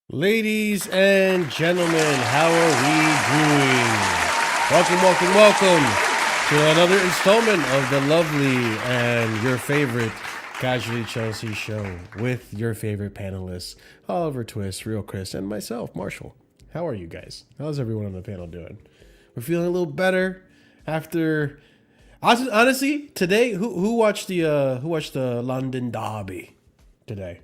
Ladies and gentlemen, how are we doing? Welcome to another installment of the lovely and your favorite Casually Chelsea show with your favorite panelists, Oliver Twist, Real Chris, and myself, Marshall. How are you guys? How's everyone on the panel doing? We're feeling a little better after. Honestly, today, who watched the London Derby today?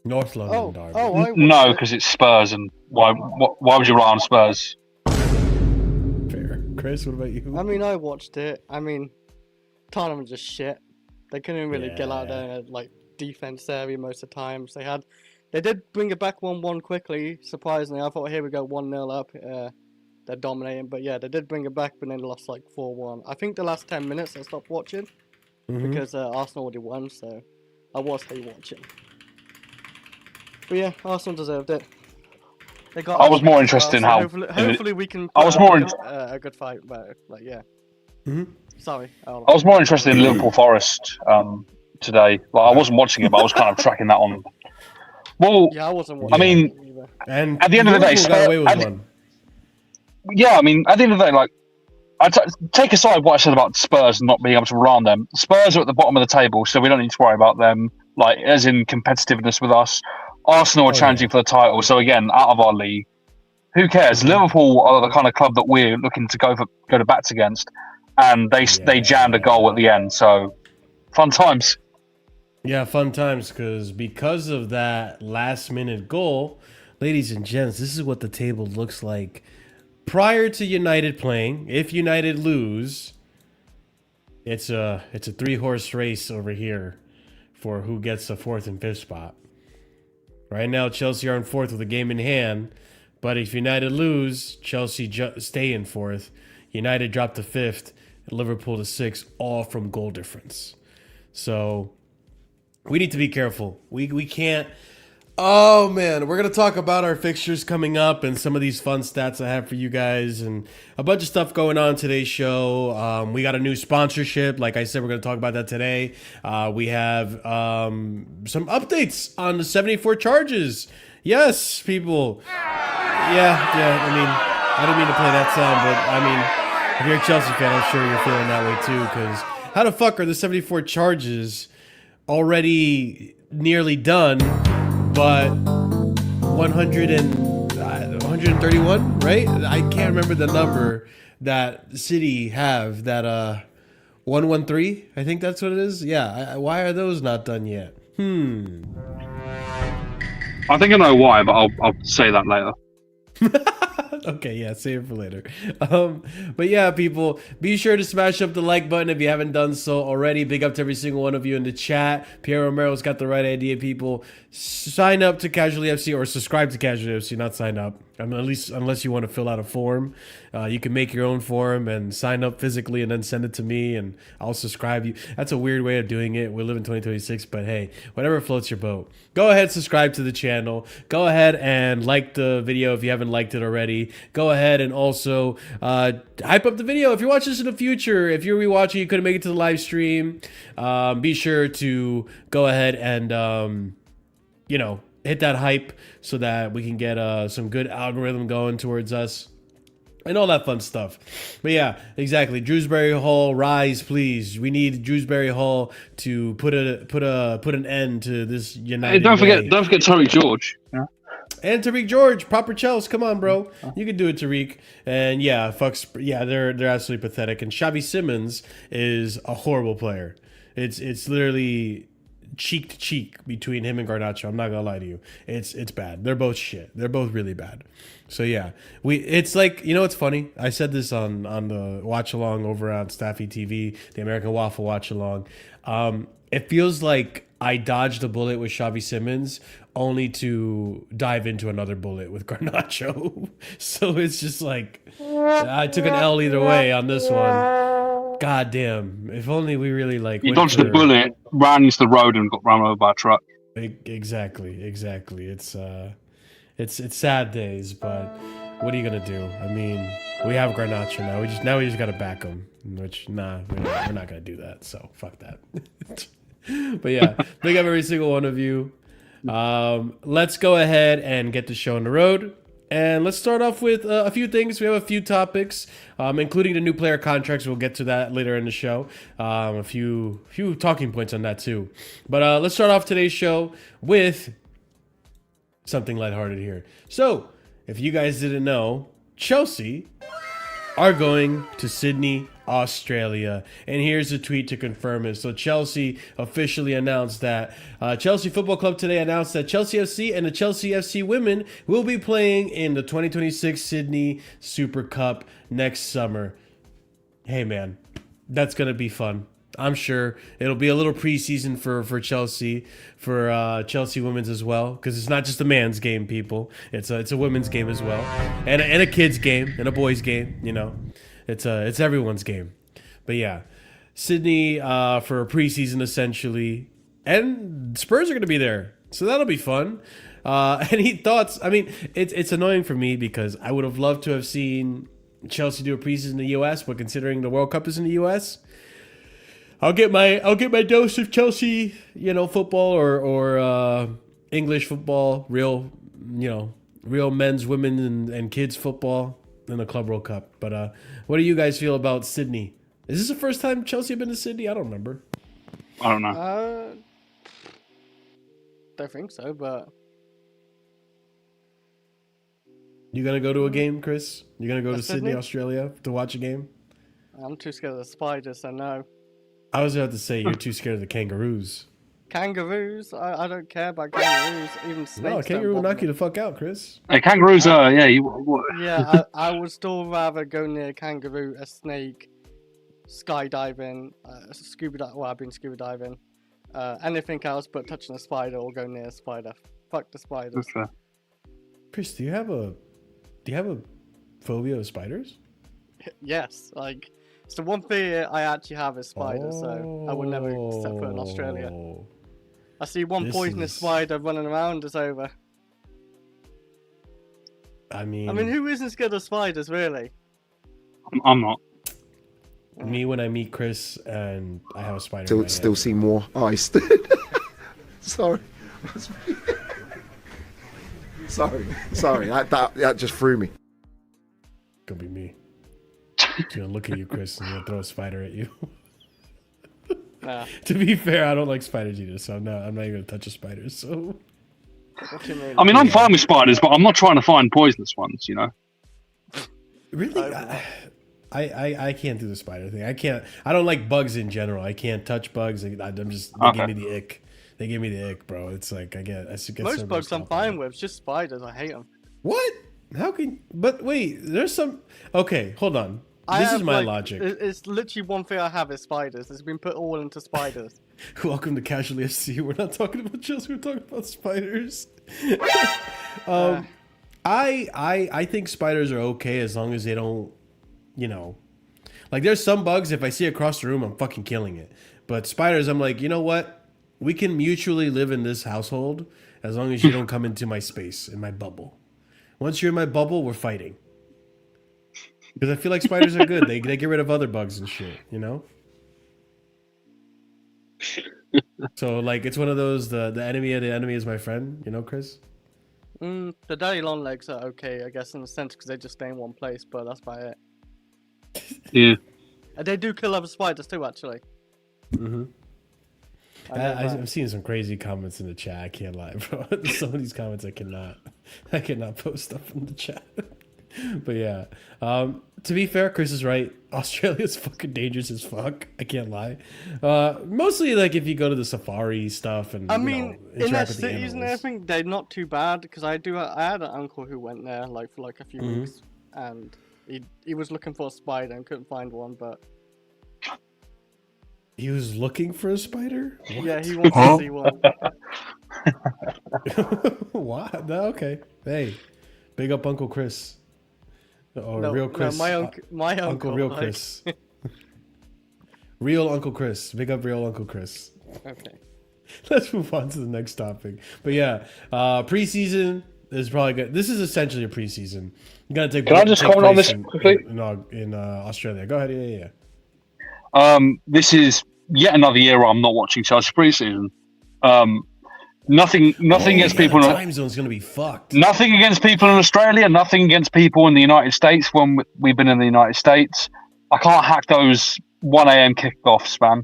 North London Derby. No, because it's Spurs, and why would you rely on Spurs? Fair. Chris, what about you? I mean, I watched it. I mean, Tottenham was just shit. They couldn't really get out there like defense area most of the times. They did bring it back 1-1 quickly. Surprisingly, I thought, here we go, 1-0 up. They're dominating, but yeah, they did bring it back, but then lost like 4-1. I think the last 10 minutes I stopped watching because Arsenal already won, so I was watching. But yeah, Arsenal deserved it. I was more interested in how. Hopefully we can. I was more a good fight, but like yeah. Sorry. I was more interested in Liverpool Forest today. Like, I wasn't watching it, but I was kind of tracking that on. Well, yeah, I wasn't watching. I mean, and at the end of the day, got away with one. Yeah, I mean, at the end of the day, like, take aside what I said about Spurs not being able to run them. Spurs are at the bottom of the table, so we don't need to worry about them. Like, as in competitiveness with us. Arsenal are challenging for the title, so again, out of our league. Who cares? Liverpool are the kind of club that we're looking to go to bats against, and they jammed a goal at the end. So, fun times. Yeah, fun times because of that last-minute goal, ladies and gents, this is what the table looks like prior to United playing. If United lose, it's a 3-horse race over here for who gets the 4th and 5th spot. Right now, Chelsea are in 4th with a game in hand, but if United lose, Chelsea stay in 4th. United drop to 5th, Liverpool to 6th, all from goal difference. So we need to be careful. We can't. Oh man, we're gonna talk about our fixtures coming up and some of these fun stats I have for you guys and a bunch of stuff going on in today's show. We got a new sponsorship. Like I said, we're gonna talk about that today. We have some updates on the 74 charges. Yes, people. Yeah. I mean, I didn't mean to play that sound, but I mean, if you're a Chelsea fan, I'm sure you're feeling that way too. Because how the fuck are the 74 charges already nearly done? But 131, right? I can't remember the number that City have. That 113, I think that's what it is. Yeah. Why are those not done yet? I think I know why, but I'll say that later. Okay, yeah, save it for later. But yeah, people, be sure to smash up the like button if you haven't done so already. Big up to every single one of you in the chat. Pierre Romero's got the right idea, people. Sign up to Casually FC or subscribe to Casually FC, not sign up. I mean, at least unless you want to fill out a form. You can make your own form and sign up physically and then send it to me and I'll subscribe you. That's a weird way of doing it. We live in 2026, but hey, whatever floats your boat. Go ahead, subscribe to the channel. Go ahead and like the video if you haven't liked it already. Go ahead and also hype up the video. If you're watching this in the future, if you're rewatching, you couldn't make it to the live stream, be sure to go ahead and, hit that hype so that we can get some good algorithm going towards us and all that fun stuff. But yeah, exactly. Drewsbury Hall, rise, please. We need Drewsbury Hall to put an end to this United. Hey, don't forget Tony George. Yeah. And Tariq George, proper Chelsea. Come on, bro. You can do it, Tariq. And yeah, they're absolutely pathetic. And Xavi Simons is a horrible player. It's literally cheek to cheek between him and Garnacho. I'm not gonna lie to you. It's bad. They're both shit. They're both really bad. So yeah, it's like, you know what's funny? I said this on the watch along over on Staffy TV, the American Waffle watch along. It feels like I dodged a bullet with Xavi Simons only to dive into another bullet with Garnacho. So it's just like I took an L either way on this one. God damn. If only we really like You dodged the bullet, ran into the road and got run over by a truck. Exactly. It's sad days, but what are you gonna do? I mean, we have Garnacho now. We just gotta back him. Which we're not gonna do that. So fuck that. But yeah, big up every single one of you. Let's go ahead and get the show on the road. And let's start off with a few things. We have a few topics, including the new player contracts. We'll get to that later in the show. A few talking points on that too. But let's start off today's show with something lighthearted here. So, if you guys didn't know, Chelsea are going to Sydney, Australia. And here's a tweet to confirm it. So Chelsea officially announced that Chelsea Football Club today announced that Chelsea FC and the Chelsea FC women will be playing in the 2026 Sydney Super Cup next summer. Hey man, that's going to be fun. I'm sure it'll be a little preseason for Chelsea, for Chelsea women's as well, because it's not just a man's game, people. It's a women's game as well, and a kid's game and a boy's game. You know, it's everyone's game. But yeah, Sydney for a preseason essentially, and Spurs are going to be there, so that'll be fun. Any thoughts? I mean, it's annoying for me because I would have loved to have seen Chelsea do a preseason in the U.S., but considering the World Cup is in the U.S., I'll get my dose of Chelsea, football or English football, real men's, women, and kids football in the Club World Cup. But what do you guys feel about Sydney? Is this the first time Chelsea have been to Sydney? I don't remember. I don't know. Don't think so, but You gonna go to a game, Chris? You gonna go to Sydney, Australia to watch a game? I'm too scared of the spiders, so no. I was about to say you're too scared of the kangaroos. Kangaroos? I don't care about kangaroos. Even snakes. No, a kangaroo will knock you the fuck out, Chris. Hey, kangaroos are, Yeah, I would still rather go near a kangaroo, a snake, skydiving, scuba diving. Well, I've been scuba diving. Anything else but touching a spider or go near a spider. Fuck the spiders. That's fair. Chris, do you have a phobia of spiders? Yes, like it's the one fear I actually have is spiders, so I would never step foot in Australia. I see one poisonous spider running around, it's over. I mean, who isn't scared of spiders, really? I'm not. Me when I meet Chris and I have a spider. In my Still hand. see more ice. Sorry. Sorry. That just threw me. Gonna be me. He's gonna look at you, Chris, and he'll throw a spider at you. Nah. To be fair, I don't like spiders either, so I'm not even gonna touch a spider. So. What do you mean? I mean, I'm fine with spiders, but I'm not trying to find poisonous ones, Really, I can't do the spider thing. I don't like bugs in general. I can't touch bugs. They give me the ick. They give me the ick, bro. It's like I get most bugs I'm fine with. It's just spiders. I hate them. What? How can? But wait, there's some. Okay, hold on. This is my logic. It's literally one thing I have is spiders. It's been put all into spiders. Welcome to Casually FC. We're not talking about Chelsea. We're talking about spiders. I think spiders are okay as long as they don't, like there's some bugs. If I see across the room, I'm fucking killing it. But spiders, I'm like, you know what? We can mutually live in this household as long as you don't come into my space, in my bubble. Once you're in my bubble, we're fighting. Because I feel like spiders are good. They get rid of other bugs and shit, So, like, it's one of those, the enemy of the enemy is my friend, Chris? The daddy long legs are okay, I guess, in a sense, because they just stay in one place, but that's about it. Yeah. And they do kill other spiders too, actually. Mm-hmm. I'm seeing some crazy comments in the chat. I can't lie, bro. Some of these comments I cannot post up in the chat. But yeah, to be fair, Chris is right. Australia's fucking dangerous as fuck. I can't lie. Mostly like if you go to the safari stuff and I mean, in their interact with the cities and animals. everything, they're not too bad because I had an uncle who went there like for like a few weeks, and he was looking for a spider and couldn't find one, but He was looking for a spider. What? yeah, he wants to see one. What? No, okay. Hey, big up Uncle Chris. Or No, real Chris. no, my uncle, Real like- Chris. Real Uncle Chris. Big up real Uncle Chris. Okay. Let's move on to the next topic. But yeah, preseason is probably good. This is essentially a preseason. You gotta take. Can I just take comment on place this quickly? In Australia. Go ahead. Yeah. This is yet another year where I'm not watching Chelsea preseason. Nothing against people. The time zone's gonna be fucked. Nothing against people in Australia. Nothing against people in the United States. When we've been in the United States, I can't hack those 1 a.m. kickoffs, man.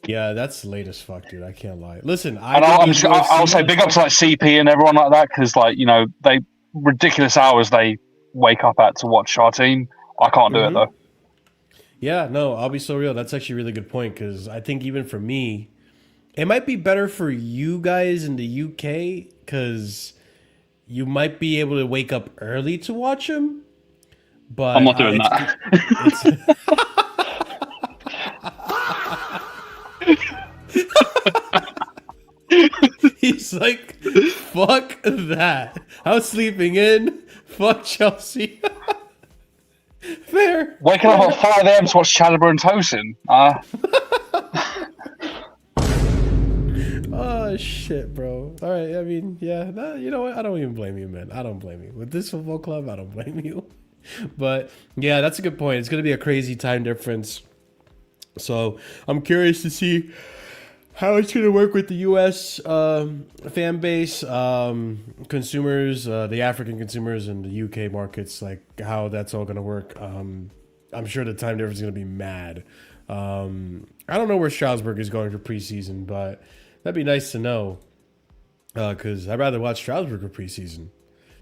Yeah, that's late as fuck, dude. I can't lie. Listen, I'll say big up to like CP and everyone like that because, like, you know, they ridiculous hours they wake up at to watch our team. I can't do it though. Yeah, no, I'll be so real. That's actually a really good point because I think even for me, it might be better for you guys in the UK because you might be able to wake up early to watch them. But I'm not doing that. He's like, fuck that. I'm sleeping in. Fuck Chelsea. Fair. Waking up at 5 a.m. to watch Chalobah and Tosin. Oh shit, bro. All right, I mean, yeah, you know what? I don't even blame you, man. I don't blame you. With this football club, I don't blame you. But yeah, that's a good point. It's gonna be a crazy time difference. So I'm curious to see how it's gonna work with the U.S. Fan base, consumers, the African consumers, and the U.K. markets. Like how that's all gonna work. I'm sure the time difference is gonna be mad. I don't know where Strasbourg is going for preseason, but that'd be nice to know. Because I'd rather watch Strasbourg for preseason.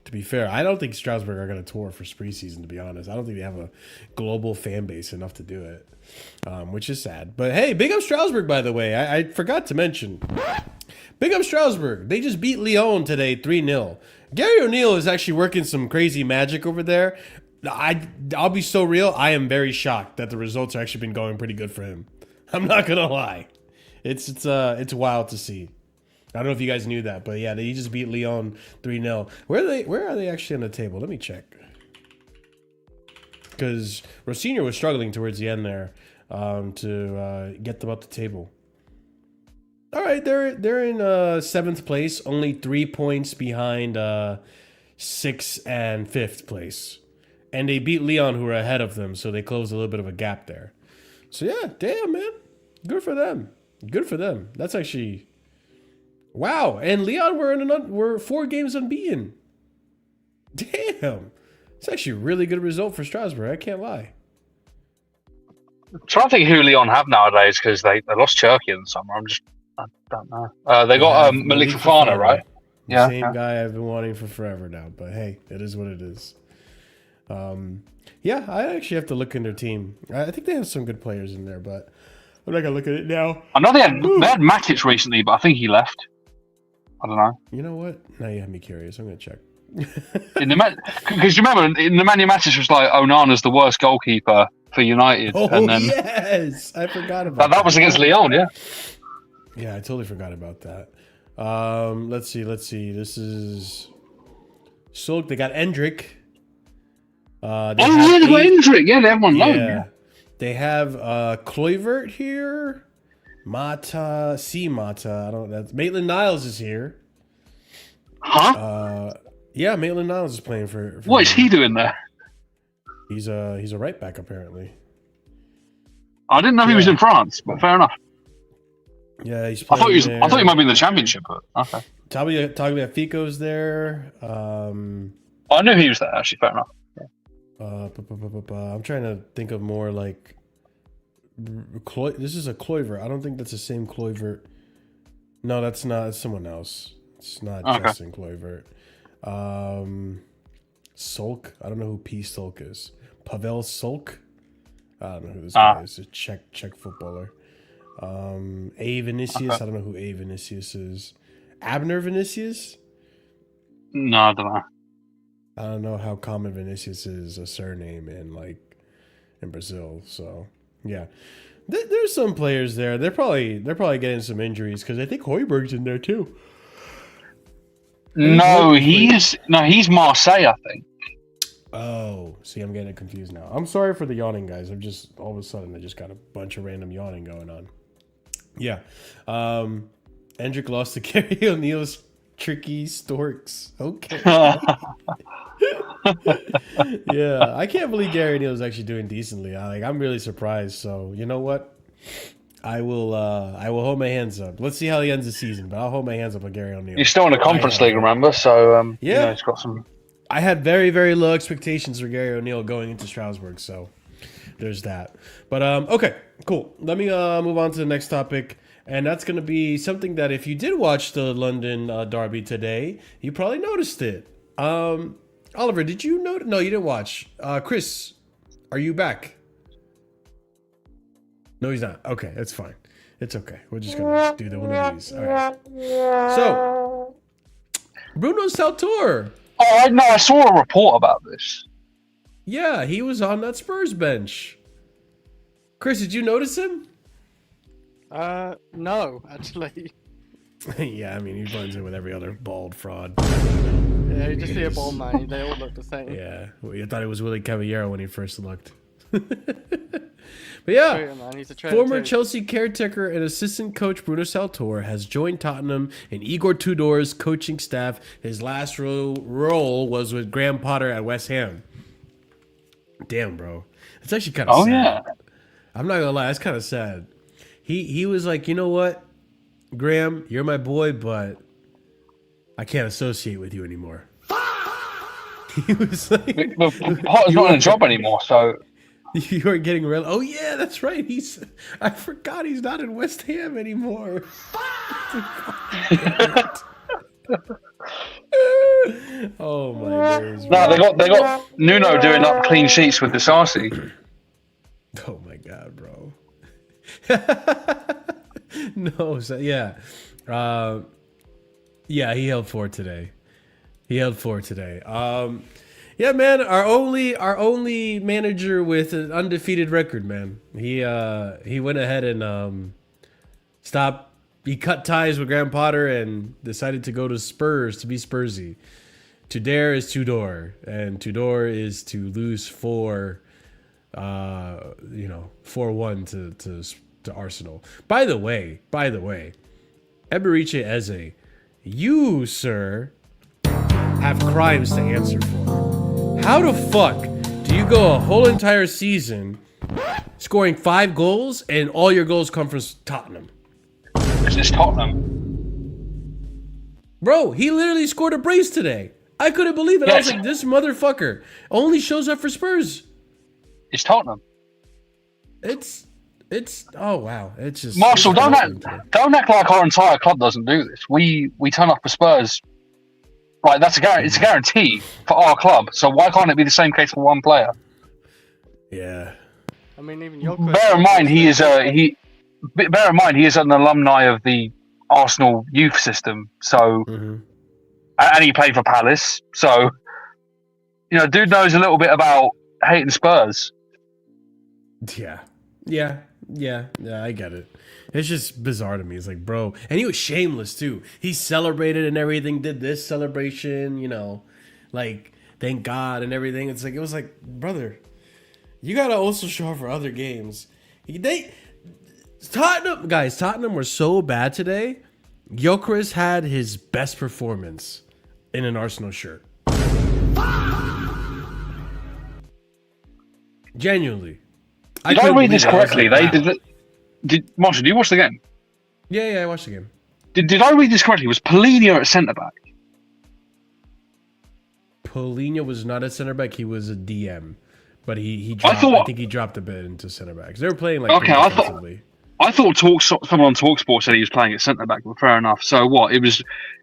To be fair, I don't think Strasbourg are going to tour for preseason, to be honest. I don't think they have a global fan base enough to do it, which is sad. But hey, big up Strasbourg, by the way. I forgot to mention. Big up Strasbourg. They just beat Lyon today 3-0. Gary O'Neill is actually working some crazy magic over there. I'll be so real. I am very shocked that the results have actually been going pretty good for him. I'm not going to lie. It's wild to see. I don't know if you guys knew that, but yeah, they just beat Lyon 3-0. Where are they actually on the table? Let me check. Because Rosinha was struggling towards the end there to get them up the table. All right, they're in 7th place, only 3 points behind 6th and 5th place. And they beat Lyon, who are ahead of them, so they closed a little bit of a gap there. So yeah, damn, man. Good for them. Good for them. That's actually... Wow, and Lyon were 4 games unbeaten. Damn. It's actually a really good result for Strasbourg, I can't lie. I'm trying to think who Lyon have nowadays because they lost Cherki in the summer. I don't know. They got Malik Fofana, right? The same guy I've been wanting for forever now, but hey, it is what it is. Yeah, I actually have to look in their team. I think they have some good players in there, but I'm not going to look at it now. I know they had Matic recently, but I think he left. I don't know. You know what? Now you have me curious. I'm going to check. Because you remember, in the Nemanja Matic was like, Onana's the worst goalkeeper for United. Oh, and then, yes! I forgot about that was against Lyon, yeah? Yeah, I totally forgot about that. Let's see. This is... So they got Endrick. They got Endrick. Yeah, they have one loan. Yeah. They have Kluivert here. Mata. I don't know. Maitland-Niles is here. Huh? Yeah, Maitland-Niles is playing for what is he doing there? He's a right back, apparently. I didn't know he was in France, but fair enough. Yeah, he's I playing thought he might be in the Championship, but okay. Tagliafico's there. I knew he was there, actually, fair enough. I'm trying to think of more like This is a Kluivert. I don't think that's the same Kluivert. No, that's not. It's someone else. It's not Justin Kluivert. Sulk. I don't know who P. Sulk is. Pavel Sulk. I don't know who this guy is. A Czech footballer. A. Vinicius. I don't know who A. Vinicius is. Abner Vinicius? No, I don't know. I don't know how common Vinicius is a surname in Brazil. So yeah, there's some players there. They're probably getting some injuries because I think Højbjerg's in there too. No, he's Marseille, I think. Oh, see, I'm getting confused now. I'm sorry for the yawning, guys. I'm just all of a sudden I just got a bunch of random yawning going on. Yeah, Endrick lost to Gary O'Neill's tricky Storks. Okay. Yeah, I can't believe Gary O'Neill is actually doing decently. I'm really surprised. So you know what? I will hold my hands up. Let's see how he ends the season, but I'll hold my hands up on Gary O'Neill. He's still in the Conference League, remember? So yeah, he's got some. I had very, very low expectations for Gary O'Neill going into Strasbourg, so there's that. But okay, cool. Let me move on to the next topic, and that's going to be something that if you did watch the London derby today, you probably noticed it. Oliver, did you know? No, you didn't watch. Chris, are you back? No, he's not. Okay, that's fine. It's okay. We're just going to do one of these. All right. So, Bruno Saltor. Oh, no, I saw a report about this. Yeah, he was on that Spurs bench. Chris, did you notice him? No, actually. Yeah, I mean, he blends in with every other bald fraud. Yeah, you just see a bald man. They all look the same. Yeah, well, you thought it was Willie Caballero when he first looked. But yeah, Traitor, man. He's a traitor former too. Chelsea caretaker and assistant coach Bruno Saltor has joined Tottenham and Igor Tudor's coaching staff. His last role was with Graham Potter at West Ham. Damn, bro. It's actually kind of sad. Yeah. I'm not gonna lie, it's kind of sad. He was like, you know what, Graham, you're my boy, but I can't associate with you anymore. He was like, Potter's not in a job anymore, so you are getting real. Oh yeah, that's right. I forgot he's not in West Ham anymore. Oh my days. no, they got Nuno doing up clean sheets with the Sarsi. Oh my god, bro. No, so yeah. Yeah, he held forward today. Yeah, man, our only manager with an undefeated record, man. He went ahead and he cut ties with Graham Potter and decided to go to Spurs to be Spursy. Tudor is Tudor, and Tudor is to lose 4-1 to Arsenal. By the way, Eberiche Eze, you, sir, have crimes to answer for. How the fuck do you go a whole entire season scoring 5 goals and all your goals come from Tottenham? It's just Tottenham. Bro, he literally scored a brace today. I couldn't believe it. Yes. I was like, this motherfucker only shows up for Spurs. It's Tottenham. It's oh wow. It's just Marshall, don't act like our entire club doesn't do this. We turn up for Spurs. Like it's a guarantee for our club. So why can't it be the same case for one player? Yeah. I mean, even your Bear in mind he is an alumni of the Arsenal youth system. So and he played for Palace. So dude knows a little bit about hating Spurs. Yeah, I get it. It's just bizarre to me. It's like, bro, and he was shameless too. He celebrated and everything, did this celebration, like thank God and everything. It was like, brother, you gotta also show up for other games. Tottenham were so bad today. Gyökeres had his best performance in an Arsenal shirt. Genuinely. Did I read this correctly? Marshall, did you watch the game? Yeah, I watched the game. Did I read this correctly? Was Polina at centre back? Polina was not a center back. He was a DM. but he dropped. I think he dropped a bit into centre backs. They were playing like Okay, pretty defensively. I thought someone on TalkSport said he was playing at centre back, but fair enough. So what? It was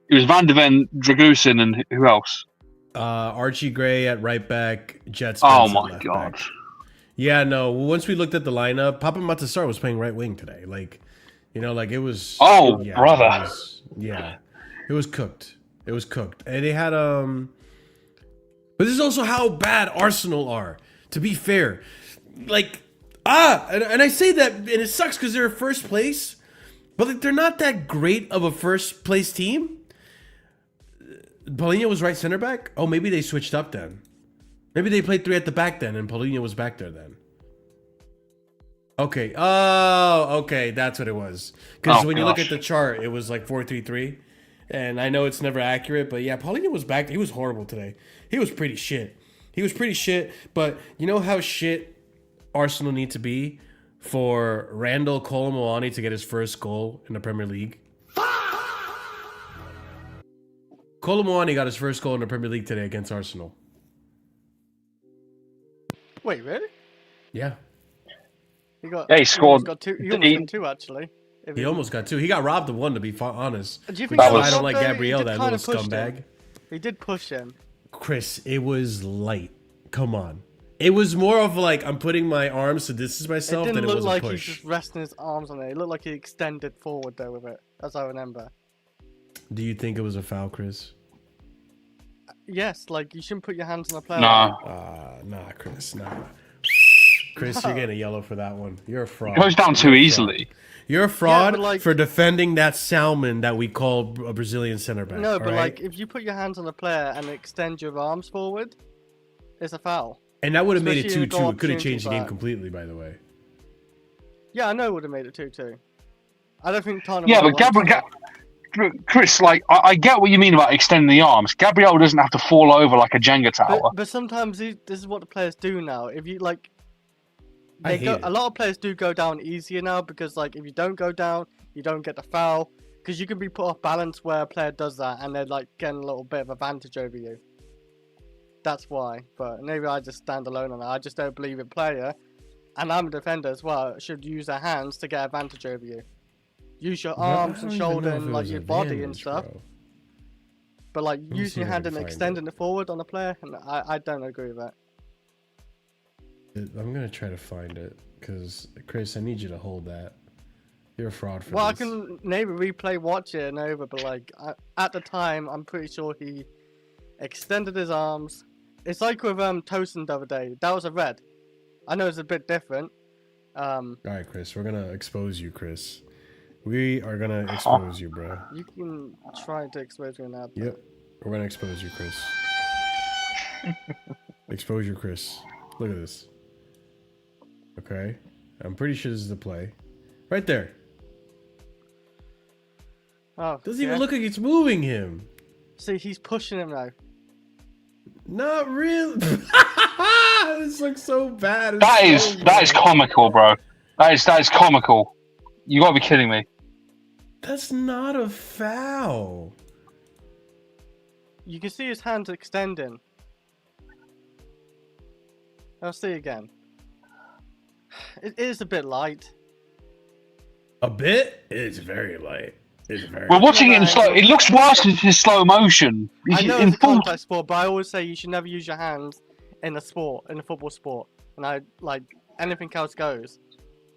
Van de Ven, Dragusin, and who else? Archie Gray at right back, Jet Spence Oh at my left god! back. Yeah, no. Once we looked at the lineup, Papa Matasar was playing right wing today. Like, you know, like it was. Oh, yeah, brother! It was cooked. It was cooked, and they had But this is also how bad Arsenal are. To be fair, like and I say that, and it sucks because they're first place, but like, they're not that great of a first place team. Paulinho was right center back. Oh, maybe they switched up then. Maybe they played 3 at the back then, and Paulinho was back there then. Okay. Oh, okay. That's what it was. Because when you look at the chart, it was like 4-3-3. And I know it's never accurate, but yeah, Paulinho was back. He was horrible today. He was pretty shit. But you know how shit Arsenal need to be for Randall Kolo Muani to get his first goal in the Premier League? Kolo Muani got his first goal in the Premier League today against Arsenal. Wait, really? Yeah. He scored. He almost got 2 actually. He almost got 2. He got robbed of 1, to be honest. Do you think I don't like Gabriel, that little scumbag. He did push him. Chris, it was light. Come on. It was more of like, I'm putting my arms to distance myself than it was a push. It didn't look like he's just resting his arms on it. It looked like he extended forward there with it, as I remember. Do you think it was a foul, Chris? Yes, like, you shouldn't put your hands on the player. Nah. Nah, Chris, nah. Chris, you're getting a yellow for that one. You're a fraud. It goes down too easily. You're a fraud like, for defending that salmon that we call a Brazilian center back. No, but right? like, if you put your hands on the player and extend your arms forward, it's a foul. And that would have made it Especially 2-2. It could have opportunity changed the game back. completely, by the way. Yeah, I know it would have made it 2-2. I don't think Tottenham... Yeah, but Chris, like, I get what you mean about extending the arms. Gabriel doesn't have to fall over like a Jenga tower. But sometimes this is what the players do now. If you, like... I hate it. A lot of players do go down easier now because, like, if you don't go down, you don't get the foul. Because you can be put off balance where a player does that and they're, like, getting a little bit of advantage over you. That's why. But maybe I just stand alone on that. I just don't believe a player, and I'm a defender as well, should use their hands to get advantage over you. Use your arms and shoulder and, like, your body and stuff. Bro. But, like, me using see your if I hand can and find extending it forward on a player, and I don't agree with that. I'm going to try to find it, because, Chris, I need you to hold that. You're a fraud for Well, this. I can maybe replay, watch it and over, but, like, at the time, I'm pretty sure he extended his arms. It's like with Tosin the other day. That was a red. I know it's a bit different. Alright, Chris, we're going to expose you, Chris. We are going to expose you, bro. You can try to expose me now. Yep. We're going to expose you, Chris. Exposure, Chris. Look at this. Okay. I'm pretty sure this is the play. Right there. Oh, Doesn't even look like it's moving him. See, he's pushing him now. Not really. This looks so bad. That is comical, bro. That is comical. You gotta be kidding me. That's not a foul. You can see his hands extending. I'll see again. It is a bit light. A bit? It's very light. It's very. We're watching it in slow. It looks worse because it's in slow motion. I know In it's a full. contact sport, but I always say you should never use your hands in a football sport. And I like anything else goes.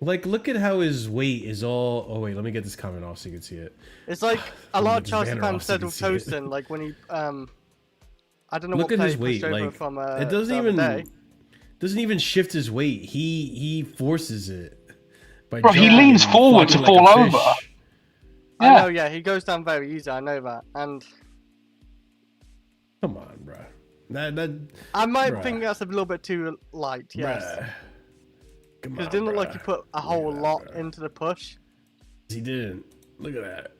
Like, look at how his weight is all. Oh wait, let me get this comment off so you can see it. It's like a lot of This Chelsea banner fans off so said you with can see it. Tosin, like when he I don't know Look what at play his he weight. pushed over Like, from it doesn't the other even day. doesn't even shift his weight. He forces it. By Bro, he jumping leans and forward to flopping like fall a fish. over. I Yeah. know, yeah, he goes down very easy. I know that, and Come on, bro. That I might Bruh. think that's a little bit too light. Yes, bruh. Come because on, it didn't look like bruh. he put a whole Look at that, lot bruh. into the push. He didn't. Look at that.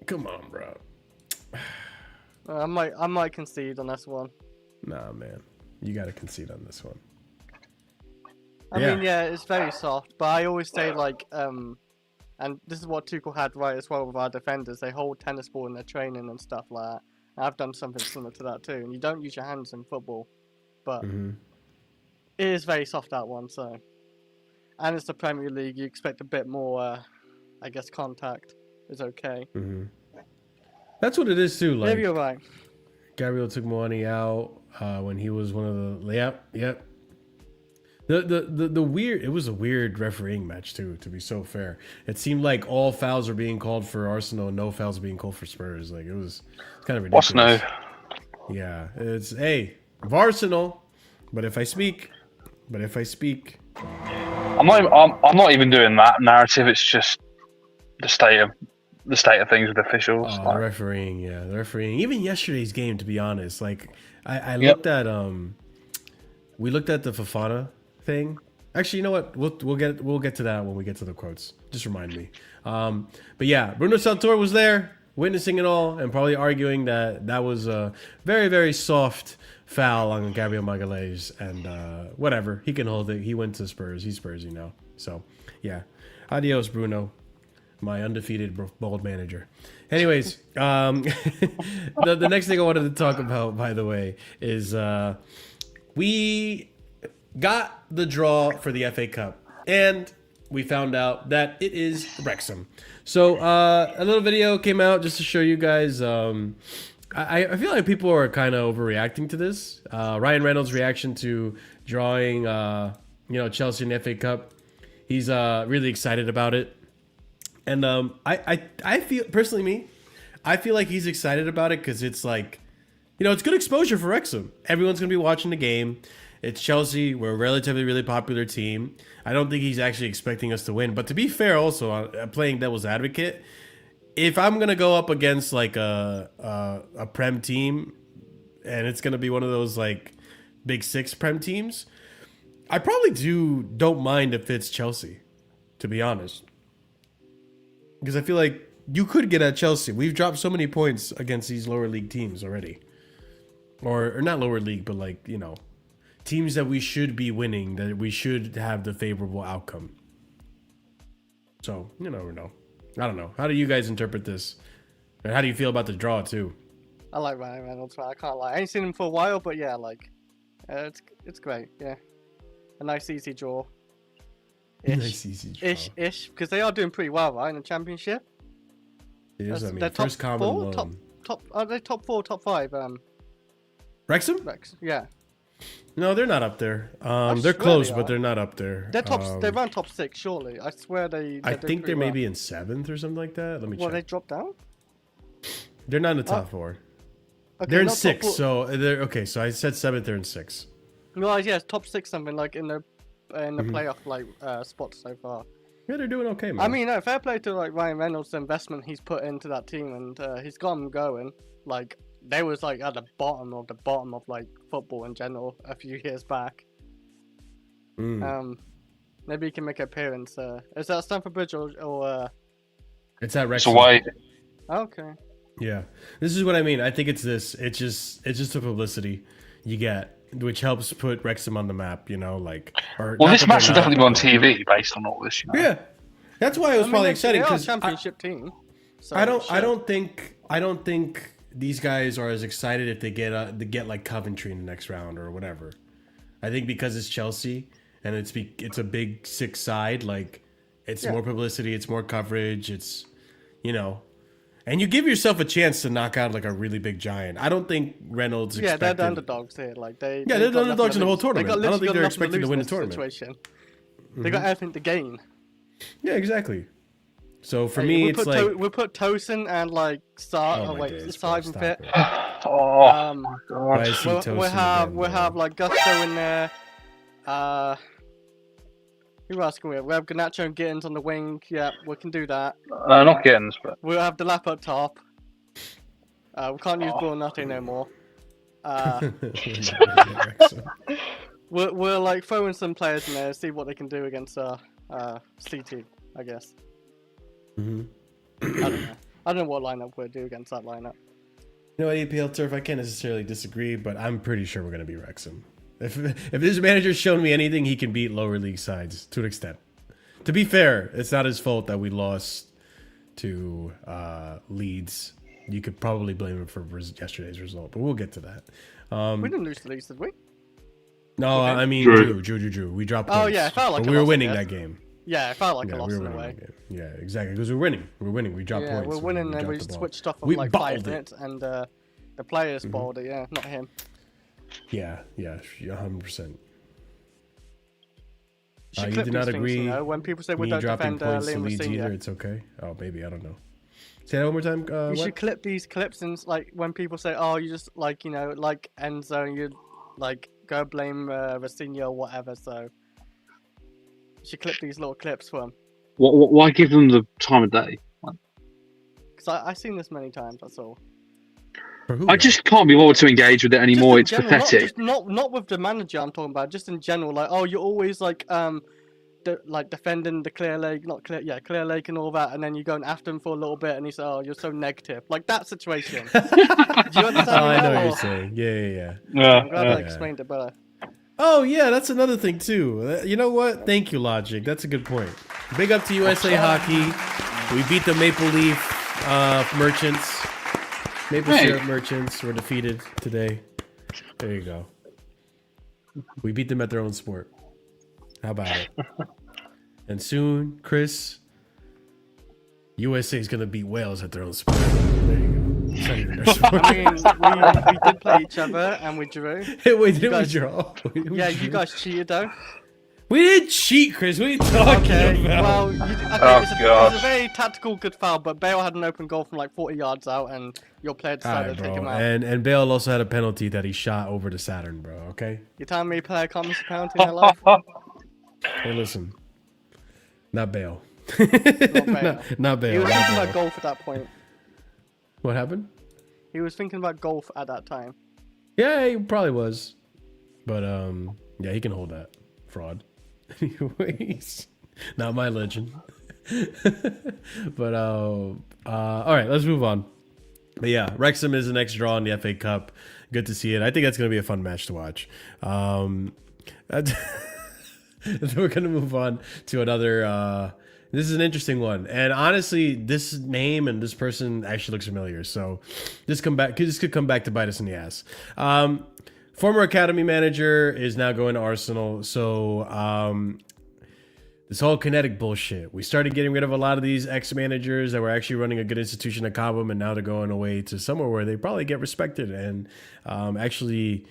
Come on, bro. I might concede on this one. Nah, man. You got to concede on this one. I Yeah. mean, yeah, it's very soft, but I always say like, and this is what Tuchel had right as well with our defenders. They hold tennis ball in their training and stuff like that. And I've done something similar to that too. And you don't use your hands in football, but Mm-hmm. it is very soft, that one. So, and it's the Premier League. You expect a bit more, I guess, contact is okay. Mm-hmm. That's what it is too. Like, Maybe you're right. Gabriel took money out when he was one of the. Yep. The weird. It was a weird refereeing match too. To be so fair, it seemed like all fouls were being called for Arsenal and no fouls being called for Spurs. Like it was kind of ridiculous. What's new? Yeah, it's of Arsenal. But if I speak, I'm not even doing that narrative. It's just the state of things with officials. the refereeing, the refereeing. Even yesterday's game, to be honest, like I Yep. looked at we looked at the Fofana thing. Actually, you know what? We'll get to that when we get to the quotes. Just remind me. But yeah, Bruno Saltor was there, witnessing it all, and probably arguing that was a very, very soft foul on Gabriel Magalhaes, and whatever, he can hold it. He went to Spurs. He's Spurs, you know. So yeah, adios, Bruno, my undefeated bold manager. Anyways, the next thing I wanted to talk about, by the way, is we got the draw for the FA Cup, and we found out that it is Wrexham. So a little video came out just to show you guys. I feel like people are kind of overreacting to this. Ryan Reynolds' reaction to drawing, Chelsea in the FA Cup. He's really excited about it, and I feel personally, I feel like he's excited about it because it's like, it's good exposure for Wrexham. Everyone's gonna be watching the game. It's Chelsea. We're a relatively really popular team. I don't think he's actually expecting us to win. But to be fair, also playing devil's advocate, if I'm gonna go up against like a Prem team, and it's gonna be one of those like Big Six Prem teams, I probably don't mind if it's Chelsea, to be honest, because I feel like you could get at Chelsea. We've dropped so many points against these lower league teams already, or not lower league, but like teams that we should be winning, that we should have the favorable outcome. So you never know. I don't know. How do you guys interpret this? And how do you feel about the draw too? I like Ryan Reynolds. I can't lie. I ain't seen him for a while, but yeah, it's great. Yeah, a nice easy draw. Nice easy draw. Ish, because they are doing pretty well, right, in the Championship. It is. I mean, they're first top common four, loan. are they top 4, top 5? Wrexham? Yeah. No, they're not up there. They're swear close, they but are. they're not up there. They're they're around top 6, surely. I swear they. I think they're maybe in 7th or something like that. Let me check. Well, they dropped down. They're not in the top 4. Okay, They're in not top 6. 4. So they're okay. So I said 7th. They're in 6. Well, yeah, it's top 6 something like in the playoff spots so far. Yeah, they're doing okay, man. I mean, no, fair play to like Ryan Reynolds, the investment he's put into that team, and he's got them going. Like they was like at the bottom of like football in general a few years back. Maybe he can make an appearance. Is that Stamford Bridge or it's at It's Wrexham. away. Okay. Yeah, this is what I mean. I think it's this. It's just the publicity you get, which helps put Wrexham on the map. Or Well, not this that match they're will definitely be on not, TV based on all this. Yeah, that's why it was probably exciting They are a because championship team. So I don't think these guys are as excited if they get like Coventry in the next round or whatever. I think because it's Chelsea and it's a big 6 side, like it's more publicity, it's more coverage, it's and you give yourself a chance to knock out like a really big giant. I don't think Reynolds Yeah, expected. they're the underdogs here. Like they're the underdogs in the whole tournament. I don't think they're expecting to win the tournament. Situation. They got everything to gain. Yeah, exactly. So for me, it's like we'll put Tosin and like Simon Fit. Oh, God. I see Tosin We'll again, have like Gusto in there. Who else can we have? We have Garnacho and Gittins on the wing. Yeah, we can do that. Not Gittins, but We'll have the lap up top. We can't use Bruno no more. We'll like throw in some players in there, see what they can do against CT, I guess. Mm-hmm. I don't know what lineup we'll do against that lineup. You know what, EPL Turf, I can't necessarily disagree, but I'm pretty sure we're going to be Wrexham. If this manager's shown me anything, he can beat lower league sides to an extent. To be fair, it's not his fault that we lost to Leeds. You could probably blame him for yesterday's result, but we'll get to that. We didn't lose to Leeds, did we? No, Okay. I mean Drew. We dropped points. Oh, yeah, it felt like but a we were loss, I winning guess. that game. Yeah, it felt like Yeah, a loss we were in a winning way. that game. Yeah, exactly. Because we're winning. We dropped Yeah, points. we're winning, and we dropped the ball. switched off in We like balled 5 it. minutes, and the players balled it. Yeah, not him. Yeah, 100%. You You clip do not these things, agree. you know, when people say we Me don't dropping defend points to Liam Leeds either. Rosenior. It's okay. Oh, maybe I don't know. Say that one more time. You What? should clip these clips and like when people say, "Oh, you just like like Enzo," you like go blame Rosenior or whatever. So you should clip these little clips for him. Why give them the time of day? Because I've seen this many times. That's all. For who? I just can't be bothered to engage with it anymore. It's Just in general, pathetic. not with the manager I'm talking about. Just in general, like, oh, you're always like defending the clear leg, clear leg and all that, and then you going after him for a little bit, and you say, oh, you're so negative, like that situation. Do you understand? Oh, I know what or- you're saying. Yeah. I'm glad I Yeah. explained it better. Oh, yeah, that's another thing, too. You know what? Thank you, Logic. That's a good point. Big up to USA Hockey. We beat the Maple Leaf Merchants. Maple Syrup Merchants were defeated today. There you go. We beat them at their own sport. How about it? And soon, Chris, USA is going to beat Wales at their own sport. There you go. It's not even their sport. I mean, we did play each other and we drew. Wait, did we guys- draw? We Yeah, drew? you guys cheated though. We didn't cheat, Chris. What are you talking Okay, about? well, it's God. a very tactical good foul, but Bale had an open goal from like 40 yards out, and your player All decided right, to take bro. him out. And Bale also had a penalty that he shot over the Saturn, bro. Okay. You're telling me a player can't miss a penalty in their life? Hey, listen. Not Bale. Not Bale. Not Bale. He was not thinking Bale. about golf at that point. What happened? He was thinking about golf at that time. Yeah, he probably was. But yeah, he can hold that fraud. Anyways, not my legend. But all right, let's move on. But yeah, Wrexham is the next draw in the FA Cup. Good to see it. I think that's going to be a fun match to watch. We're going to move on to another. This is an interesting one, and honestly, this name and this person actually looks familiar. So, this could come back to bite us in the ass. Former academy manager is now going to Arsenal. So, this whole kinetic bullshit. We started getting rid of a lot of these ex-managers that were actually running a good institution at Cobham, and now they're going away to somewhere where they probably get respected and actually,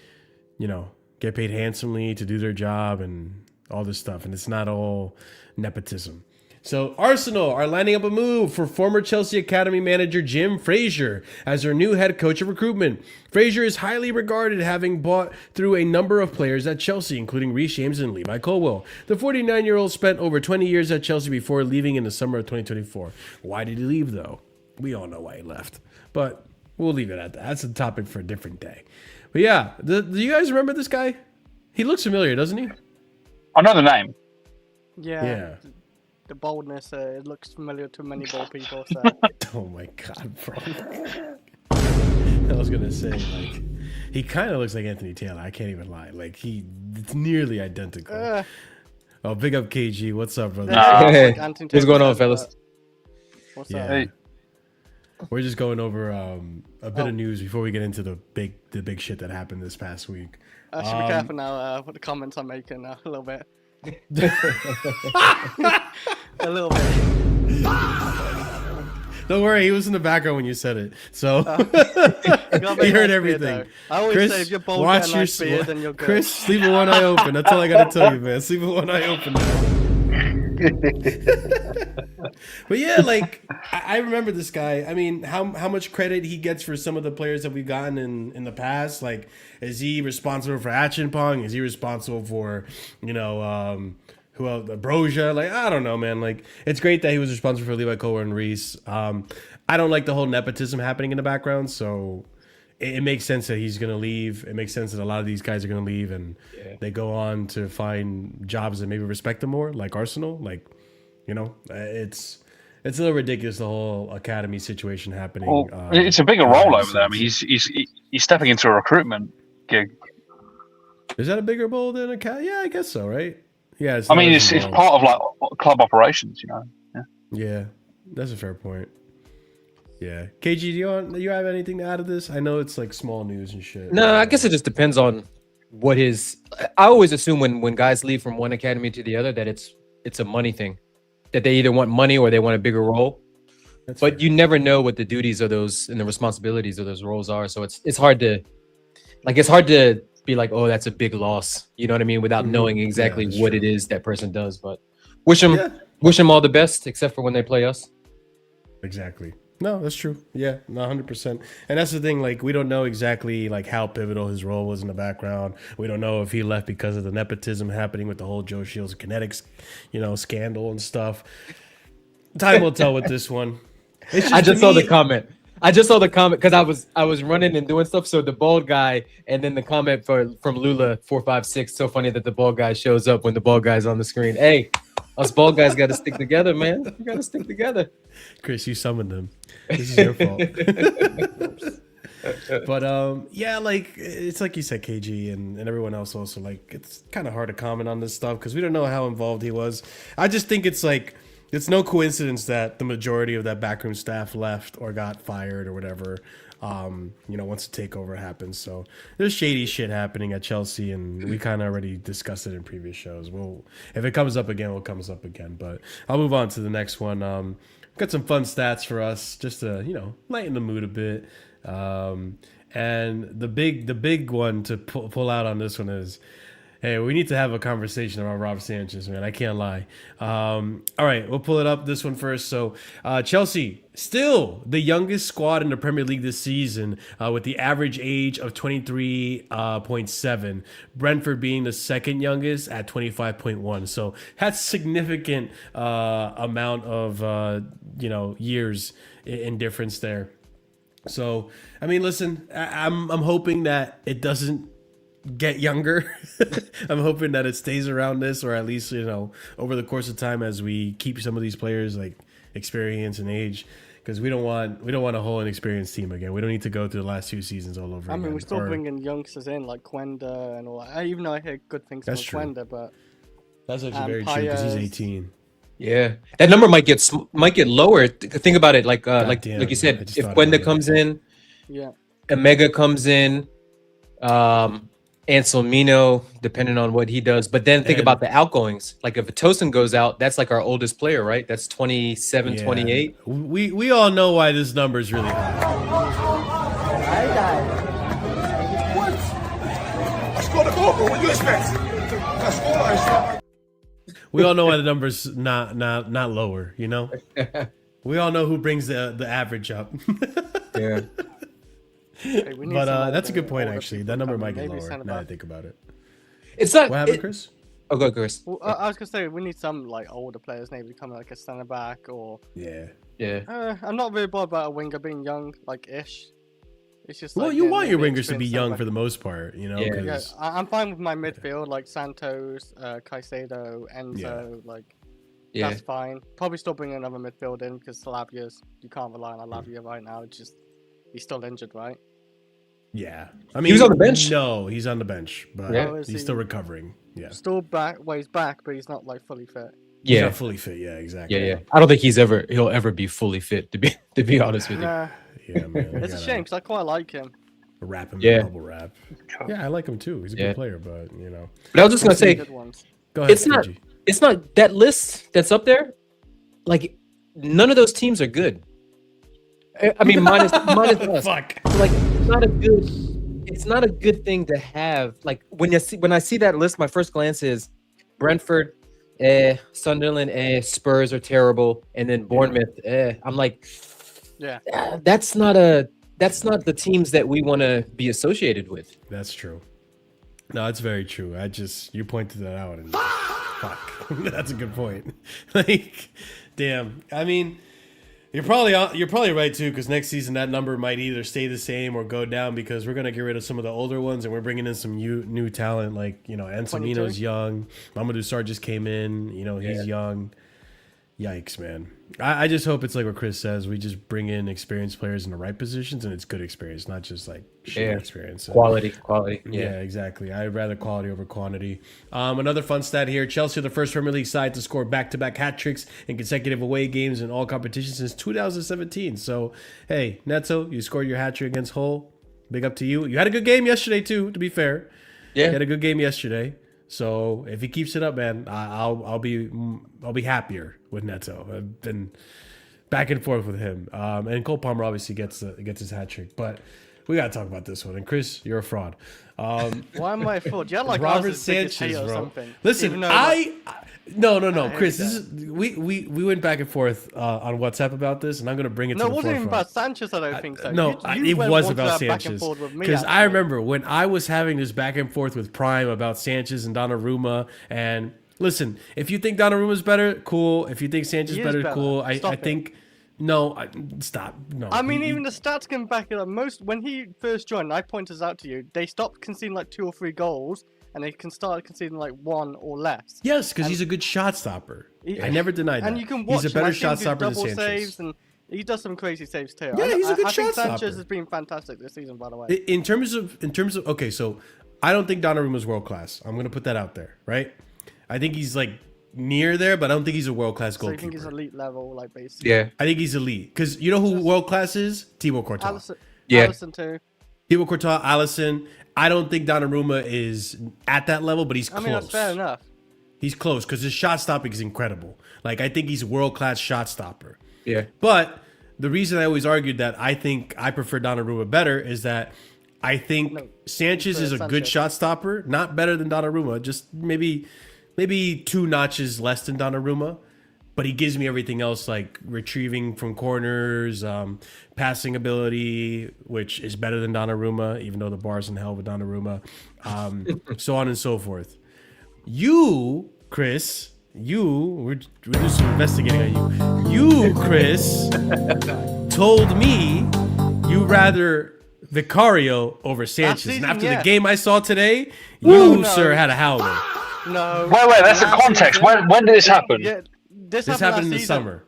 get paid handsomely to do their job and all this stuff. And it's not all nepotism. So Arsenal are lining up a move for former Chelsea Academy manager Jim Frazier as their new head coach of recruitment. Frazier is highly regarded, having bought through a number of players at Chelsea, including Reece James and Levi Colwill. The 49-year-old spent over 20 years at Chelsea before leaving in the summer of 2024. Why did he leave, though? We all know why he left, but we'll leave it at that. That's a topic for a different day. But yeah, do you guys remember this guy? He looks familiar, doesn't he? I know the name. Yeah. The boldness, it looks familiar to many bold people. So. Oh my god, bro. I was gonna say, like, he kind of looks like Anthony Taylor. I can't even lie. Like, it's nearly identical. Oh, big up KG. What's up, brother? Hey, Anthony what's going on, Taylor, fellas? What's Yeah. up? Hey. We're just going over a bit of news before we get into the big shit that happened this past week. I should be careful now with the comments I'm making a little bit. A little bit. Don't worry, he was in the background when you said it, so You gotta make he a heard nice everything. beard, though. I always say if you're bold, watch get a your nice beard, then you're good. Chris, sleep with one eye open. That's all I gotta tell you, man. Sleep with one eye open now. But yeah, like I remember this guy. I mean, how much credit he gets for some of the players that we've gotten in the past? Like, is he responsible for Acheampong? Is he responsible for who else? Broja? Like, I don't know, man. Like, it's great that he was responsible for Levi Colwill and Reece. I don't like the whole nepotism happening in the background, so it makes sense that he's going to leave. It makes sense that a lot of these guys are going to leave and they go on to find jobs that maybe respect them more, like Arsenal. Like, it's a little ridiculous, the whole academy situation happening. Well, it's a bigger behind role the over there. I scenes. mean, he's stepping into a recruitment gig. Is that a bigger role than academy? Yeah, I guess so, right? Yeah. I not mean, as it's involved. part of like club operations, Yeah. Yeah, that's a fair point. Yeah. KG, do you have anything to add to this? I know it's like small news and shit. No, I guess it just depends on what his. I always assume when guys leave from one academy to the other that it's a money thing, that they either want money or they want a bigger role. But you never know what the duties of those and the responsibilities of those roles are. So it's hard to be like, oh, that's a big loss. You know what I mean? Without knowing exactly what it is that person does. But wish them all the best, except for when they play us. Exactly. No, that's true. Yeah, no, 100%. And that's the thing. Like, we don't know exactly like how pivotal his role was in the background. We don't know if he left because of the nepotism happening with the whole Joe Shields kinetics, scandal and stuff. Time will tell with this one. I just saw the comment because I was running and doing stuff. So the bald guy, and then the comment from Lula 456. So funny that the bald guy shows up when the bald guy's on the screen. Hey, us bald guys got to stick together, man. We got to stick together. Chris, you summoned them. This is your fault. But yeah, like it's like you said, KG and everyone else also. Like, it's kind of hard to comment on this stuff because we don't know how involved he was. I just think it's like. It's no coincidence that the majority of that backroom staff left or got fired or whatever, once the takeover happens. So there's shady shit happening at Chelsea, and we kind of already discussed it in previous shows. If it comes up again, it comes up again. But I'll move on to the next one. Got some fun stats for us just to, lighten the mood a bit. And the big one to pull out on this one is, hey, we need to have a conversation about Rob Sanchez, man. I can't lie. All right, we'll pull it up. This one first. So Chelsea, still the youngest squad in the Premier League this season with the average age of 23.7. Brentford being the second youngest at 25.1. So that's significant amount of, years in difference there. So, I mean, listen, I'm hoping that it doesn't get younger. I'm hoping that it stays around this, or at least over the course of time as we keep some of these players like experience and age, because we don't want a whole inexperienced team again. We don't need to go through the last 2 seasons all over. I mean, again. we're still bringing youngsters in like Quenda and all that. Even though I hear good things about Quenda, but that's actually very true because he's 18. Yeah, that number might get lower. Think about it, like you said, if Quenda comes in, Omega comes in, Anselmino, depending on what he does. But then think about the outgoings. Like if Tosin goes out, that's like our oldest player, right? That's 27, 28. We all know why this number is really high. What? I scored a goal, bro. What do you expect? I scored. We all know why the number's not lower, We all know who brings the average up. Yeah. Hey, but that's a good point, actually. That number might get lower now that I think about it. It's not. What happened, Chris? Oh, go, Chris. Well, I was gonna say we need some like older players, maybe become like a centre back or. Yeah. I'm not very bothered about a winger being young, like ish. It's just. Well, like, you want your wingers to be young for the most part, Yeah, I'm fine with my midfield, like Santos, Caicedo, Enzo, that's fine. Probably still bring another midfield in because you can't rely on Lavia right now. It's just he's still injured, right? Yeah, I mean, he was on the bench. No, he's on the bench, but he's still recovering. Yeah, still back. Well, he's back, but he's not like fully fit. He's not fully fit. Yeah, exactly. Yeah. I don't think he'll ever be fully fit. To be honest with you. Yeah, man. It's a shame because I quite like him. Wrap him in bubble wrap. Yeah, I like him too. He's a good player, but But I was just gonna say, go ahead, it's not that list that's up there. Like none of those teams are good. I mean, minus us. Fuck. Like it's not a good thing to have. Like when I see that list, my first glance is Brentford, Sunderland, Spurs are terrible, and then Bournemouth, I'm like, that's not the teams that we want to be associated with. That's true. No, it's very true. You pointed that out, and fuck, that's a good point. Like, damn. I mean, you're probably right too, because next season that number might either stay the same or go down because we're gonna get rid of some of the older ones and we're bringing in some new talent. Like Anselmino's young, Mamadou Sarr just came in. He's young. Yikes, man. I just hope it's like what Chris says. We just bring in experienced players in the right positions, and it's good experience, not just like shit experience. Quality. Yeah, exactly. I'd rather quality over quantity. Another fun stat here. Chelsea are the first Premier League side to score back-to-back hat-tricks in consecutive away games in all competitions since 2017. So, hey, Neto, you scored your hat-trick against Hull. Big up to you. You had a good game yesterday, too, to be fair. He had a good game yesterday. So if he keeps it up, man, I'll be happier with Neto. I've been back and forth with him. And Cole Palmer obviously gets his hat trick, but we gotta talk about this one. And Chris, you're a fraud. Why am I a fraud? Yeah, like Robert Sanchez, Sanchez, or bro. something. Listen, no, Chris. This is we went back and forth on WhatsApp about this, and I'm gonna bring it. No, to it the wasn't even forefront. about Sanchez. I don't think so. No, You it went was on about to that back and Sanchez. forth with me, Because I actually. remember when I was having this back and forth with Prime about Sanchez and Donnarumma. And listen, if you think Donnarumma's better, cool. If you think Sanchez He is is better, better. cool. I Stop it. think no. Stop. No. I mean, even the stats can back it up. Most when he first joined, I pointed this out to you. They stopped conceding like 2 or 3 goals, and they can start conceding like 1 or less. yes, because he's a good shot stopper. I never denied that. And you can watch he's a him. I better think shot he stopper than double Sanchez. saves, and he does some crazy saves too. Yeah, he's a good I think shot Sanchez stopper. has been fantastic this season, by the way. In terms of okay, so I don't think Donnarumma's world class. I'm gonna put that out there, right? I think he's like near there, but I don't think he's a world class So you goalkeeper. think he's elite level, like basically? Yeah. I think he's elite because you know who world class is? Thibaut Courtois. Allison, Yeah. Allison too. Thibaut Courtois, Alisson. I don't think Donnarumma is at that level, but he's I close. mean, that's fair enough. He's close because his shot stopping is incredible. Like I think he's a world class shot stopper. Yeah. But the reason I always argued that I think I prefer Donnarumma better is that I think No, Sanchez is a Sanchez. good shot stopper, not better than Donnarumma, just maybe 2 notches less than Donnarumma. But he gives me everything else, like retrieving from corners, passing ability, which is better than Donnarumma, even though the bar's in hell with Donnarumma, so on and so forth. You, Chris, we're doing some investigating on you. You, Chris, told me you rather Vicario over Sanchez. season, And after yeah. the game I saw today, you, no. sir, had a howler. No. Wait, that's the last context. season- When did this happen? Yeah, This happened last in the season. summer.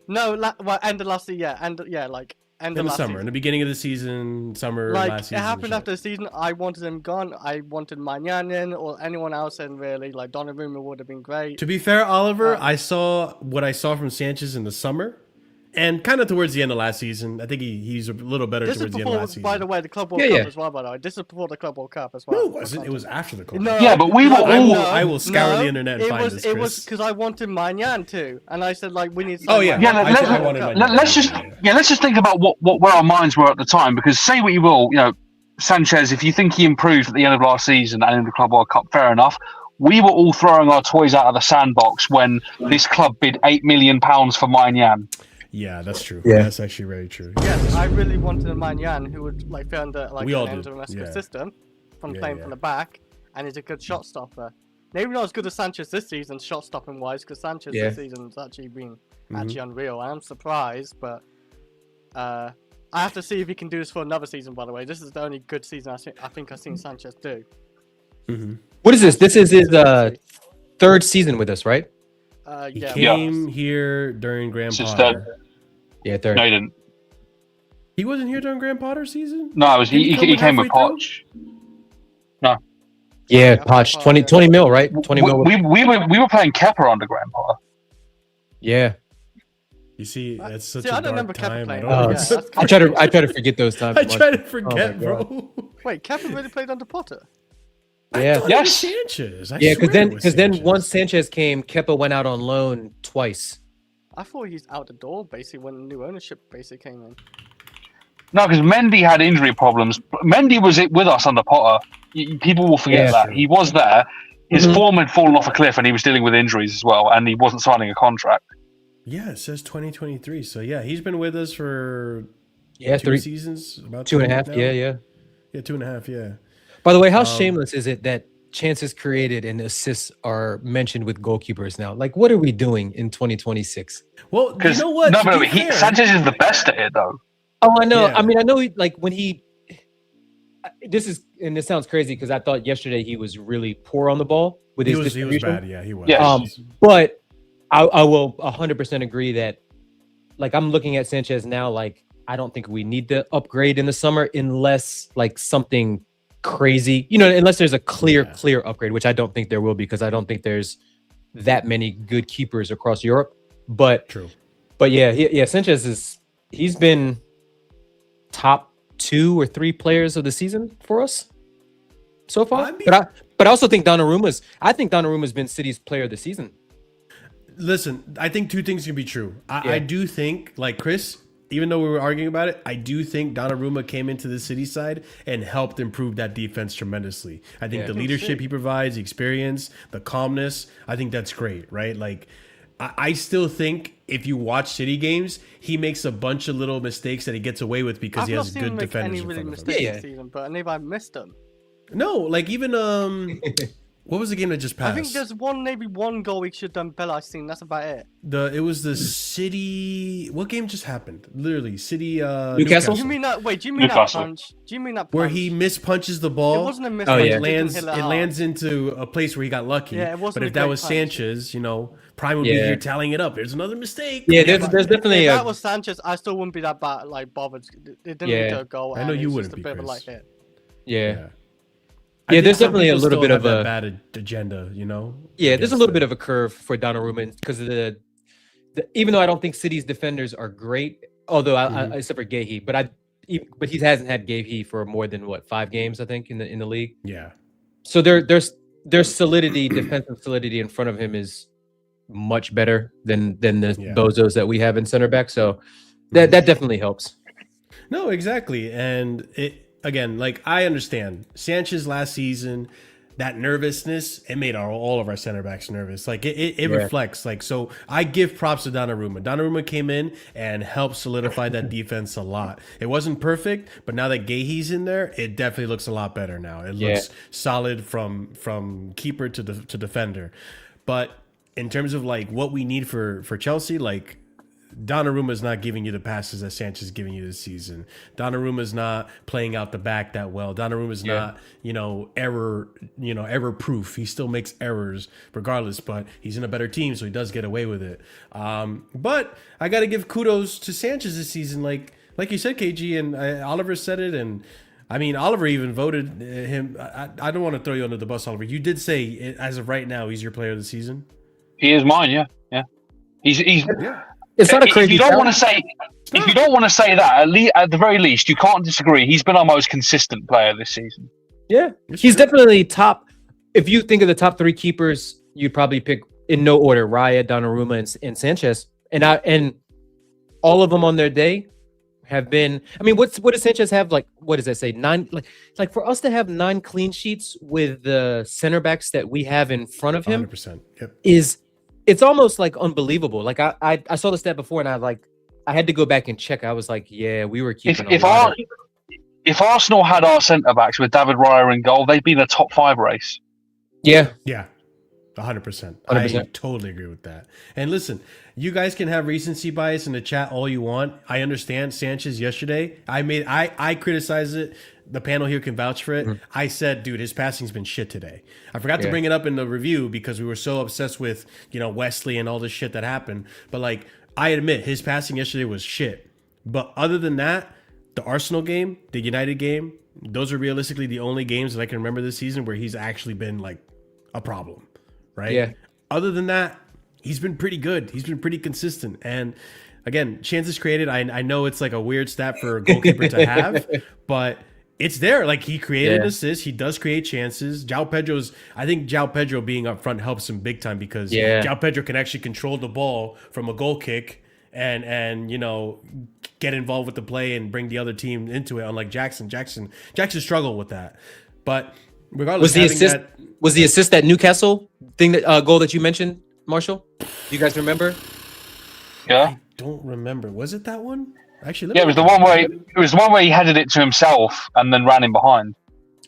No, well, end of last season. Yeah, end of In the last summer, season. in the beginning of the season, summer, Like last it season. happened shit. after the season. I wanted him gone. I wanted Magnan in, or anyone else in really. Like Donnarumma would have been great. To be fair, Oliver, I saw what I saw from Sanchez in the summer, and kind of towards the end of last season. I think he's a little better This is towards the end of before, last season. by the way, the Club World Yeah, Cup yeah. as well. By the way, this is before the Club World Cup as well. No, it wasn't. It was after the call. No, Yeah, but we were I all. will- I will scour the internet and find this, It was Chris. because I wanted Magnan too, and I said like we need. Oh, yeah. Yeah, I wanted Magnan. let's just think about what where our minds were at the time. Because say what you will, Sanchez. If you think he improved at the end of last season and in the Club World Cup, fair enough. We were all throwing our toys out of the sandbox when this club bid £8 million for Maignan. Yeah, that's true. Yeah. That's actually very true. Yes, I really wanted a Magnan who would like fit under like We all an do, Enzo yeah. system from Yeah, playing yeah. from the back, and he's a good shot stopper. Maybe not as good as Sanchez this season, shot stopping wise, because Sanchez Yeah. this season's actually been Mm-hmm. actually unreal. I'm surprised, but I have to see if he can do this for another season. By the way, this is the only good season I think I've seen Sanchez do. What is this? This is his 3rd season with us, right? He Yeah, came here during Grand Since Potter. Yeah, 3rd. No, he didn't. He wasn't here during Grand Potter season? No, it was Didn't he come came with halfway through? Poch. Yeah, Poch. 20 mil, right? 20 mil. We were playing Kepa under Grand Potter. Yeah. You see, that's such See, a I don't dark remember Kepa time. I playing. don't Oh, Yeah, know. that's I try to forget those times. I try to forget, God. bro. Wait, Kevin really played under Potter? Yeah. Thought it was Yes. Sanchez. I Yeah, swear it was because then Sanchez. once Sanchez came, Kepa went out on loan twice. I thought he's out the door basically when new ownership basically came in. No, because Mendy had injury problems. Mendy was with us under Potter. People will forget Yeah, that. true. He was there. His Mhm. form had fallen off a cliff and he was dealing with injuries as well, and he wasn't signing a contract. Yeah, it says 2023. So yeah, he's been with us for Yeah, 2 3, seasons, about 2.5. now. Yeah, yeah. Yeah, 2.5. Yeah. By the way, how shameless is it that chances created and assists are mentioned with goalkeepers now? Like, what are we doing in 2026? Well, you Because know what? no, To but be fair- Sanchez is the best at it though. Oh, I know. Yeah. I mean, I know. Like when he, this sounds crazy because I thought yesterday he was really poor on the ball with he his was distribution. bad. Yeah, he was. Yeah. But I will 100% agree that, like, I'm looking at Sanchez now. Like, I don't think we need the upgrade in the summer unless like something crazy, unless there's a clear upgrade, which I don't think there will be because I don't think there's that many good keepers across Europe. But True. yeah, Sanchez he's been top 2 or 3 players of the season for us. so far. I mean- But I also think Donnarumma's been City's player of the season. Listen, I think two things can be true. Yeah. I do think, like Chris, even though we were arguing about it, I do think Donnarumma came into the City side and helped improve that defense tremendously. I think Yeah. the leadership he provides, the experience, the calmness, I think that's great, right? Like, I still think if you watch City games, he makes a bunch of little mistakes that he gets away with because I've he not has seen him good make defenders any in really front of him. mistakes Yeah. this season, but maybe I missed them. No, like even what was the game that just passed? I think there's maybe one goal he should have done better. I've seen. That's about it. It was the City. What game just happened? Literally, City. Newcastle? Do you mean that? Wait, do you mean that Newcastle. punch? Do you mean that punch? where he mispunches the ball. It wasn't a miss. Oh, punch, yeah. he It didn't lands. hit It hard. lands into a place where he got lucky. Yeah, it wasn't but a if that great was punch. Sanchez, Prime would be Yeah. here tallying it up. There's another mistake. Yeah, there's definitely If a that was Sanchez, I still wouldn't be that bad, bothered. It didn't Yeah. lead to a goal. I know and you it's wouldn't just be, a bit of a Chris. light hit. yeah. I Yeah, think there's some definitely a people little still bit have of that a bad agenda. Yeah, there's a little bit of of a curve for Donnarumma because of the even though I don't think City's defenders are great, although I except for Gahey, but he hasn't had Gahey for more than 5 games I think in the league. Yeah. So there's solidity, defensive solidity in front of him is much better than the Yeah. bozos that we have in center back. So that definitely helps. No, exactly. And it again, like I understand Sanchez last season, that nervousness, it made all of our center backs nervous. Like it Yeah. reflects. Like so, I give props to Donnarumma. Donnarumma came in and helped solidify that defense a lot. It wasn't perfect, but now that Gahey's in there, it definitely looks a lot better now. It looks solid from keeper to defender. But in terms of like what we need for Chelsea, like Donnarumma's not giving you the passes that Sanchez is giving you this season. Donnarumma's not playing out the back that well. Donnarumma's not, error proof. He still makes errors regardless, but he's in a better team, so he does get away with it. But I got to give kudos to Sanchez this season. Like you said, KG, and Oliver said it, and I mean, Oliver even voted him. I don't want to throw you under the bus, Oliver. You did say, as of right now, he's your player of the season. He is mine. Yeah. He's It's not a crazy. If you don't want to say that, at the very least, you can't disagree. He's been our most consistent player this season. Yeah, he's definitely top. If you think of the top 3 keepers, you'd probably pick in no order: Raya, Donnarumma, and Sanchez. And all of them on their day have been. I mean, what does Sanchez have? Like, what does that say? 9. Like for us to have 9 clean sheets with the center backs that we have in front of him 100%. Yep. it's almost like unbelievable. Like I saw the stat before and I had to go back and check. I was like, yeah, we were keeping if Arsenal had our centre backs with David Raya in goal, they'd be in a top 5 race. Yeah. Yeah. 100%. 100%. I totally agree with that. And listen, you guys can have recency bias in the chat all you want. I understand Sanchez yesterday. I criticized it. The panel here can vouch for it. Mm-hmm. I said, dude, his passing's been shit today. I forgot to bring it up in the review because we were so obsessed with, Wesley and all this shit that happened. But like, I admit his passing yesterday was shit. But other than that, the Arsenal game, the United game, those are realistically the only games that I can remember this season where he's actually been like a problem. Right? Yeah. Other than that, he's been pretty good. He's been pretty consistent. And again, chances created. I know it's like a weird stat for a goalkeeper to have, but it's there. Like he created an assist. He does create chances. I think João Pedro being up front helps him big time because João Pedro can actually control the ball from a goal kick and get involved with the play and bring the other team into it. Unlike Jackson struggled with that. But regardless, was the assist that Newcastle thing that goal that you mentioned, Marshall? Do you guys remember? Yeah. I don't remember. Was it that one? Actually, it was the one where he headed it to himself and then ran in behind.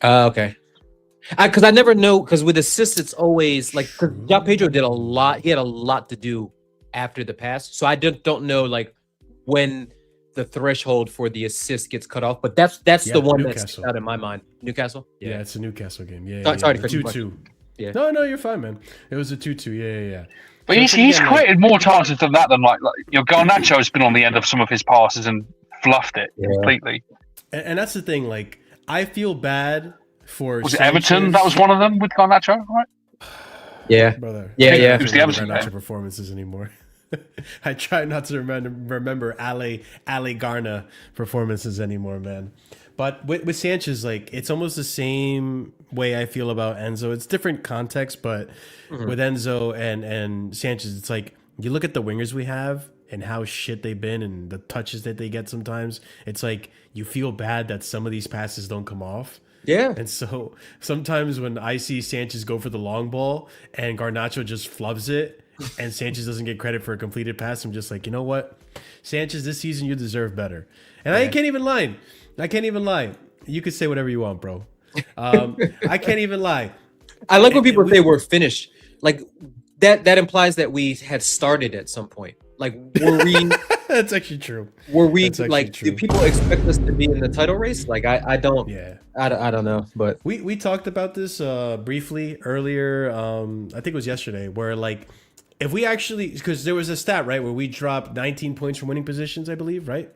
Okay. Because I never know. Because with assists, it's always like João Pedro did a lot. He had a lot to do after the pass, so I don't know like when the threshold for the assist gets cut off. But that's the one that's out in my mind. Newcastle. Yeah, it's a Newcastle game. Yeah. Sorry, 2-2. Yeah. No, you're fine, man. It was a 2-2. Yeah. But he's created more chances than that Garnacho's been on the end of some of his passes and fluffed it completely. And that's the thing. Like, I feel bad for. Was it Everton? That was one of them with Garnacho, right? Yeah, brother. Yeah. It was the Everton Garnacho performances anymore. I try not to remember Ale Garna performances anymore, man. But with Sanchez, like it's almost the same way I feel about Enzo. It's different context, but with Enzo and Sanchez, it's like you look at the wingers we have and how shit they've been and the touches that they get sometimes. It's like you feel bad that some of these passes don't come off. Yeah. And so sometimes when I see Sanchez go for the long ball and Garnacho just flubs it and Sanchez doesn't get credit for a completed pass, I'm just like, you know what? Sanchez, this season you deserve better. And I can't even lie. You could say whatever you want, bro. I can't even lie. I like when people say we're finished. Like that implies that we had started at some point. Like were we That's actually true. Were we That's actually like true. do people expect us to be in the title race? Like I don't I don't know, but we talked about this briefly earlier. I think it was yesterday, where like if we actually, because there was a stat, right, where we dropped 19 points from winning positions, I believe, right?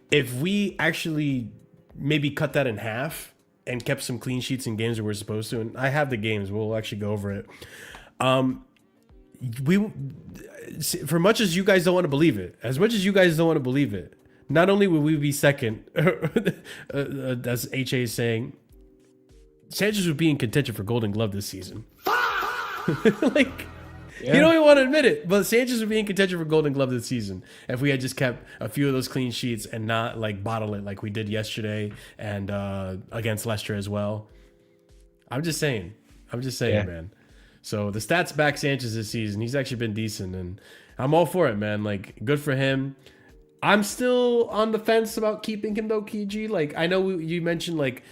If we actually maybe cut that in half and kept some clean sheets in games where we're supposed to, and I have the games, we'll actually go over it. For much as you guys don't want to believe it, not only will we be second, as HA is saying, Sanchez would be in contention for Golden Glove this season. Like, you don't even want to admit it, but Sanchez would be in contention for Golden Glove this season if we had just kept a few of those clean sheets and not like bottle it like we did yesterday and against Leicester as well. I'm just saying, man. So the stats back Sanchez this season. He's actually been decent, and I'm all for it, man. Like, good for him. I'm still on the fence about keeping him though, KG. Like, I know you mentioned like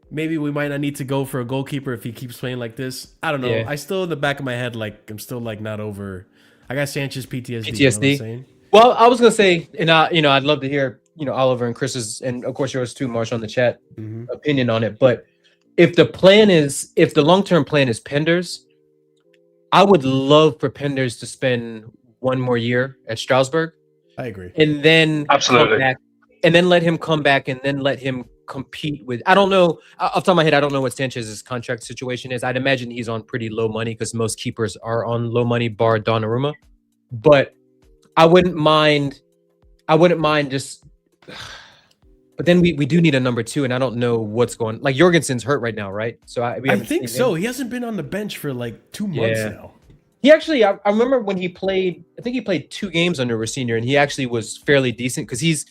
maybe we might not need to go for a goalkeeper if he keeps playing like this. I don't know. Yeah. I still in the back of my head, like I'm still like not over. I got Sanchez PTSD. PTSD. You know what I'm saying? Well, I was gonna say, and I'd love to hear Oliver and Chris's, and of course yours too, Marsh, on the chat opinion on it. But if the long-term plan is Penders, I would love for Penders to spend one more year at Strasbourg. I agree. And then Absolutely. come back, and then let him come back, and then let him compete with. I don't know off the top of my head. I don't know what Sanchez's contract situation is. I'd imagine he's on pretty low money because most keepers are on low money, bar Donnarumma. But I wouldn't mind just. But then we do need a number two, and I don't know what's going. Like Jorgensen's hurt right now, right? So I think so. He hasn't been on the bench for like 2 months now. He actually, I remember when he played. I think he played 2 games under Rossinier, and he actually was fairly decent because he's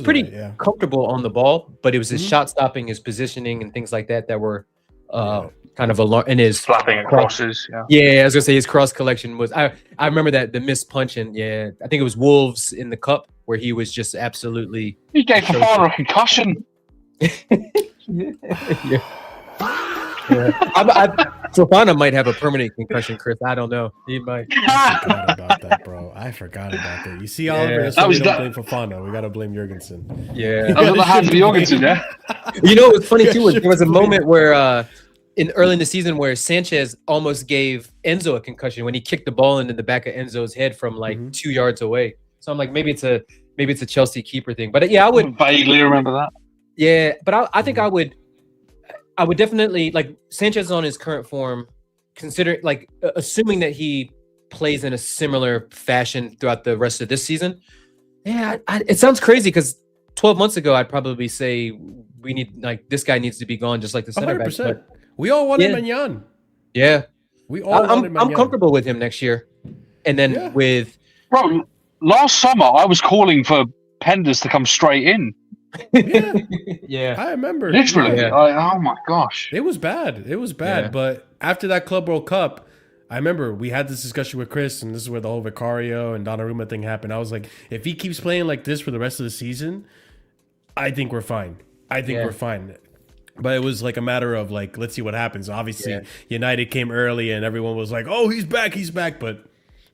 pretty comfortable on the ball. But it was his shot stopping, his positioning, and things like that were kind of alarm. And his Flapping and crosses. Yeah, I was gonna say his cross collection was. I remember that the missed punch, and I think it was Wolves in the cup where he was just absolutely. He gave Fofana a concussion. Fofana might have a permanent concussion, Chris. I don't know. He might. I forgot about that, bro. I forgot about that. You see, Oliver, that's why we don't blame Fofana. We got to blame Jorgensen. Yeah. I was on the hands of Jorgensen, yeah? What's funny, too, was there was a moment where early in the season where Sanchez almost gave Enzo a concussion when he kicked the ball into the back of Enzo's head from like 2 yards away. So I'm like, maybe it's a Chelsea keeper thing. But I would vaguely remember that. Yeah, but I think I would definitely, like, Sanchez on his current form, consider like assuming that he plays in a similar fashion throughout the rest of this season. Yeah, it sounds crazy because 12 months ago I'd probably say we need, like, this guy needs to be gone just like the center back. 100%. We all wanted Magnan. Yeah, we all wanted Magnan. I'm comfortable with him next year, and then with bro. Last summer I was calling for Penders to come straight in. Yeah, I remember. Literally, oh my gosh, it was bad. Yeah. But after that Club World Cup, I remember we had this discussion with Chris, and this is where the whole Vicario and Donnarumma thing happened. I was like, if he keeps playing like this for the rest of the season, I think we're fine. We're fine. But it was like a matter of like, let's see what happens. Obviously, United came early, and everyone was like, "Oh, he's back." But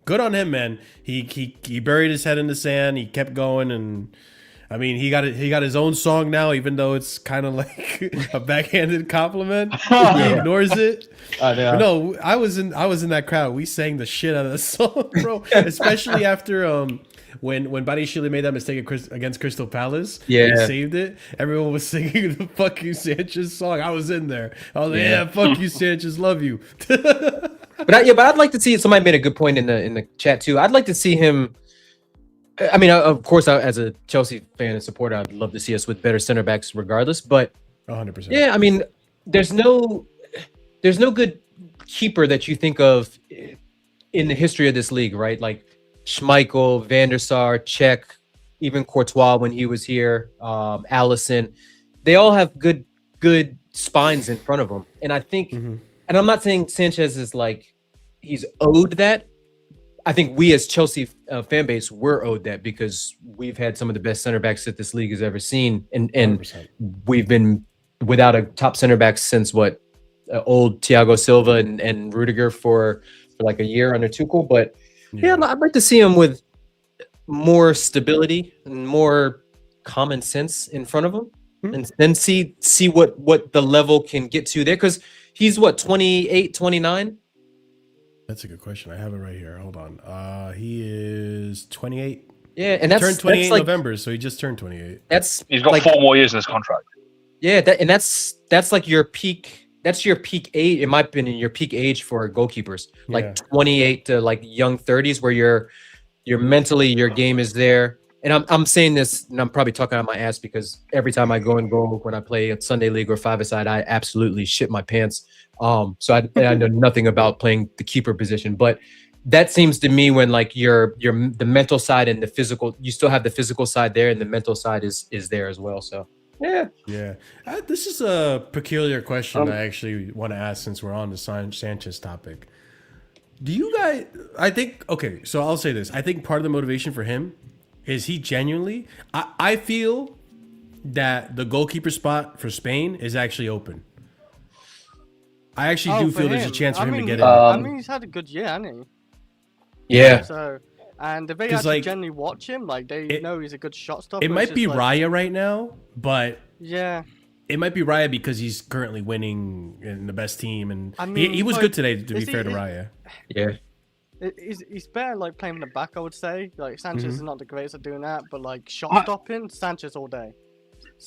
good on him, man. He buried his head in the sand. He kept going, and I mean, he got his own song now, even though it's kind of like a backhanded compliment. He ignores it. No, I was in that crowd. We sang the shit out of the song, bro. Especially after when Barishili made that mistake against Crystal Palace. Yeah, he saved it. Everyone was singing the "Fuck You Sanchez" song. I was in there. I was like, "Fuck you, Sanchez, love you." But I'd like to see. Somebody made a good point in the chat too. I'd like to see him I mean, of course, as a Chelsea fan and supporter, I'd love to see us with better center backs, regardless. But 100%. yeah, I mean, there's no good keeper that you think of in the history of this league, right? Like Schmeichel, Van der Sar, Cech, even Courtois when he was here, Allison. They all have good spines in front of them, and I think, and I'm not saying Sanchez is like he's owed that. I think we as Chelsea fan base, we're owed that because we've had some of the best center backs that this league has ever seen, and 100%. we've been without a top center back since old Thiago Silva and Rudiger for like a year under Tuchel. But yeah, I'd like to see him with more stability and more common sense in front of him, and then see what the level can get to there, because he's 28, 29. That's a good question. I have it right here. Hold on. He is 28. Yeah, and that's turned 28 in like, November, so he just turned 28. He's got like, 4 more years in his contract. Yeah, that's like your peak. That's your peak age, in my opinion. Your peak age for goalkeepers, like 28 to like young 30s, where you're mentally, your game is there. And I'm saying this, and I'm probably talking out my ass because every time I go and goal when I play a Sunday league or five-a-side, I absolutely shit my pants. So I know nothing about playing the keeper position, but that seems to me when like the mental side and the physical, you still have the physical side there, and the mental side is there as well. So yeah. This is a peculiar question I actually want to ask since we're on the Sanchez topic. Do you guys? So I'll say this. I think part of the motivation for him is he genuinely. I feel that the goalkeeper spot for Spain is actually open. I actually do feel there's a chance for him to get in. I mean, he's had a good year, hasn't he? Yeah. So, and if they actually generally watch him, like they know he's a good shot stopper. It might be Raya right now, but yeah, it might be Raya because he's currently winning in the best team, and I mean, he was good today. To be fair to Raya, yeah. He's better like playing in the back, I would say. Like Sanchez is not the greatest at doing that, but like shot stopping, Sanchez all day.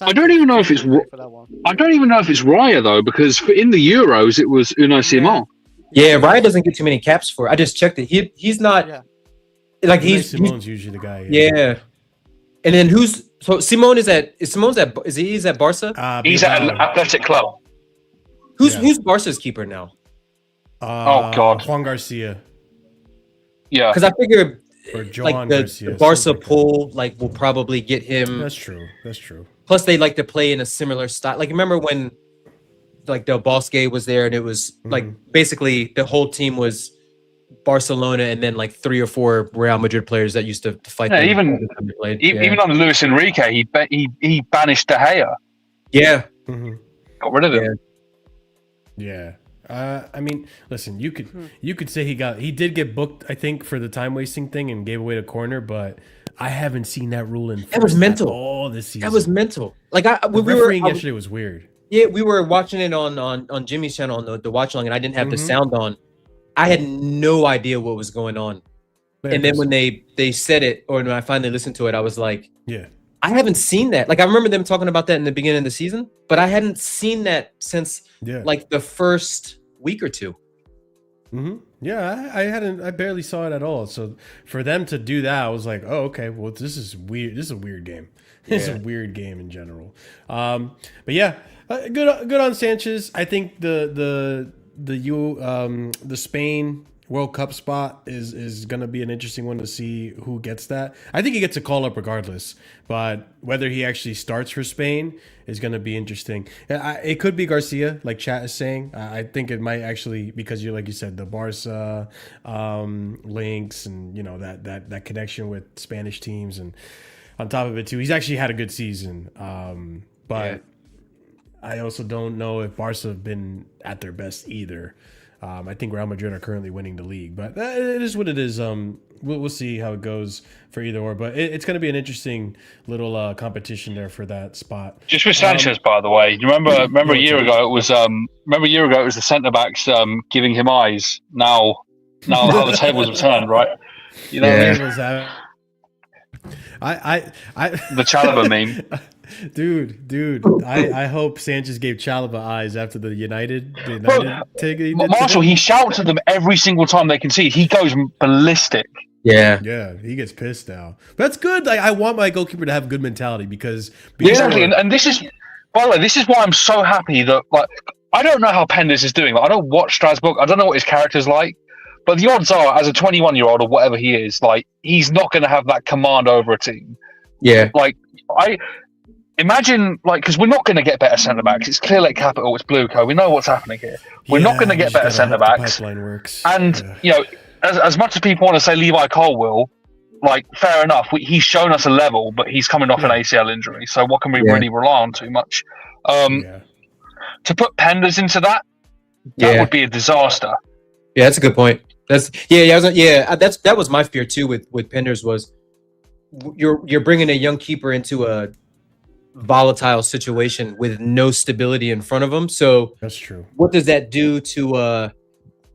I don't even know if it's Raya though, because in the Euros it was Unai Simon. Yeah, Raya doesn't get too many caps for it. I just checked it. He's not like Simon's usually the guy. Yeah. And then Simon's at Barca? He's at an Athletic Club. Who's Barca's keeper now? Oh God, Juan Garcia. Yeah, because I figure like the Barca pool like will probably get him. That's true. Plus, they like to play in a similar style. Like, remember when like Del Bosque was there, and it was like basically the whole team was Barcelona, and then like 3 or 4 Real Madrid players that used to fight. Yeah, even on Luis Enrique, he banished De Gea. Yeah, got rid of him. Yeah. I mean, listen, you could say he did get booked, I think, for the time wasting thing and gave away the corner, but I haven't seen that rule in that was mental all this season. That was mental. Like refereeing yesterday was weird. Yeah, we were watching it on Jimmy's channel on the watch along, and I didn't have the sound on. I had no idea what was going on. And then when they said it, or when I finally listened to it, I was like, yeah, I haven't seen that. Like, I remember them talking about that in the beginning of the season, but I hadn't seen that since like the first week or two. Yeah, I barely saw it at all. So for them to do that, I was like, oh, okay, well, this is weird. This is a weird game. It's a weird game in general. But yeah, good on Sanchez. I think the Spain World Cup spot is going to be an interesting one to see who gets that. I think he gets a call up regardless, but whether he actually starts for Spain is going to be interesting. It could be Garcia, like chat is saying. I think it might actually, because like you said, the Barca links and that connection with Spanish teams, and on top of it too, he's actually had a good season. But I also don't know if Barca have been at their best either. I think Real Madrid are currently winning the league, but it is what it is. We'll see how it goes for either or, but it's going to be an interesting little competition there for that spot. Just with Sanchez, by the way, you remember a year ago it was the centre backs giving him eyes. Now how the tables have turned, right? You know what I mean? The Chalobah meme. Dude, I hope Sanchez gave Chalobah eyes after the United take. Marshall, he shouts at them every single time they concede. He goes ballistic. Yeah. Yeah, he gets pissed now. But that's good. Like, I want my goalkeeper to have good mentality because Exactly, and this is, by the way, this is why I'm so happy that, like, I don't know how Penders is doing. Like, I don't watch Strasbourg. I don't know what his character's like, but the odds are, as a 21-year-old or whatever he is, like, he's not going to have that command over a team. Yeah. Like, I imagine, like, because we're not going to get better centre backs. It's Clear Lake Capital. It's Blueco. We know what's happening here. We're not going to get better centre backs. Pipeline works. And you know, as much as people want to say Levi Cole will, like, fair enough. He's shown us a level, but he's coming off an ACL injury. So what can we really rely on too much? To put Penders into that would be a disaster. Yeah, that's a good point. That was my fear too with Penders was you're bringing a young keeper into a volatile situation with no stability in front of him. So that's true. What does that do to a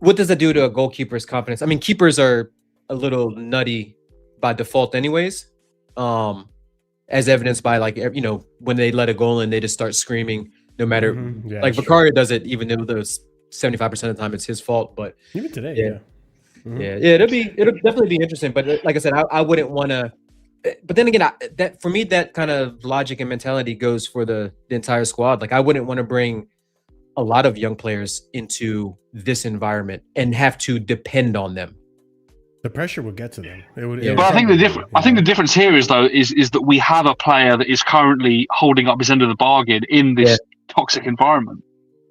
goalkeeper's confidence? I mean, keepers are a little nutty by default anyways, as evidenced by, like, you know, when they let a goal in, they just start screaming no matter like Vicario does it, even though there's 75% of the time it's his fault. But even today, it'll definitely be interesting. But like I said, I wouldn't want to. But then again, that for me, that kind of logic and mentality goes for the entire squad. Like, I wouldn't want to bring a lot of young players into this environment and have to depend on them. The pressure would get to them. But I think the difference here is that we have a player that is currently holding up his end of the bargain in this toxic environment.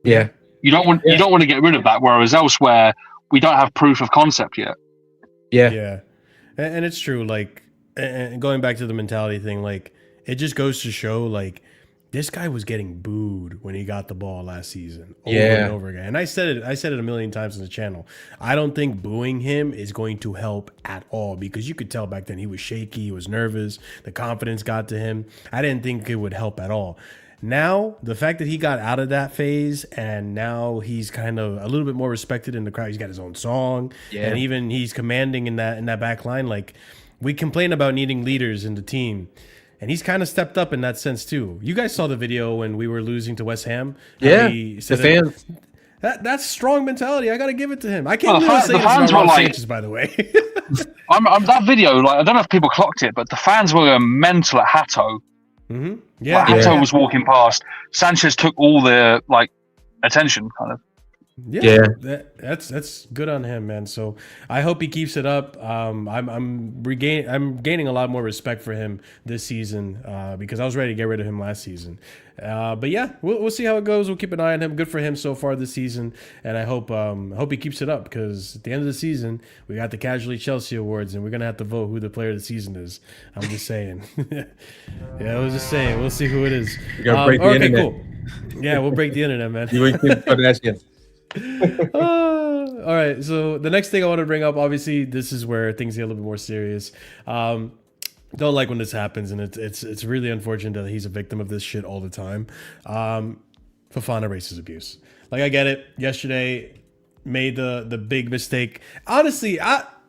Yeah, you don't want to get rid of that. Whereas elsewhere, we don't have proof of concept yet. Yeah, and it's true. Like, and going back to the mentality thing, like, it just goes to show, like, this guy was getting booed when he got the ball last season over and over again. And I said it a million times on the channel. I don't think booing him is going to help at all, because you could tell back then he was shaky, he was nervous, the confidence got to him. I didn't think it would help at all. Now, the fact that he got out of that phase and now he's kind of a little bit more respected in the crowd. He's got his own song, and even he's commanding in that back line. Like, we complain about needing leaders in the team, and he's kind of stepped up in that sense too. You guys saw the video when we were losing to West Ham. Yeah, the fans. That's strong mentality. I got to give it to him. I can't really say this about Ron Sanchez, by the way. That video, like, I don't know if people clocked it, but the fans were mental at Hatto. Mm-hmm. Yeah, like, Hatto was walking past. Sanchez took all the, like, attention, kind of. Yeah. That's good on him, man. So I hope he keeps it up. I'm gaining a lot more respect for him this season because I was ready to get rid of him last season. But yeah, we'll see how it goes. We'll keep an eye on him. Good for him so far this season, and I hope he keeps it up, because at the end of the season we got the Casually Chelsea Awards, and we're gonna have to vote who the player of the season is. I'm just saying. I was just saying. We'll see who it is. We're gonna break the internet. Cool. Yeah, we'll break the internet, man. All right, so the next thing I want to bring up, obviously this is where things get a little bit more serious. Don't like when this happens, and it's really unfortunate that he's a victim of this shit all the time. Fofana racist abuse. Like, I get it. Yesterday made the big mistake. Honestly,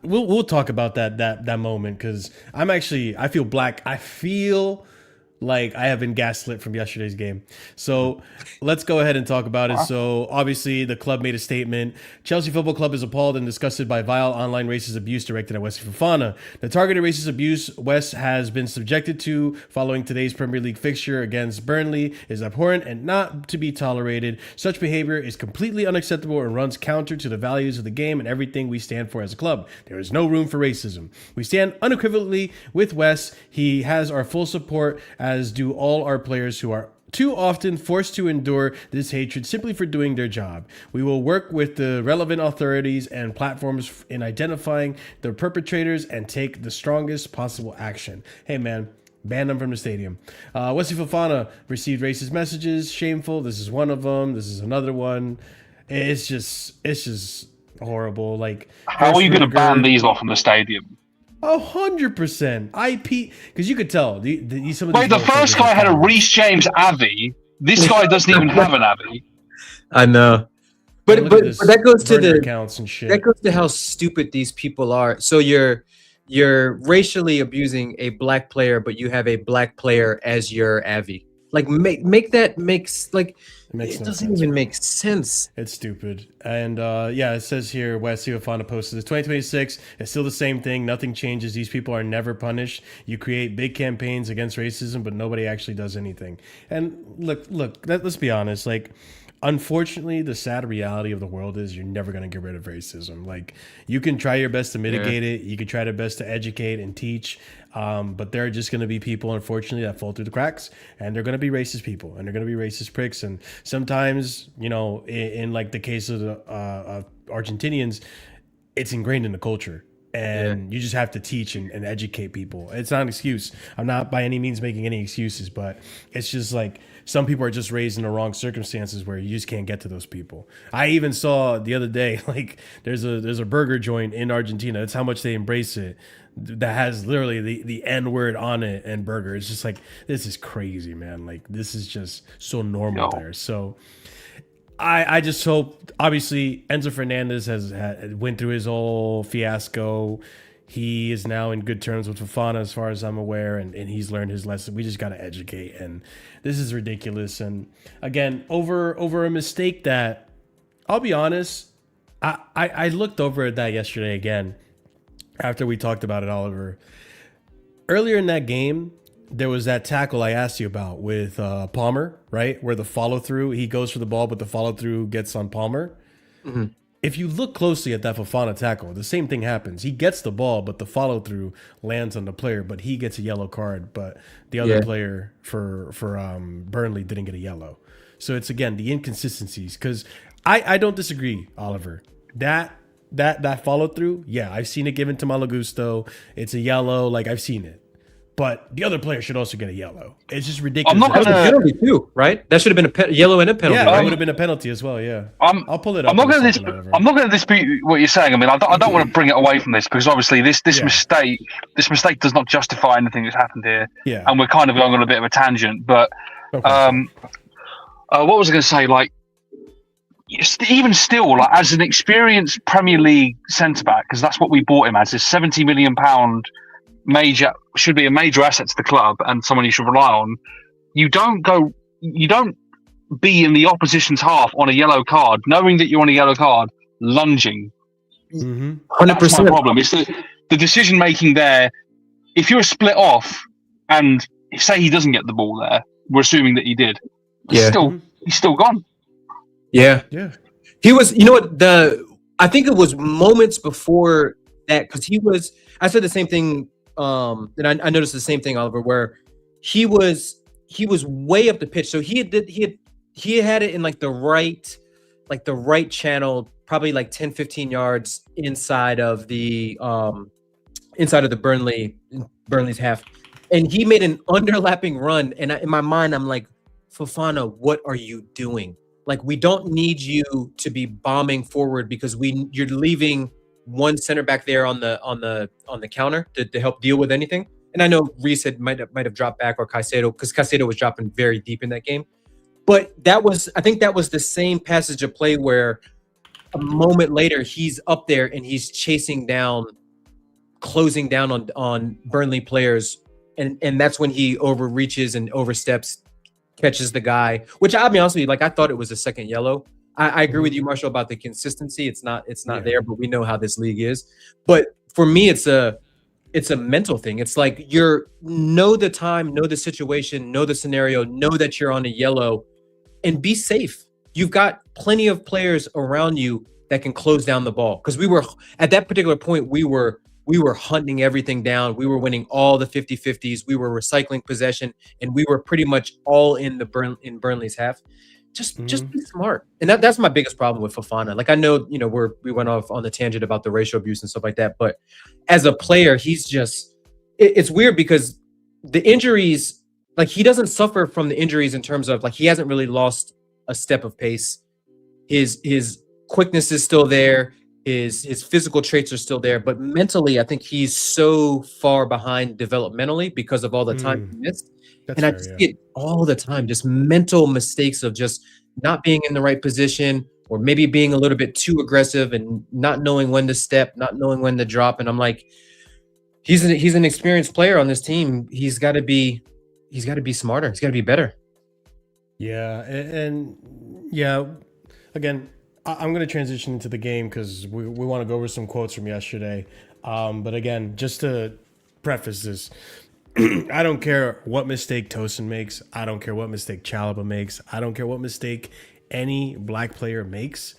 we'll talk about that moment, because I feel black. I feel like I have been gaslit from yesterday's game. So let's go ahead and talk about it. So obviously the club made a statement. Chelsea Football Club is appalled and disgusted by vile online racist abuse directed at Wesley Fofana. The targeted racist abuse Wes has been subjected to following today's Premier League fixture against Burnley is abhorrent and not to be tolerated. Such behavior is completely unacceptable and runs counter to the values of the game and everything we stand for as a club. There is no room for racism. We stand unequivocally with Wes. He has our full support, as do all our players who are too often forced to endure this hatred simply for doing their job. We will work with the relevant authorities and platforms in identifying the perpetrators and take the strongest possible action. Hey, man, ban them from the stadium. Wesley Fofana received racist messages. Shameful. This is one of them. This is another one. It's just horrible. Like, how are you going to ban these off from the stadium? 100% IP, because you could tell. Wait, the first guy had a Reece James Avi. This guy doesn't even have an Avi. I know, but that goes to the accounts and shit. That goes to how stupid these people are. So you're racially abusing a black player, but you have a black player as your Avi. Like make that makes like It makes it no doesn't sense, even bro. make sense. It's stupid. And yeah, it says here, Wesley Fofana posted this 2026. It's still the same thing. Nothing changes. These people are never punished. You create big campaigns against racism, but nobody actually does anything. And look, let's be honest. Like, unfortunately, the sad reality of the world is you're never going to get rid of racism. Like, you can try your best to mitigate it. You can try your best to educate and teach. But there are just going to be people, unfortunately, that fall through the cracks, and they're going to be racist people, and they're going to be racist pricks. And sometimes, you know, in like the case of the Argentinians, it's ingrained in the culture. And you just have to teach and educate people. It's not an excuse. I'm not by any means making any excuses, but it's just like some people are just raised in the wrong circumstances where you just can't get to those people. I even saw the other day, like there's a burger joint in Argentina. That's how much they embrace it. That has literally the N word on it and burger. It's just like, this is crazy, man. Like this is just so normal there. So I just hope, obviously, Enzo Fernandez has went through his whole fiasco. He is now in good terms with Fofana, as far as I'm aware, and he's learned his lesson. We just got to educate, and this is ridiculous. And again, over a mistake that, I'll be honest, I looked over at that yesterday again after we talked about it, Oliver. Earlier in that game, there was that tackle I asked you about with Palmer, right? Where the follow through, he goes for the ball, but the follow through gets on Palmer. Mm-hmm. If you look closely at that Fofana tackle, the same thing happens. He gets the ball, but the follow through lands on the player, but he gets a yellow card. But the other player for Burnley didn't get a yellow. So it's, again, the inconsistencies. Because I don't disagree, Oliver. That follow through, yeah, I've seen it given to Malo Gusto. It's a yellow, like I've seen it. But the other player should also get a yellow. It's just ridiculous. I'm not That was a penalty too, right? That should have been a yellow and a penalty. Yeah, right? that would have been a penalty as well. Yeah, I'll pull it up. I'm not going to dispute what you're saying. I mean, I don't want to bring it away from this because obviously this mistake does not justify anything that's happened here. Yeah, and we're kind of going on a bit of a tangent. But what was I going to say? Like, even still, like as an experienced Premier League centre back, because that's what we bought him as, is £70 million. Should be a major asset to the club and someone you should rely on. You don't be in the opposition's half on a yellow card, knowing that you're on a yellow card, lunging. 100%. That's my problem. It's the decision making there. If you're a split off and say he doesn't get the ball there, we're assuming that he did. He's still gone. Yeah. He was. You know what? I think it was moments before that because I said the same thing. And I noticed the same thing, Oliver, where he was way up the pitch. So he had it in like the right channel, probably like 10, 15 yards inside of the Burnley's half. And he made an underlapping run. And in my mind, I'm like, Fofana, what are you doing? Like, we don't need you to be bombing forward because you're leaving one center back there on the counter to help deal with anything. And I know Reece might have dropped back, or Caicedo, because Caicedo was dropping very deep in that game. But I think that was the same passage of play where a moment later he's up there and he's closing down on Burnley players, and that's when he overreaches and oversteps, catches the guy. Which, I'll be honest with you, like I thought it was a second yellow. I agree with you, Marshall, about the consistency. It's not there, but we know how this league is. But for me, it's a mental thing. It's like know the time, know the situation, know the scenario, know that you're on a yellow, and be safe. You've got plenty of players around you that can close down the ball. Because we were at that particular point, we were hunting everything down. We were winning all the 50-50s. We were recycling possession, and we were pretty much all in Burnley's half. Just be smart. And that's my biggest problem with Fofana. Like, I know, we went off on the tangent about the racial abuse and stuff like that, but as a player, he's just, it's weird because the injuries, like, he doesn't suffer from the injuries in terms of, like, he hasn't really lost a step of pace. His quickness is still there. His physical traits are still there, but mentally, I think he's so far behind developmentally because of all the time he missed. And I just get all the time just mental mistakes of just not being in the right position, or maybe being a little bit too aggressive and not knowing when to step, not knowing when to drop. And I'm like, he's an experienced player on this team. He's got to be smarter. He's got to be better. Yeah, and yeah, again, I'm going to transition into the game because we want to go over some quotes from yesterday. But again, just to preface this, I don't care what mistake Tosin makes. I don't care what mistake Chalaba makes. I don't care what mistake any black player makes.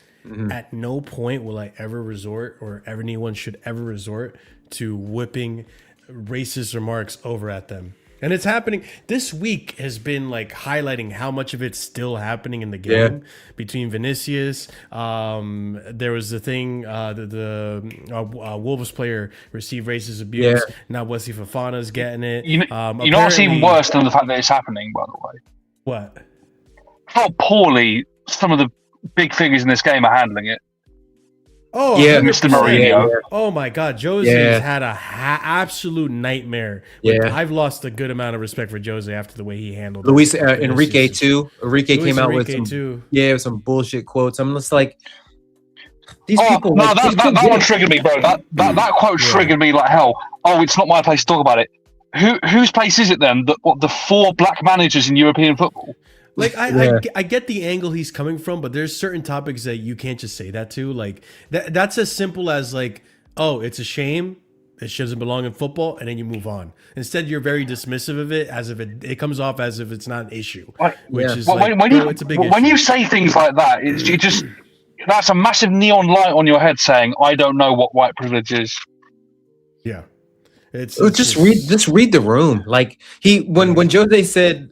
At no point will I ever resort, or anyone should ever resort to whipping racist remarks over at them. And it's happening. This week has been like highlighting how much of it's still happening in the game between Vinicius. There was the thing, the Wolves player received racist abuse. Now Wesley Fofana's getting it. You know what's even worse than the fact that it's happening, by the way? What? How poorly some of the big figures in this game are handling it. Oh, yeah, Mr. Mourinho. Oh my God, Jose has had a absolute nightmare. I've lost a good amount of respect for Jose after the way he handled Luis Enrique too. Enrique came out with some bullshit quotes. I'm just like, these people. No, that one triggered me, bro. That quote triggered me like hell. Oh, it's not my place to talk about it. Whose place is it then? The 4 black managers in European football. Like I get the angle he's coming from, but there's certain topics that you can't just say that to. Like that's as simple as like, oh, it's a shame, it doesn't belong in football, and then you move on. Instead, you're very dismissive of it, as if it comes off as if it's not an issue, which is it's a big issue. When you say things like that, that's a massive neon light on your head saying, "I don't know what white privilege is." Yeah, just read the room. Like when Jose said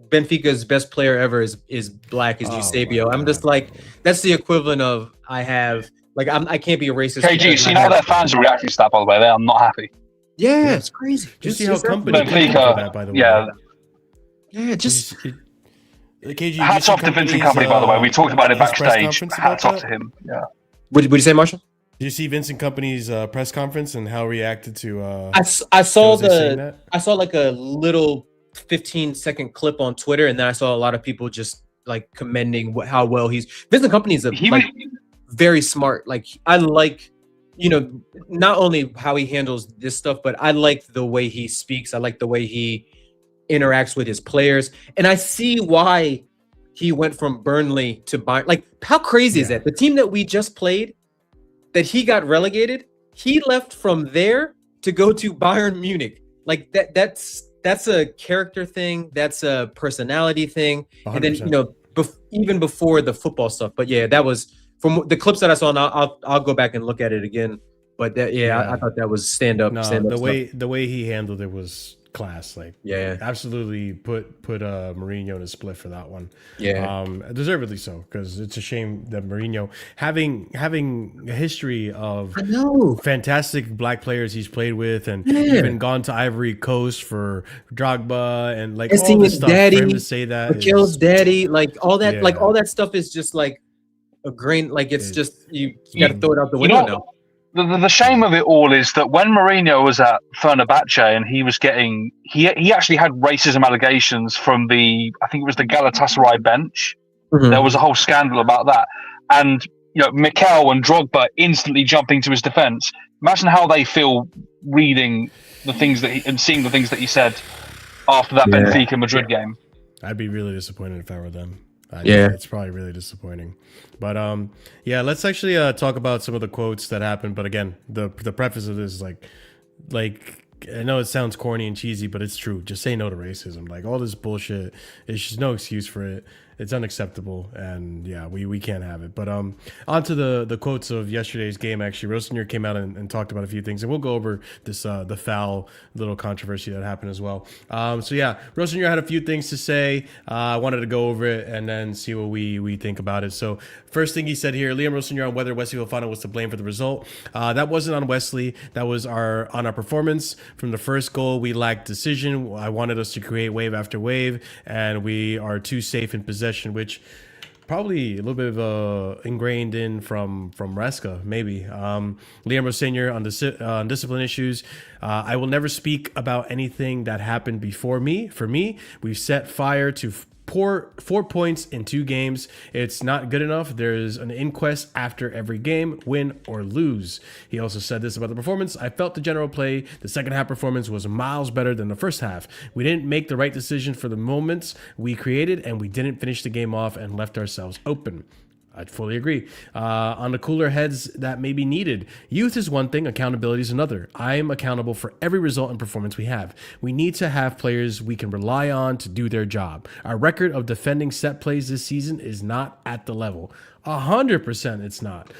Benfica's best player ever is black, is Eusebio. I'm just like, that's the equivalent of I can't be a racist. KG, so you know their fans are reacting to that, by the way. They are not happy. Yeah, it's crazy. Just see how company Benfica, that, by the way. Yeah, just KG, hats off to Vincent Company, by the way. We talked about it backstage. Hats off to him. Yeah. What did you say, Marshall? Did you see Vincent Company's press conference and how he reacted to? I saw like a little 15-second clip on Twitter, and then I saw a lot of people just like commending how well Vincent Company is very smart. Like I like, not only how he handles this stuff, but I like the way he speaks. I like the way he interacts with his players, and I see why he went from Burnley to Bayern. Like, how crazy is that? The team that we just played, that he got relegated, he left from there to go to Bayern Munich. Like that's a character thing. That's a personality thing. 100%. And then, even before the football stuff. But yeah, that was from the clips that I saw. And I'll go back and look at it again. But I thought that was stand up. The way he handled it was class. Like, absolutely put Mourinho in a split for that one. Deservedly so, because it's a shame that Mourinho, having a history of fantastic black players he's played with, and even gone to Ivory Coast for Drogba and like all this stuff, for him to say that Mikhail's daddy, like all that, like all that stuff is just like a grain. Like it's just you got to throw it out the window now. The shame of it all is that when Mourinho was at Fenerbahce and he was getting, he actually had racism allegations from I think it was the Galatasaray bench. Mm-hmm. There was a whole scandal about that. And, Mikel and Drogba instantly jumping to his defense. Imagine how they feel reading the things and seeing the things that he said after that Benfica Madrid game. I'd be really disappointed if I were them. It's probably really disappointing. But let's actually talk about some of the quotes that happened. But again, the preface of this is like I know it sounds corny and cheesy, but it's true. Just say no to racism. Like all this bullshit, there's just no excuse for it. It's unacceptable, and we can't have it. But on to the quotes of yesterday's game. Actually, Rosenir came out and talked about a few things, and we'll go over this the foul little controversy that happened as well. Rosenir had a few things to say. I wanted to go over it and then see what we think about it. So first thing he said here, Liam Rosenir on whether Wesley Fofana was to blame for the result. That wasn't on Wesley. That was on our performance. From the first goal, we lacked decision. I wanted us to create wave after wave, and we are too safe in possession, which probably a little bit of ingrained in from Resca, maybe. Liam Senior on discipline issues. I will never speak about anything that happened before me. For me, we've set fire to poor 4 points in 2 games. It's not good enough. There's an inquest after every game, win or lose. He also said this about the performance. I felt the general play, the second half performance was miles better than the first half. We didn't make the right decision for the moments we created, and we didn't finish the game off and left ourselves open. I fully agree. On the cooler heads that may be needed. Youth is one thing, accountability is another. I am accountable for every result and performance we have. We need to have players we can rely on to do their job. Our record of defending set plays this season is not at the level. 100% it's not.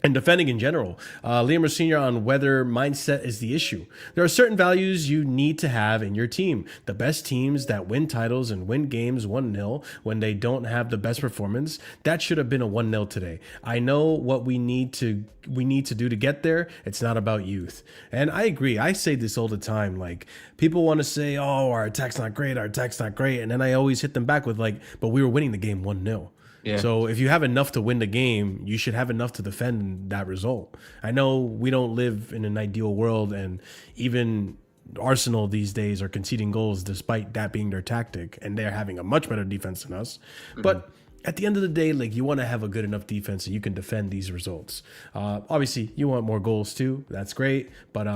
And defending in general. Liam Sr. on whether mindset is the issue. There are certain values you need to have in your team. The best teams that win titles and win games 1-0 when they don't have the best performance, that should have been a 1-0 today. I know what we need to do to get there. It's not about youth. And I agree. I say this all the time. Like, people want to say, oh, our attack's not great, our attack's not great. And then I always hit them back with like, but we were winning the game 1-0. Yeah. So if you have enough to win the game, you should have enough to defend that result. I know we don't live in an ideal world, and even Arsenal these days are conceding goals despite that being their tactic, and they're having a much better defense than us. But at the end of the day, like, you want to have a good enough defense so you can defend these results. Obviously, you want more goals too. That's great. But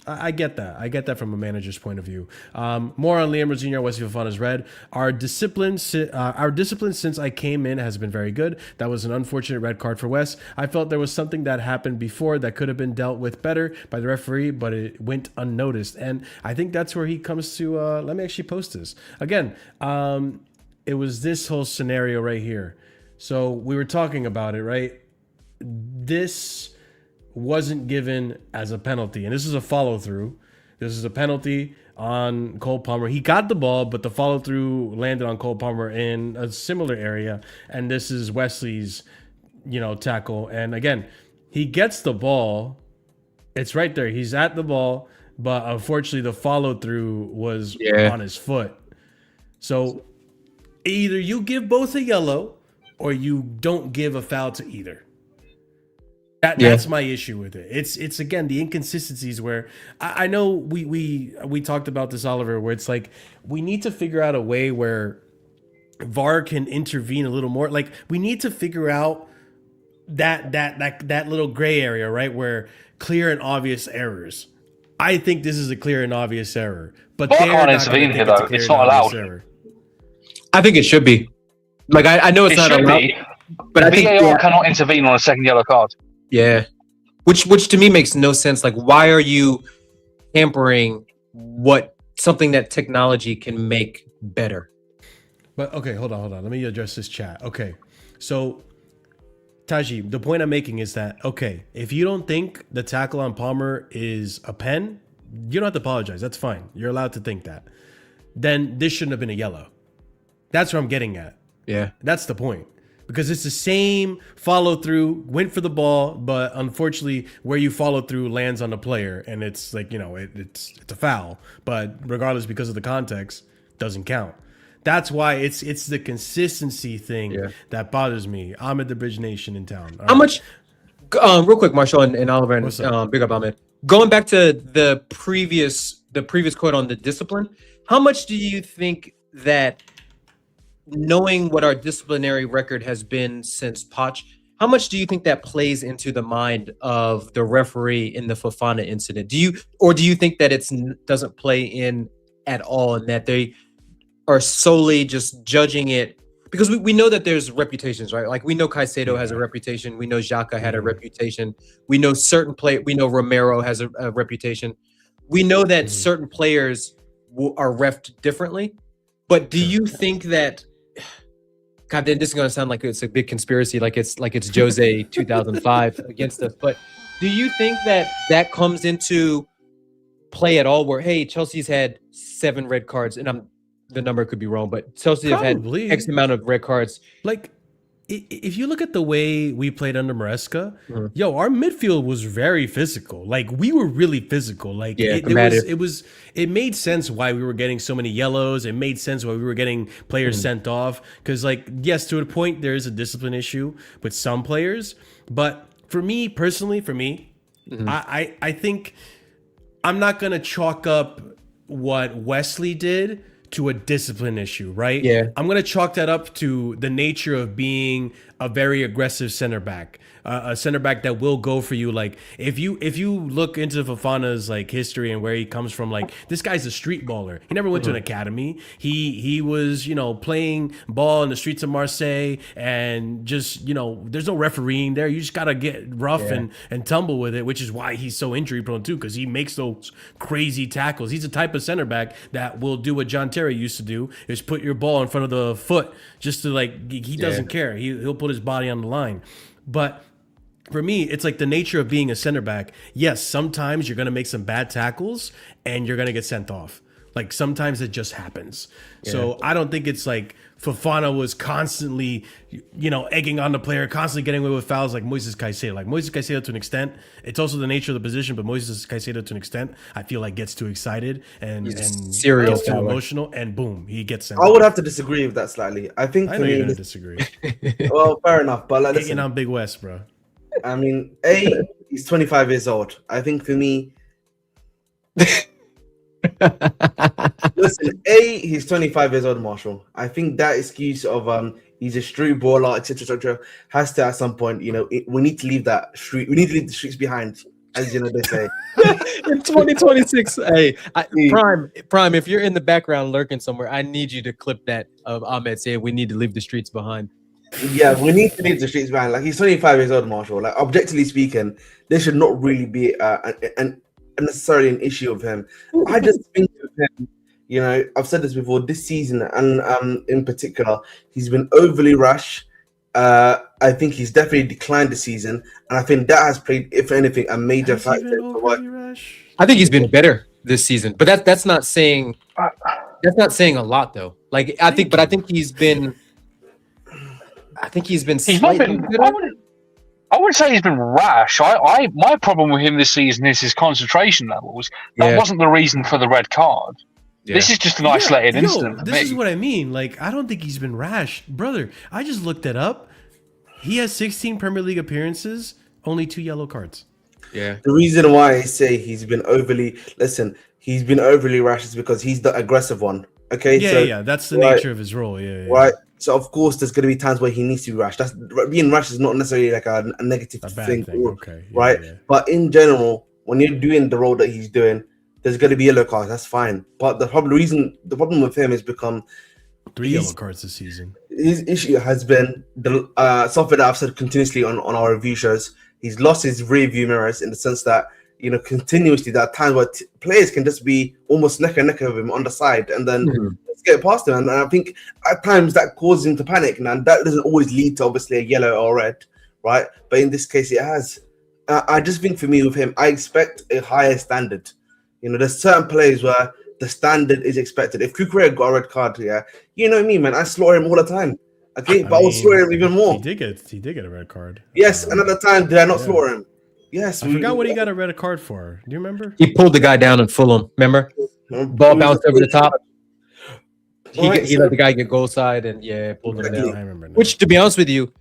I get that. I get that from a manager's point of view. More on Liam Rosino, Wesley Fofana's red. Our discipline since I came in has been very good. That was an unfortunate red card for Wes. I felt there was something that happened before that could have been dealt with better by the referee, but it went unnoticed. And I think that's where he comes to, let me actually post this. Again, it was this whole scenario right here. So we were talking about it, right? This wasn't given as a penalty, and this is a follow through. This is a penalty on Cole Palmer. He got the ball, but the follow through landed on Cole Palmer in a similar area, and this is Wesley's, tackle. And again, he gets the ball. It's right there. He's at the ball, but unfortunately, the follow through was on his foot. So either you give both a yellow or you don't give a foul to either. That's my issue with it. It's again the inconsistencies where I know we talked about this, Oliver, where it's like we need to figure out a way where VAR can intervene a little more. Like, we need to figure out that little gray area, right, where clear and obvious errors. I think this is a clear and obvious error, but VAR can't intervene here though. It's not allowed. Error. I think it should be. Like, I know it's not allowed, but I think VAR cannot intervene on a second yellow card. Yeah, which to me makes no sense. Like, why are you hampering something that technology can make better? But okay, hold on. Let me address this chat. Okay, so Taji, the point I'm making is that, okay, if you don't think the tackle on Palmer is a pen, you don't have to apologize. That's fine. You're allowed to think that. Then this shouldn't have been a yellow. That's what I'm getting at. Yeah. That's the point. Because it's the same follow through, went for the ball, but unfortunately where you follow through lands on the player, and it's like, it's a foul. But regardless, because of the context, doesn't count. That's why it's the consistency thing that bothers me. Ahmed, the Bridge Nation in town. How much, real quick, Marshall and Oliver, and big up Ahmed. Going back to the previous quote on the discipline, how much do you think that, knowing what our disciplinary record has been since Poch, how much do you think that plays into the mind of the referee in the Fofana incident? Do you think that it doesn't play in at all, and that they are solely just judging it? Because we know that there's reputations, right? Like, we know Caicedo has a reputation. We know Xhaka had a reputation. We know we know Romero has a reputation. We know that certain players are reffed differently. But do you think that, God, this is going to sound like it's a big conspiracy, like it's Jose 2005 against us. But do you think that comes into play at all? Where, hey, Chelsea's had 7 red cards, and the number could be wrong, but Chelsea have had X amount of red cards. Like, if you look at the way we played under Maresca, our midfield was very physical. Like, we were really physical. Like, it made sense why we were getting so many yellows. It made sense why we were getting players sent off. Because, like, yes, to a point, there is a discipline issue with some players. But for me, personally, I think I'm not going to chalk up what Wesley did to a discipline issue, right? Yeah. I'm going to chalk that up to the nature of being a very aggressive center back, a center back that will go for you. Like if you look into Fofana's like history and where he comes from, like this guy's a street baller. He never went to an academy. He was, playing ball in the streets of Marseille, and just, there's no refereeing there. You just got to get rough and tumble with it, which is why he's so injury prone too, because he makes those crazy tackles. He's the type of center back that will do what John Terry used to do, is put your ball in front of the foot just to he doesn't care. He'll put his body on the line. But for me, it's like the nature of being a center back. Yes, sometimes you're going to make some bad tackles and you're going to get sent off. Like sometimes it just happens. Yeah. So I don't think it's like Fofana was constantly, egging on the player, constantly getting away with fouls like Moises Caicedo. Like Moises Caicedo to an extent, it's also the nature of the position, but Moises Caicedo to an extent, I feel like gets too excited and gets too emotional, and boom, he gets sent. I would have to disagree with that slightly. I think I know you're going to disagree. Well, fair enough, but listen, getting on Big West, bro. I mean, he's 25 years old. I think for me, listen, he's 25 years old, Marshall. I think that excuse of he's a street baller, etc., has to at some point, we need to leave that street. We need to leave the streets behind, as they say. In 2026, Prime. If you're in the background lurking somewhere, I need you to clip that of Ahmed saying we need to leave the streets behind. Yeah, we need to leave the streets behind. Like, he's 25 years old, Marshall. Like, objectively speaking, there should not really be necessarily an issue of him. I just think of him, I've said this before, this season, and in particular, he's been overly rash. I think he's definitely declined this season, and I think that has played, if anything, a major factor. I think he's been better this season, but that's not saying a lot though. Like I think he's been. He's not been. I wouldn't say he's been rash. My problem with him this season is his concentration levels. That wasn't the reason for the red card. Yeah. This is just an isolated incident. This is what I mean. Like, I don't think he's been rash, brother. I just looked it up. He has 16 Premier League appearances, only 2 yellow cards. Yeah. The reason why I say he's been overly rash is because he's the aggressive one. Okay. Yeah. That's the nature of his role. Yeah. Right. So of course, there's going to be times where he needs to be rash. That's being rash is not necessarily like a negative thing. Okay. Right. Yeah. But in general, when you're doing the role that he's doing, there's going to be yellow cards. That's fine. But the problem with him has become 3 yellow cards this season. His issue has been something that I've said continuously on our review shows. He's lost his rear view mirrors in the sense that, continuously there are times where players can just be almost neck and neck of him on the side, and then let's get past him. And I think at times that causes him to panic, and that doesn't always lead to obviously a yellow or red, right? But in this case, it has. I just think for me with him, I expect a higher standard. There's certain players where the standard is expected. If Kukurea got a red card, you know me, man, I slaughter him all the time. Okay, but I will slaughter him even more. He did get a red card. Yes, and at the time, did I not slaughter him? Yes. I forgot what he got a red card for. Do you remember? He pulled the guy down in Fulham. Remember? Ball bounced over the top. He let the guy get goal side and pulled him down. I remember. Which, to be honest with you,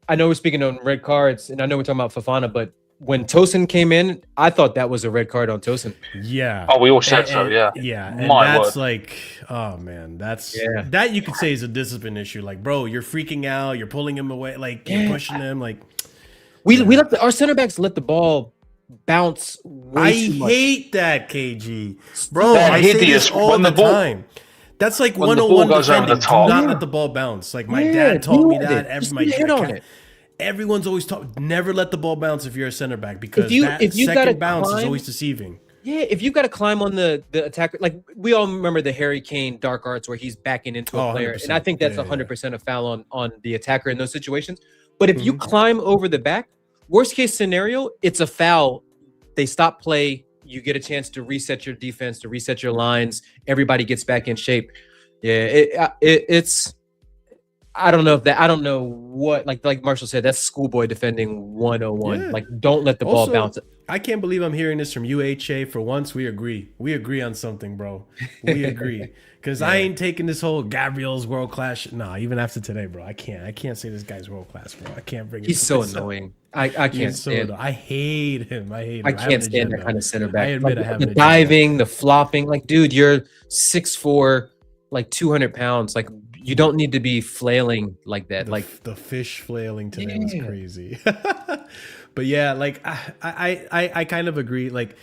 I know we're speaking on red cards, and I know we're talking about Fofana, but when Tosin came in, I thought that was a red card on Tosin. Yeah. Oh, we all said so. Yeah. Yeah. And that's like, oh man, that you could say is a discipline issue. Like, bro, you're freaking out. You're pulling him away. Like, you're pushing him. Like, we let our center backs let the ball bounce. I hate that, KG, bro. I say this all the time. That's like 101 defending. Do not let the ball bounce. Like my dad taught me that. Everyone's always taught never let the ball bounce if you're a center back, because that second bounce is always deceiving. Yeah, if you got to climb on the attacker, like we all remember the Harry Kane dark arts where he's backing into a player, and I think that's 100% a foul on the attacker in those situations. But if you climb over the back, worst case scenario, it's a foul. They stop play. You get a chance to reset your defense, to reset your lines. Everybody gets back in shape. Yeah, it's. I don't know what, like Marshall said, that's schoolboy defending 101. Yeah. Like, don't let the ball bounce. I can't believe I'm hearing this from UHA. For once, we agree. We agree on something, bro. We agree. Because I ain't taking this whole Gabriel's world class. Nah, even after today, bro. I can't say this guy's world class, bro. I can't bring it. He's so annoying. I can't stand him. I hate him. I can't stand that kind of center back. I admit I have the diving, the flopping. Like, dude, you're 6'4". like 200 pounds. Like you don't need to be flailing like that. Like The fish flailing today was Yeah. crazy. But yeah, like I kind of agree. Like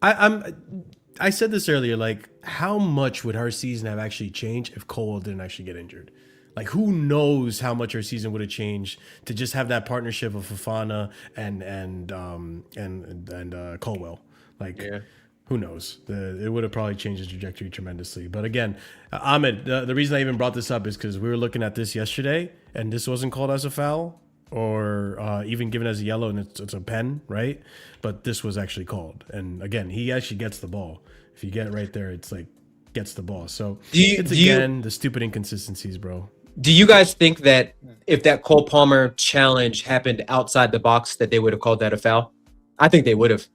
I said this earlier. Like, how much would her season have actually changed if Cole didn't actually get injured? Like, who knows how much her season would have changed to just have that partnership of Fofana and Colwell. Like, Yeah. who knows? It would have probably changed the trajectory tremendously. But again, Ahmed, the reason I even brought this up is because we were looking at this yesterday, and this wasn't called as a foul or even given as a yellow, and it's a pen, right? But this was actually called. And again, he actually gets the ball. If you get it right there, it's like gets the ball. So it's again the stupid inconsistencies, bro. Do you guys think that if that Cole Palmer challenge happened outside the box, that they would have called that a foul? I think they would have.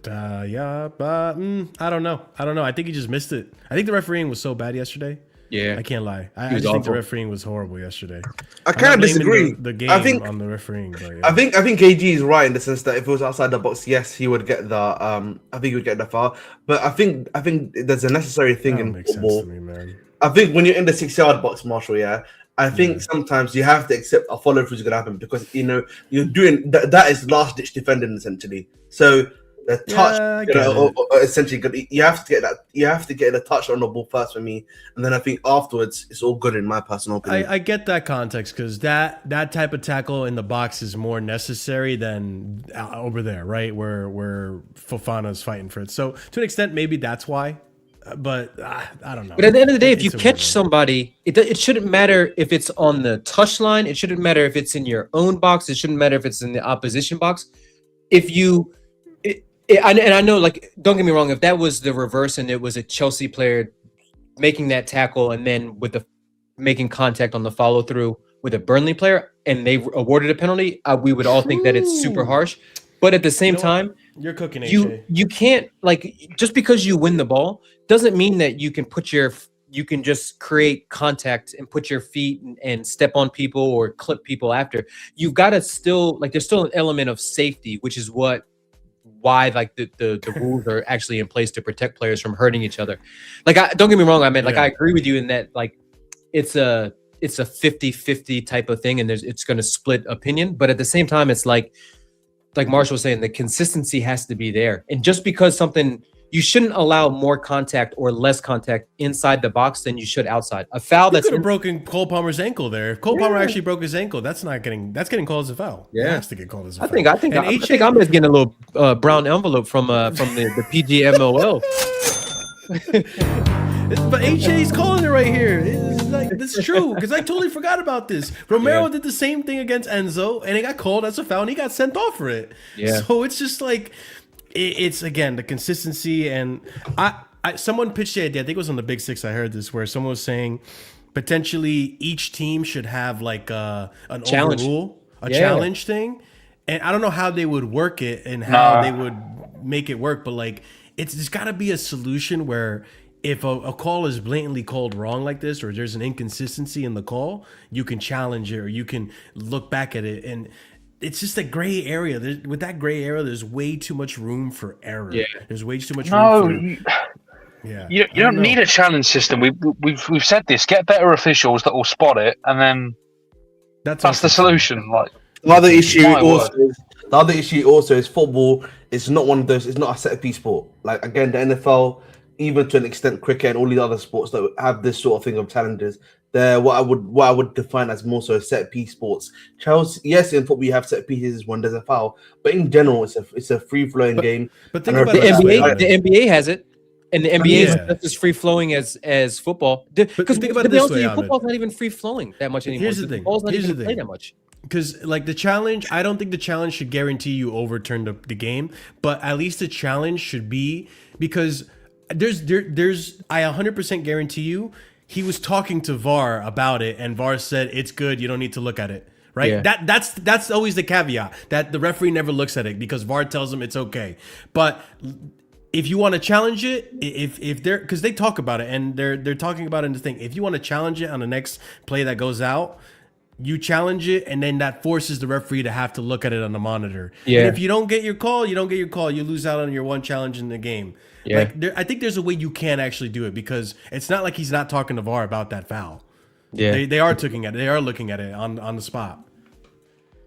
Yeah, but I don't know. I think he just missed it. I think the refereeing was so bad yesterday. Yeah, I can't lie. I was just think the awful. refereeing was horrible yesterday. I I'm kind of not blaming disagree. The game I think on the refereeing. But yeah. I think AG is right in the sense that if it was outside the box, yes, he would get the I think he would get the foul. But I think there's a necessary thing that don't in make sense football. to me, man. I think when you're in the 6-yard box, Marshall, I think sometimes you have to accept a follow through is going to happen because you're doing that is last ditch defending essentially. So the touch, essentially, you have to get a touch on the ball first for me, and then I think afterwards it's all good in my personal opinion. I get that context because that type of tackle in the box is more necessary than over there, right? Where Fofana's fighting for it. So to an extent, maybe that's why. But I don't know. But at the end of the day, if you It's a catch weird one. somebody, it shouldn't matter if it's on the touch line. It shouldn't matter if it's in your own box. It shouldn't matter if it's in the opposition box. If you, and I know, like, don't get me wrong, if that was the reverse and it was a Chelsea player making that tackle and then with the making contact on the follow through with a Burnley player and they awarded a penalty, we would all think that it's super harsh. But at the same time, you're cooking, AJ. you can't, like, just because you win the ball doesn't mean that you can just create contact and put your feet and step on people or clip people after. You've got to still, like, there's still an element of safety, which is why like the rules are actually in place to protect players from hurting each other. Like, don't get me wrong, I mean, like, I agree with you in that, like, it's a 50-50 type of thing and it's going to split opinion, but at the same time it's like Marshall was saying, the consistency has to be there. And just because you shouldn't allow more contact or less contact inside the box than you should outside. A foul Could have broken Cole Palmer's ankle there. If Cole Palmer actually broke his ankle, that's getting called as a foul. Yeah. It has to get called as a foul. I think I'm just getting a little brown envelope from the PGMOL. But HA's calling it right here. It's like, this is true because I totally forgot about this. Romero did the same thing against Enzo, and it got called as a foul, and he got sent off for it. Yeah. So it's just like, it's again the consistency. And someone pitched the idea. I think it was on the Big Six. I heard this where someone was saying potentially each team should have like an challenge, challenge thing. And I don't know how they would work it and how they would make it work, but like there's got to be a solution where if a call is blatantly called wrong like this, or there's an inconsistency in the call, you can challenge it or you can look back at it. And it's just a gray area. With that gray area, there's way too much room for error. Yeah. There's way too much room for... You don't need a challenge system. We've said this. Get better officials that will spot it, and then that's the solution. Like the other issue also is football. It's not one of those. It's not a set piece sport. Like again, the NFL, even to an extent, cricket and all these other sports that have this sort of thing of challenges, they're what I would define as more so set piece sports. Chelsea, yes, in football you have set pieces when there's a foul, but in general it's a free flowing game. But think about the NBA has it. And the NBA is just as free flowing as football. Because think about it this way, football's not even free flowing that much anymore. Here's the thing. Football's not even played that much. Because like the challenge, I don't think the challenge should guarantee you overturn the game, but at least the challenge should be, because there's I 100% guarantee you he was talking to VAR about it, and VAR said it's good, you don't need to look at it. Right? Yeah. That's always the caveat, that the referee never looks at it because VAR tells him it's okay. But if you want to challenge it, if they're, because they talk about it and they're talking about it in the thing. If you want to challenge it on the next play that goes out, you challenge it, and then that forces the referee to have to look at it on the monitor. Yeah. And if you don't get your call, you don't get your call. You lose out on your one challenge in the game. Yeah. Like, I think there's a way you can actually do it, because it's not like he's not talking to VAR about that foul. Yeah. They are looking at it. They are looking at it on the spot.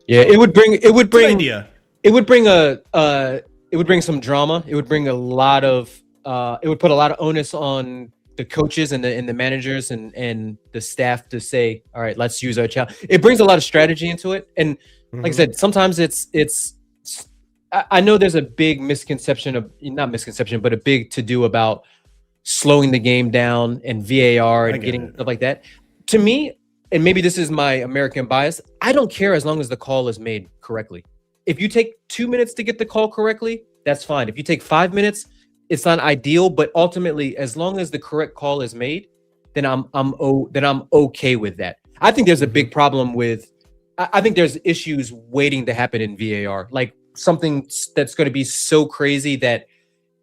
Yeah. It would bring Good idea. it would bring it would bring some drama. It would bring a lot of it would put a lot of onus on the coaches and the managers and the staff to say, all right, let's use our challenge. It brings a lot of strategy into it. And like I said, sometimes it's I know there's a big misconception of, not misconception, but a big to do about slowing the game down and VAR and getting stuff like that. To me, and maybe this is my American bias, I don't care as long as the call is made correctly. If you take 2 minutes to get the call correctly, that's fine. If you take 5 minutes, it's not ideal, but ultimately, as long as the correct call is made, then I'm okay with that. I think there's a big problem with, I think there's issues waiting to happen in VAR, like something that's going to be so crazy that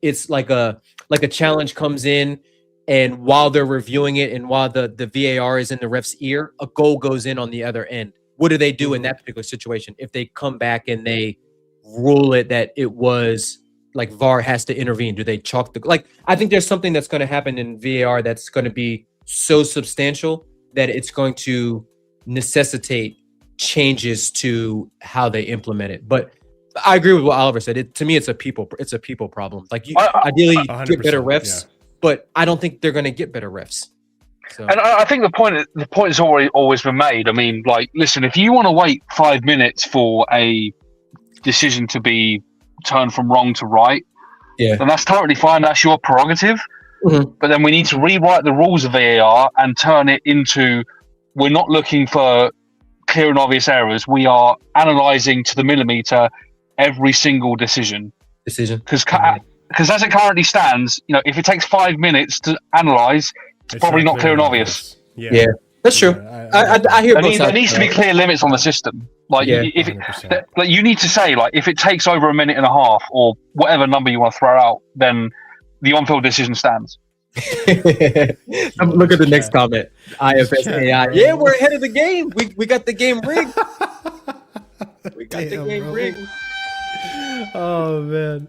it's like a challenge comes in, and while they're reviewing it and while the VAR is in the ref's ear, a goal goes in on the other end. What do they do in that particular situation? If they come back and they rule it that it was like VAR has to intervene, do they chalk the, like, I think there's something that's going to happen in VAR that's going to be so substantial that it's going to necessitate changes to how they implement it. But I agree with what Oliver said. To me, it's a people problem. Like, you ideally get better refs, but I don't think they're going to get better refs. So. And I think the point has always been made. I mean, like, listen, if you want to wait 5 minutes for a decision to be turned from wrong to right, then that's totally fine. That's your prerogative. But then we need to rewrite the rules of VAR and turn it into, we're not looking for clear and obvious errors. We are analysing to the millimetre every single decision. Because as it currently stands, you know, if it takes 5 minutes to analyse, it's probably not clear and obvious. Yeah, that's true. I hear both sides. There needs to be clear limits on the system. Like, like you need to say, like, if it takes over a minute and a half or whatever number you want to throw out, then the on-field decision stands. Look at the next comment. IFSAI. Yeah, we're ahead of the game. We got the game rigged. We got the game rigged. Oh man,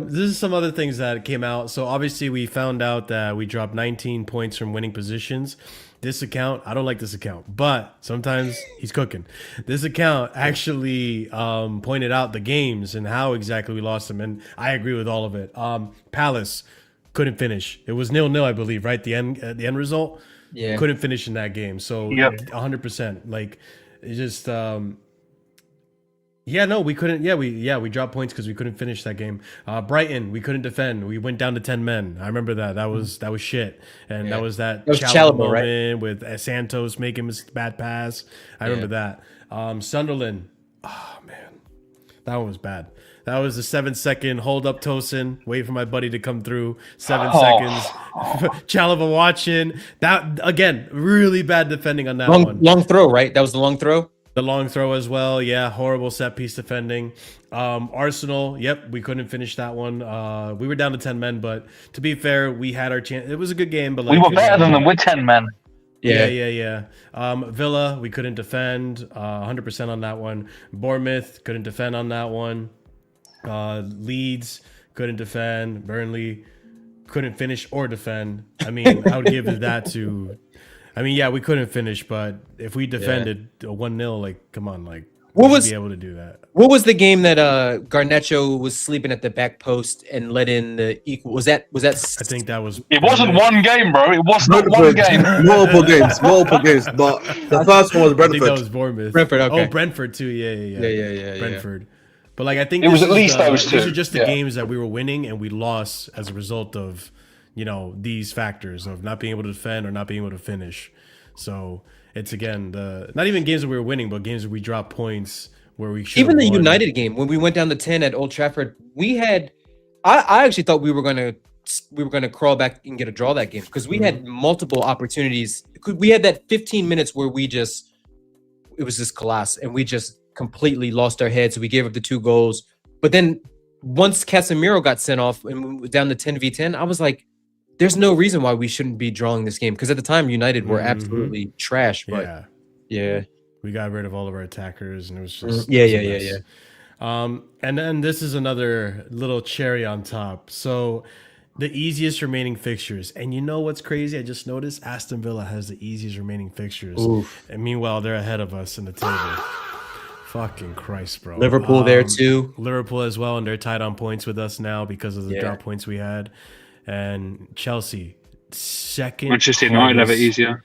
this is some other things that came out. So obviously we found out that we dropped 19 points from winning positions. This account, I don't like this account, but sometimes he's cooking. This account actually pointed out the games and how exactly we lost them, and I agree with all of it. Palace couldn't finish. It was 0-0, I believe, right? The end result. Yeah, couldn't finish in that game. So 100%. Like, it just. We couldn't. We dropped points because we couldn't finish that game. Brighton, we couldn't defend. We went down to 10 men. I remember that. That was shit. And that was Chalobah moment, right? With Santos making a bad pass. I remember that. Sunderland. Oh man, that one was bad. That was the 7-second hold up Tosin. Wait for my buddy to come through. 7 seconds. Chalobah watching. That again, really bad defending on that one. Long throw, right? That was the long throw. The long throw as well, horrible set piece defending. Arsenal, we couldn't finish that one. We were down to 10 men, but to be fair, we had our chance. It was a good game, but we were better than them with 10 men. Yeah. Villa, we couldn't defend. 100% on that one. Bournemouth couldn't defend on that one. Leeds couldn't defend. Burnley couldn't finish or defend. I mean, I would give that to. I mean, we couldn't finish, but if we defended a 1-0, like, come on, like, be able to do that. What was the game that Garnacho was sleeping at the back post and let in the equal? Was that? I think that was. It wasn't one game, bro. It wasn't one game. multiple games. But the first one was Brentford. I think that was Bournemouth. Brentford, okay. Oh, Brentford too. Yeah. Brentford. But like, I think it was at least those two. These are just the games that we were winning and we lost as a result of, you know, these factors of not being able to defend or not being able to finish. So it's again not even games that we were winning, but games that we dropped points where we should. Even the United game when we went down to 10 at Old Trafford, we had. I actually thought we were gonna crawl back and get a draw that game because we had multiple opportunities. We had that 15 minutes where it was just collapse and we just completely lost our heads. We gave up the 2 goals, but then once Casemiro got sent off and we were down to 10v10, I was like, there's no reason why we shouldn't be drawing this game because at the time United were absolutely trash. But We got rid of all of our attackers, and it was just Yeah. And then this is another little cherry on top. So the easiest remaining fixtures, and you know what's crazy? I just noticed Aston Villa has the easiest remaining fixtures, and meanwhile they're ahead of us in the table. Fucking Christ, bro. Liverpool there too. Liverpool as well, and they're tied on points with us now because of the drop points we had. And Chelsea, second. Manchester United have it easier.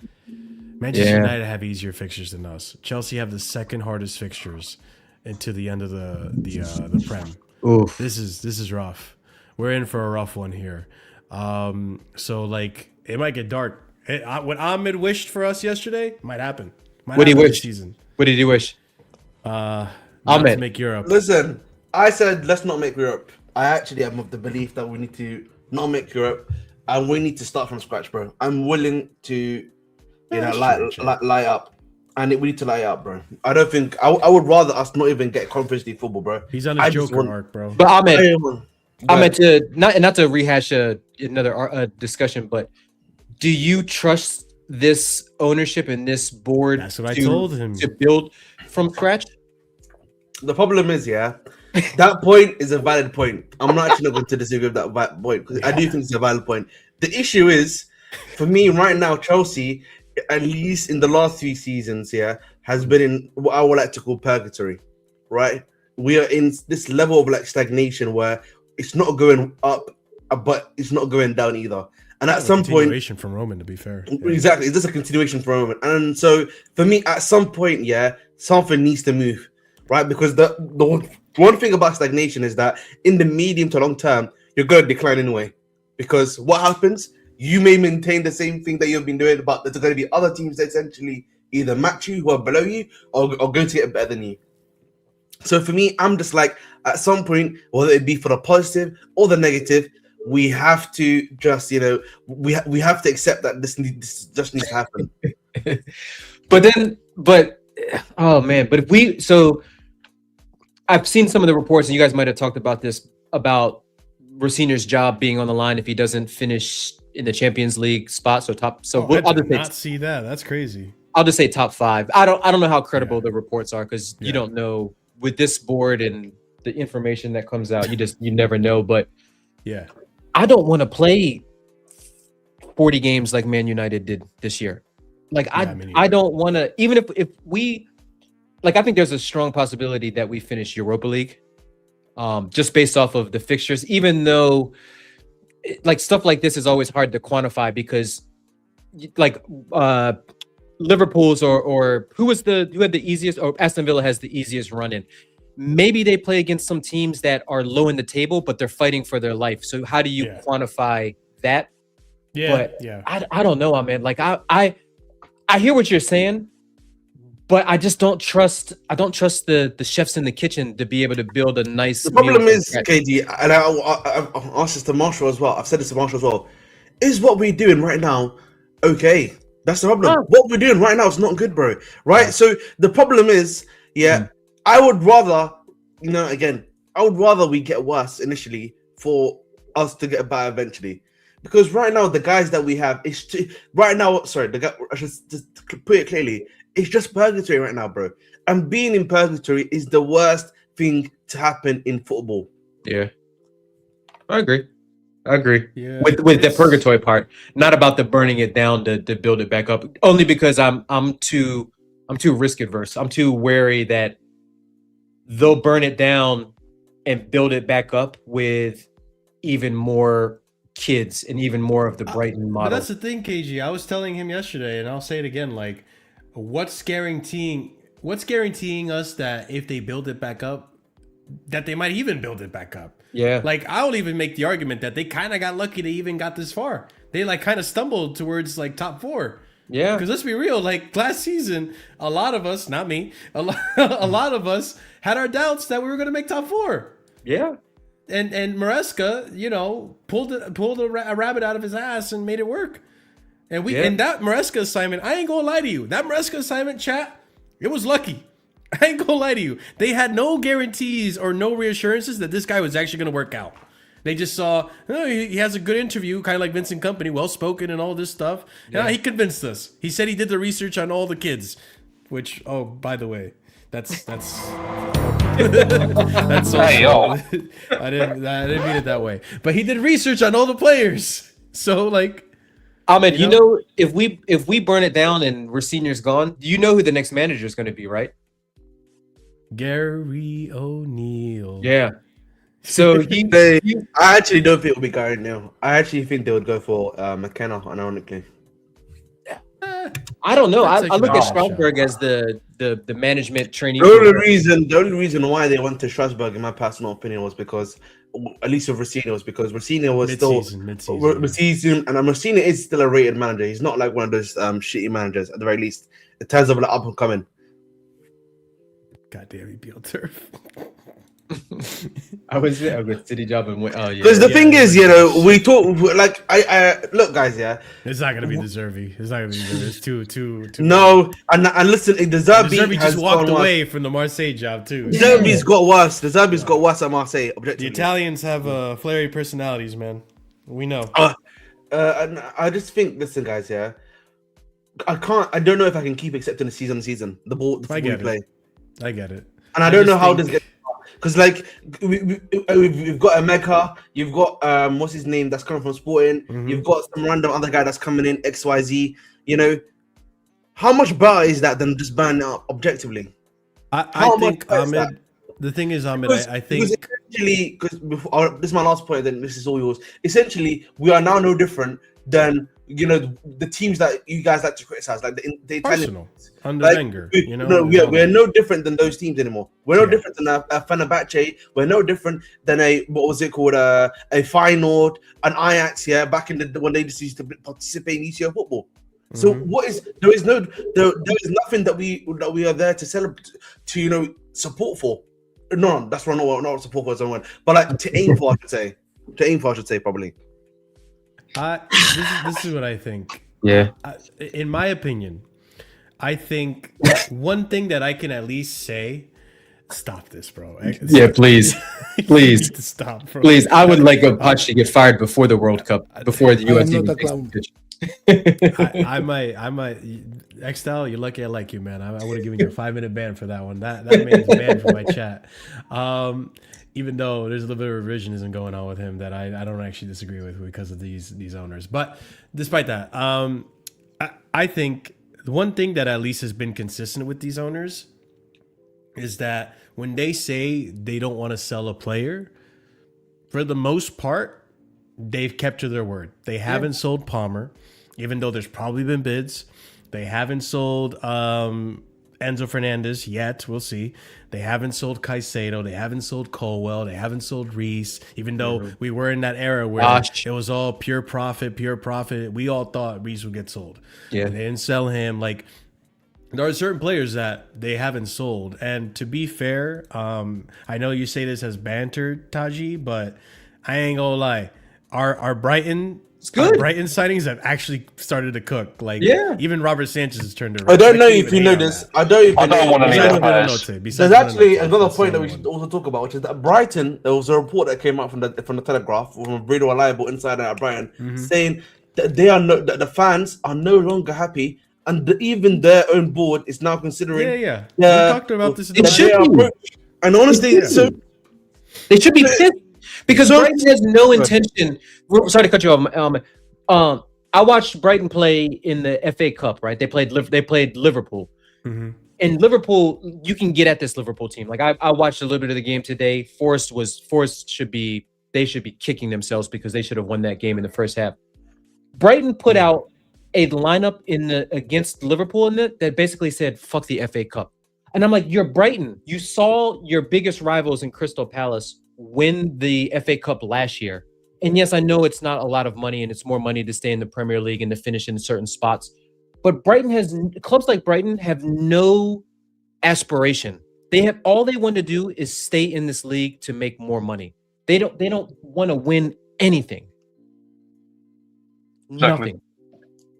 Manchester United have easier fixtures than us. Chelsea have the second hardest fixtures into the end of the Prem. Oof. This is rough. We're in for a rough one here. So like it might get dark. What Ahmed wished for us yesterday might happen. What did he wish? Season. What did he wish? Not Ahmed. to make Europe. Listen, I said let's not make Europe. I actually am of the belief that we need to not make Europe, and we need to start from scratch, bro. I'm willing to, light up, and we need to light up, bro. I don't think I would rather us not even get Conference League football, bro. He's on his Joker arc, bro. But Ahmed, to not to rehash another discussion, but do you trust this ownership and this board? That's what I told him, to build from scratch. The problem is, that point is a valid point. I'm not actually not going to disagree with that point because I do think it's a valid point. The issue is, for me right now, Chelsea, at least in the last 3 seasons, has been in what I would like to call purgatory, right? We are in this level of like stagnation where it's not going up, but it's not going down either. And at some point, continuation from Roman, to be fair, exactly, it's just a continuation from Roman. And so for me, at some point, something needs to move, right? Because the one thing about stagnation is that in the medium to long term, you're going to decline anyway. Because what happens? You may maintain the same thing that you've been doing, but there's going to be other teams that essentially either match you, who are below you, or going to get better than you. So for me, I'm just like, at some point, whether it be for the positive or the negative, we have to just, we have to accept that this just needs to happen. But I've seen some of the reports, and you guys might have talked about this, about Rossini's job being on the line if he doesn't finish in the Champions League spot. So I did not see that. That's crazy. I'll just say top 5. I don't know how credible the reports are, because you don't know with this board and the information that comes out. You never know. But I don't want to play 40 games like Man United did this year. Like I don't want to, even if we, like, I think there's a strong possibility that we finish Europa League, just based off of the fixtures, even though like stuff like this is always hard to quantify, because like Liverpool's or who had the easiest, or Aston Villa has the easiest run in. Maybe they play against some teams that are low in the table, but they're fighting for their life. So how do you quantify that? I don't know, man. Like I hear what you're saying, but I just don't trust. I don't trust the chefs in the kitchen to be able to build a nice. The problem is, KD, and I've asked this to Marshall as well. I've said this to Marshall as well. Is what we're doing right now okay? That's the problem. What we're doing right now is not good, bro. Right? So the problem is, I would rather, I would rather we get worse initially for us to get better eventually. Because right now, the guys that we have, I should just put it clearly, it's just purgatory right now, bro. And being in purgatory is the worst thing to happen in football. Yeah, I agree. Yeah, with the purgatory part, not about the burning it down to build it back up. Only because I'm too risk adverse. I'm too wary that they'll burn it down and build it back up with even more kids and even more of the Brighton model. But that's the thing, KG. I was telling him yesterday, and I'll say it again. Like, what's guaranteeing us that if they build it back up, that they might even build it back up? Yeah. Like, I'll even make the argument that they kind of got lucky they even got this far. They like kind of stumbled towards like top 4. Yeah. Because let's be real, like last season, a lot of us, not me, a lot of us had our doubts that we were going to make top 4. Yeah. And Maresca, pulled a rabbit out of his ass and made it work. And and that Maresca assignment, I ain't gonna lie to you, that Maresca assignment, chat, it was lucky. I ain't gonna lie to you. They had no guarantees or no reassurances that this guy was actually gonna work out. They just saw, he has a good interview, kind of like Vincent Kompany, well spoken and all this stuff. Yeah, he convinced us. He said he did the research on all the kids. Which, oh, by the way, that's that's also, Hey, yo. I didn't mean it that way. But he did research on all the players. So like, Ahmed, you know, if we burn it down and Rossini's gone, you know who the next manager is going to be, right? Gary O'Neill. Yeah. So I actually don't think it'll be Gary now. I actually think they would go for McKenna, ironically. I don't know. I That's look at actually a Strasbourg as the management trainee. The only reason why they went to Strasbourg, in my personal opinion, was because, at least with Rossini, was because Rossini was mid-season, and Rossini is still a rated manager. He's not like one of those shitty managers, at the very least, in terms of like up and coming. God damn, he built turf. I was City job and went. Oh yeah. Because the thing is, we talk like I look, guys. Yeah, it's not gonna be Deservy. It's not gonna be Deservy. It's too. No, and listen, Deservy just walked away from the Marseille job too. Deservy's got worse. Deservy's got worse at Marseille. The Italians have flary personalities, man. We know. And I just think, listen, guys. Yeah, I don't know if I can keep accepting the season. The football we play. I get it. And I don't know how this gets. Because like we've got Emeka, you've got what's his name that's coming from Sporting, you've got some random other guy that's coming in XYZ. How much better is that than just banning it up objectively? I think Ahmed. The thing is, Ahmed, I think essentially, because this is my last point, then this is all yours. Essentially, we are now no different than the teams that you guys like to criticize, like the Italian under Wenger. We're no different than those teams anymore. We're no different than a Fenerbahce. We're no different than a Feyenoord, an Ajax. Yeah, back in when they just used to participate in ECO football. So there is nothing that we are there to celebrate, to support for. No, that's wrong. Not support for someone, but like to aim for. I should say probably. This is what I think. Yeah. In my opinion, I think one thing that I can at least say. Stop this, bro. Yeah, please. Stop, bro. Please, I would like a Poch to get fired before the World Cup, before the US even takes the pitch. I might. Xtel, you're lucky I like you, man. I would have given you a 5-minute ban for that one. That man's banned from my chat. Even though there's a little bit of revisionism going on with him that I don't actually disagree with because of these owners. But despite that, I think the one thing that at least has been consistent with these owners is that when they say they don't want to sell a player, for the most part, they've kept to their word. They haven't sold Palmer, even though there's probably been bids. They haven't sold Enzo Fernandez yet. We'll see. They haven't sold Caicedo. They haven't sold Colwell. They haven't sold Reese, even though we were in that era where it was all pure profit. We all thought Reese would get sold. Yeah. They didn't sell him. Like, there are certain players that they haven't sold. And to be fair, I know you say this as banter, Taji, but I ain't gonna lie. Our Brighton signings have actually started to cook. Like, even Robert Sanchez has turned around. I don't know if you know this. I don't want to know. There's actually another point that we should also talk about, which is that Brighton. There was a report that came out from the Telegraph from Bruno, reliable insider at Brighton, saying that that the fans are no longer happy, and even their own board is now considering. We talked about this. And honestly, so they should be pissed. Because Brighton has no intention. Sorry to cut you off. I watched Brighton play in the FA Cup. Right, they played Liverpool. In Liverpool, you can get at this Liverpool team. Like I watched a little bit of the game today. Forest should be kicking themselves because they should have won that game in the first half. Brighton put out a lineup against Liverpool that basically said "fuck the FA Cup," and I'm like, you're Brighton. You saw your biggest rivals in Crystal Palace win the FA Cup last year. And yes, I know it's not a lot of money and it's more money to stay in the Premier League and to finish in certain spots. But clubs like Brighton have no aspiration. All they want to do is stay in this league to make more money. They don't want to win anything. Nothing.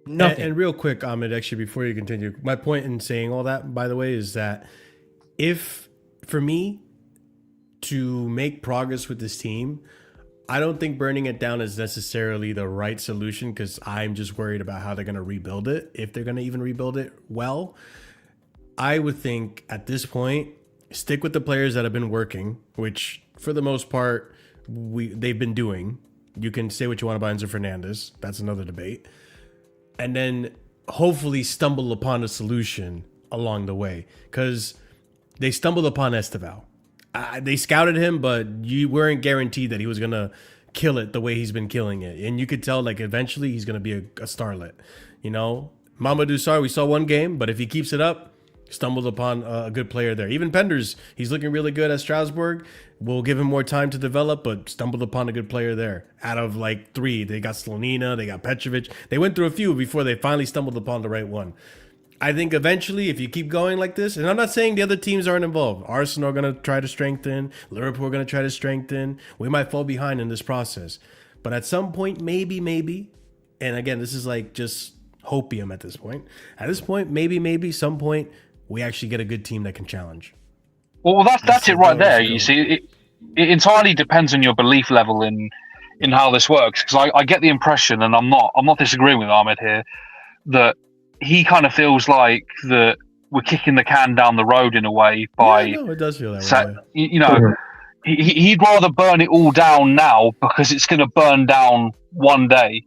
And real quick, Ahmed, actually, before you continue, my point in saying all that, by the way, is that for me, to make progress with this team, I don't think burning it down is necessarily the right solution because I'm just worried about how they're going to rebuild it, if they're going to even rebuild it well. I would think at this point, stick with the players that have been working, which for the most part they've been doing. You can say what you want about Enzo Fernandez. That's another debate. And then hopefully stumble upon a solution along the way, because they stumbled upon Esteval. They scouted him, but you weren't guaranteed that he was gonna kill it the way he's been killing it. And you could tell, like, eventually he's gonna be a starlet. You know, Mamadou Sarr, we saw one game, but if he keeps it up, stumbled upon a good player there. Even Penders, he's looking really good at Strasbourg. We'll give him more time to develop, but stumbled upon a good player there. Out of like 3, they got Slonina, they got Petrovic. They went through a few before they finally stumbled upon the right one. I think eventually, if you keep going like this, and I'm not saying the other teams aren't involved. Arsenal are going to try to strengthen. Liverpool are going to try to strengthen. We might fall behind in this process. But at some point, maybe, and again, this is like just hopium at this point. At this point, maybe, some point, we actually get a good team that can challenge. Well, that's it right there. You see, it entirely depends on your belief level in how this works. Because I get the impression, and I'm not disagreeing with Ahmed here, that he kind of feels like that we're kicking the can down the road in a way by. Yeah, no, it does feel that way. You know, he'd rather burn it all down now because it's going to burn down one day.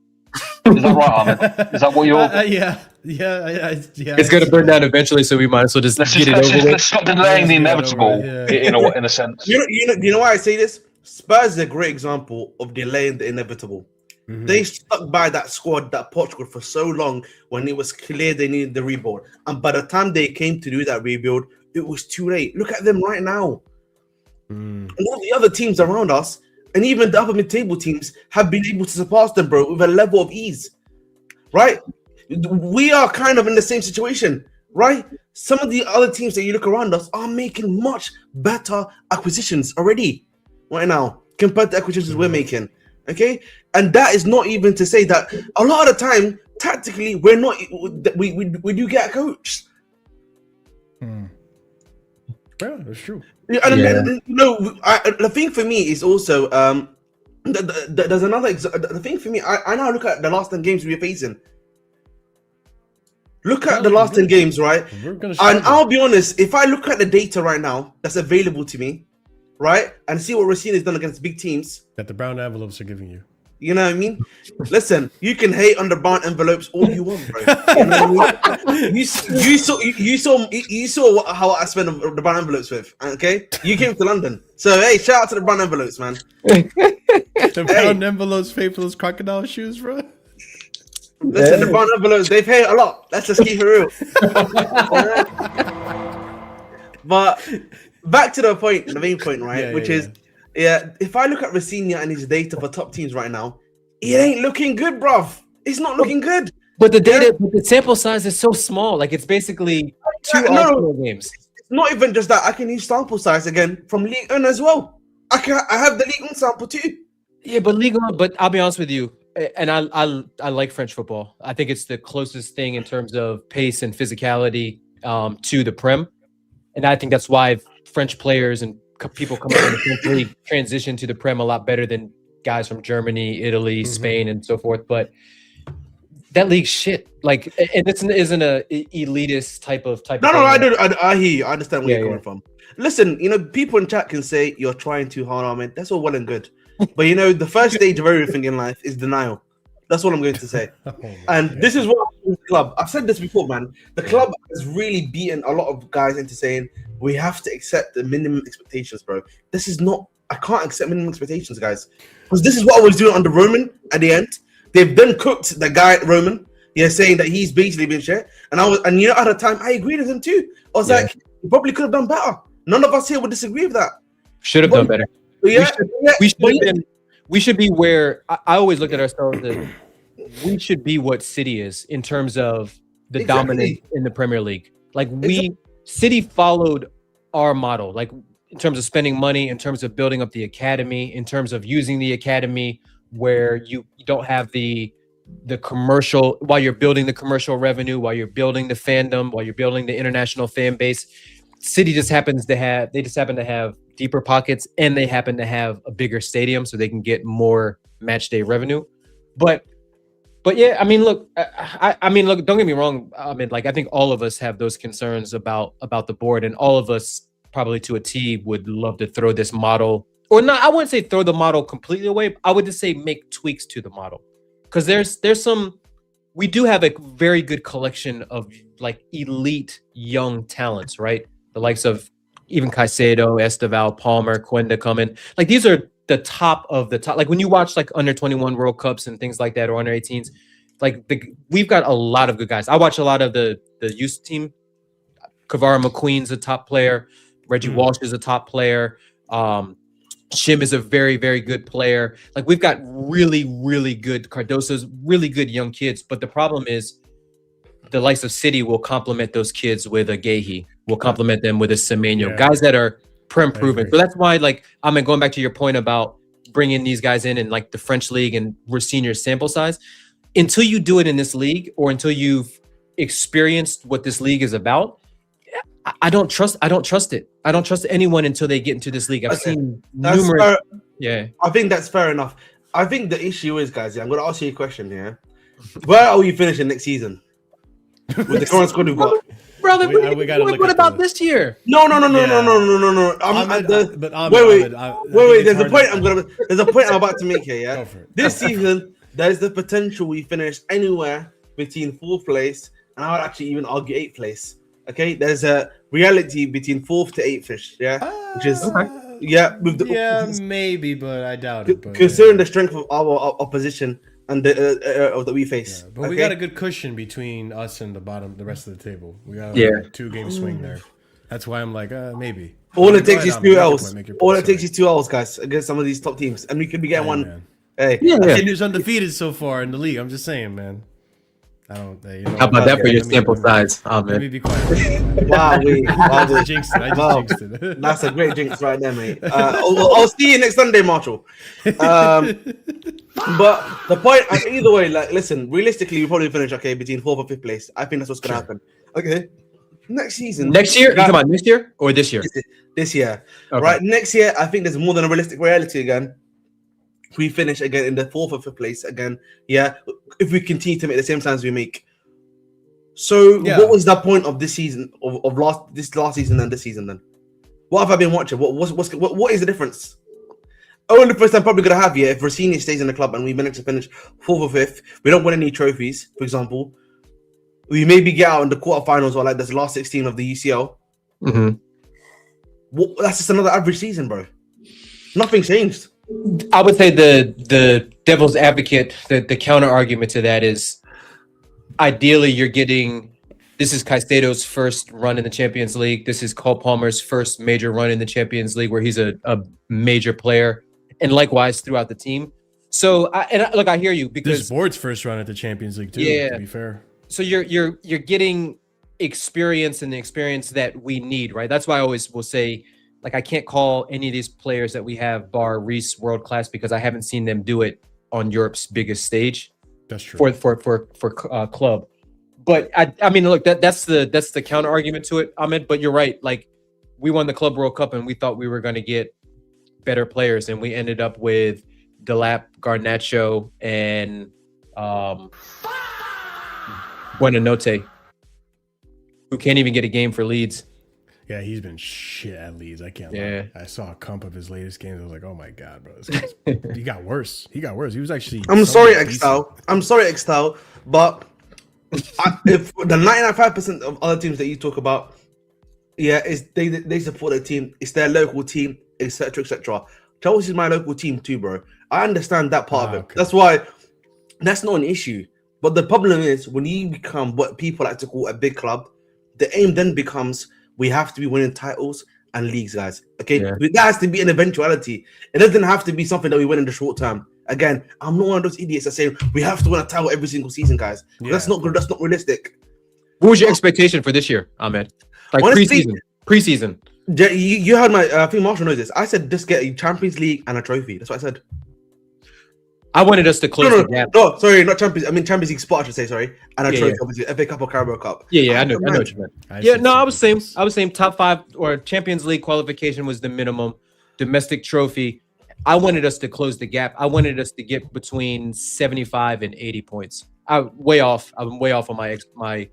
Is that right, Ahmed? Is that what you're? Yeah. It's going to burn down eventually, so we might as well just get it over with. Let's stop delaying the inevitable, in a sense. You know why I say this? Spurs is a great example of delaying the inevitable. Mm-hmm. They stuck by that squad, that Portugal, for so long when it was clear they needed the rebuild. And by the time they came to do that rebuild, it was too late. Look at them right now. And all the other teams around us, and even the upper mid-table teams, have been able to surpass them, bro, with a level of ease. Right? We are kind of in the same situation, right? Some of the other teams that you look around us are making much better acquisitions already right now compared to acquisitions we're making. Okay, and that is not even to say that a lot of the time, tactically, we do get coached. Yeah, that's true. And the thing for me is also there's another. The thing for me, I now look at the last 10 games we're facing. Look at the last 10 games, right? And I'll be honest, if I look at the data right now that's available to me, right, and see what Racine has done against big teams that the brown envelopes are giving you. You know what I mean? Listen, you can hate on the brown envelopes all you want, bro. You know what I mean? You saw how I spent the brown envelopes with. Okay, you came to London, so hey, shout out to the brown envelopes, man. The brown envelopes, faithful crocodile shoes, bro. Listen, the brown envelopes, they pay a lot. Let's just keep it real. But back to the main point, right? If I look at Rafinha and his data for top teams right now, it ain't looking good, bruv. It's not looking good. But the sample size is so small. Like, it's basically 2 Arsenal games. It's not even just that. I can use sample size again from Ligue 1 as well. I have the Ligue 1 sample too. Yeah, but Ligue 1, but I'll be honest with you, and I like French football. I think it's the closest thing in terms of pace and physicality to the Prem. And I think that's why French players and people coming from the French league transition to the Prem a lot better than guys from Germany, Italy, Spain, and so forth. But that league's shit. Like, and this isn't a elitist type of. No, I hear you. I understand where you're coming from. Listen, people in chat can say you're trying too hard, Ahmed. That's all well and good. But the first stage of everything in life is denial. That's what I'm going to say. This is what the club. I've said this before, man. The club has really beaten a lot of guys into saying we have to accept the minimum expectations, bro. This is not. I can't accept minimum expectations, guys, because this is what I was doing under Roman. At the end, they've then cooked the guy Roman. Saying that he's basically been shit. And at the time, I agreed with him too. I was like, he probably could have done better. None of us here would disagree with that. Should have done better. We should be where I always look at ourselves as we should be what City is in terms of the dominance in the Premier League. Like City followed our model, like in terms of spending money, in terms of building up the academy, in terms of using the academy where you don't have the commercial, while you're building the commercial revenue, while you're building the fandom, while you're building the international fan base. City just happen to have deeper pockets, and they happen to have a bigger stadium so they can get more match day revenue. But But yeah, I mean, look, I mean, look. Don't get me wrong. I mean, like, I think all of us have those concerns about the board, and all of us probably to a T would love to throw this model, or not. I wouldn't say throw the model completely away. I would just say make tweaks to the model, because there's some. We do have a very good collection of like elite young talents, right? The likes of even Caicedo, Esteval, Palmer, Quenda coming. Like these are the top of the top. Like when you watch like under 21 World Cups and things like that, or under 18s, like we've got a lot of good guys. I watch a lot of the youth team. Kavara McQueen's a top player. Reggie Walsh is a top player. Shim is a very, very good player. Like we've got really, really good Cardoso's really good young kids. But the problem is the likes of City will complement those kids with a Gahey, will complement them with a Semenyo, guys that are proven. So that's why, like, I mean, going back to your point about bringing these guys in like the French league and we're senior sample size, until you do it in this league or until you've experienced what this league is about, I don't trust it. I don't trust anyone until they get into this league. I've seen numerous. I think that's fair enough. I think the issue is, guys, I'm going to ask you a question here. Where are we finishing next season? With the current squad we've got. Brother, what about this year? No. Wait. There's a point I'm about to make here. Yeah, this season there's the potential we finish anywhere between 4th place and I would actually even argue 8th place. Okay, there's a reality between 4th to 8th-ish. Yeah, which is maybe, but I doubt it. But, considering the strength of our opposition and that we face, but we got a good cushion between us and the rest of the table. We got a 2-game swing there. That's why I'm like, maybe. All it takes is 2 L's. All it takes is 2 L's, guys, against some of these top teams, and we could be getting one. Man. Hey, who's undefeated so far in the league. I'm just saying, man. I don't. How about that for your sample size? Let me be quiet. Wow, I just jinxed it. That's a great jinx right there, mate. I'll see you next Sunday, Marshall. But the point, either way, like, listen, realistically, we probably finish between 4th or 5th place. I think that's what's gonna happen. Okay, next season, next year. You talking about next year or this year? This year, right? Next year, I think there's more than a realistic reality again. We finish again in the 4th or 5th place again, if we continue to make the same signs we make. So, what was the point of this season, of last season and this season then? What have I been watching? What is the difference? Only person I'm probably gonna have here if Rossini stays in the club and we manage to finish 4th or 5th, we don't win any trophies, for example. We maybe get out in the quarterfinals or like this last 16 of the UCL. That's just another average season, bro. Nothing changed. I would say the devil's advocate, the counter argument to that is, ideally you're getting, this is Caicedo's first run in the Champions League. This is Cole Palmer's first major run in the Champions League where he's a major player, and likewise throughout the team. So, look, I hear you, because this board's first run at the Champions League too. To be fair, so you're getting experience, and the experience that we need, right? That's why I always will say, like, I can't call any of these players that we have, bar Reece, world class, because I haven't seen them do it on Europe's biggest stage. That's true. For club. But I mean, look, that's the counter argument to it, Ahmed. But you're right. Like, we won the Club World Cup, and we thought we were going to get better players, and we ended up with Delap, Garnacho, and Buonanotte, who can't even get a game for Leeds. Yeah, he's been shit at Leeds. I can't lie. I saw a comp of his latest games. I was like, oh my God, bro. He got worse. He was actually... I'm sorry, Extal, but if the 99.5% of other teams that you talk about, is they support their team. It's their local team, etc., etc. Chelsea's my local team too, bro. I understand that part of it. Okay. That's why that's not an issue. But the problem is, when you become what people like to call a big club, the aim then becomes... we have to be winning titles and leagues, guys. Okay, that has to be an eventuality. It doesn't have to be something that we win in the short term. Again, I'm not one of those idiots that say we have to win a title every single season, guys. That's not good. That's not realistic. What was your expectation for this year, Ahmed? Like, honestly, preseason. You heard my. I think Marshall knows this. I said just get a Champions League and a trophy. That's what I said. I wanted us to close the gap. No, sorry, not Champions. I mean Champions League spot, I should say. Sorry, and a trophy, obviously, FA Cup or Carabao Cup. I know what you meant. I was saying top 5 or Champions League qualification was the minimum. Domestic trophy. I wanted us to close the gap. I wanted us to get between 75 and 80 points. I'm way off on my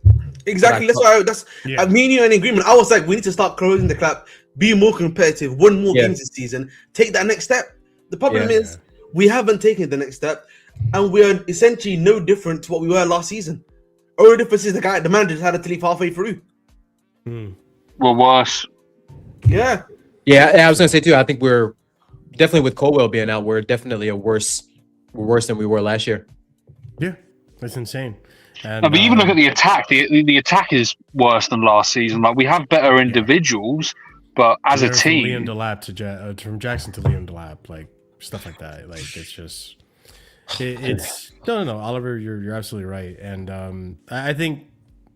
Exactly. That's Yeah. me and you are in agreement. I was like, we need to start closing the gap, be more competitive, win more games this season, take that next step. The problem is we haven't taken the next step, and we are essentially no different to what we were last season. Only difference is the manager decided to leave halfway through. Well, worse. Yeah. Yeah, I was gonna say too. I think we're definitely with Colwell being out. We're definitely we're worse than we were last year. Yeah, that's insane. And, No, but even look at the attack. The attack is worse than last season. Like we have better individuals, but as a team, from Liam Delap to from Jackson to Liam Delap, like stuff like that. Like it's just, it's no. Oliver, you're absolutely right. And I think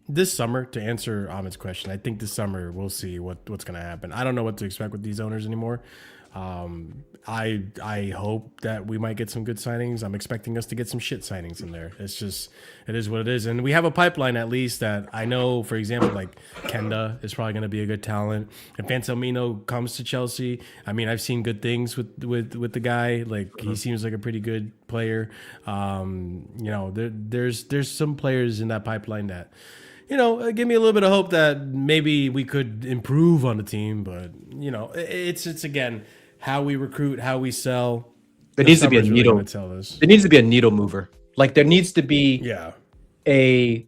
this summer, to answer Ahmed's question, I think this summer we'll see what's going to happen. I don't know what to expect with these owners anymore. I hope that we might get some good signings. I'm expecting us to get some shit signings in there. It's just, it is what it is. And we have a pipeline at least that I know, for example, like Kenda is probably going to be a good talent. If Anselmino comes to Chelsea, I mean, I've seen good things with the guy. Like he seems like a pretty good player. There's some players in that pipeline that, give me a little bit of hope that maybe we could improve on the team. But, it's again, how we recruit, how we sell. There needs to be a needle. There needs to be a needle mover. Like there needs to be a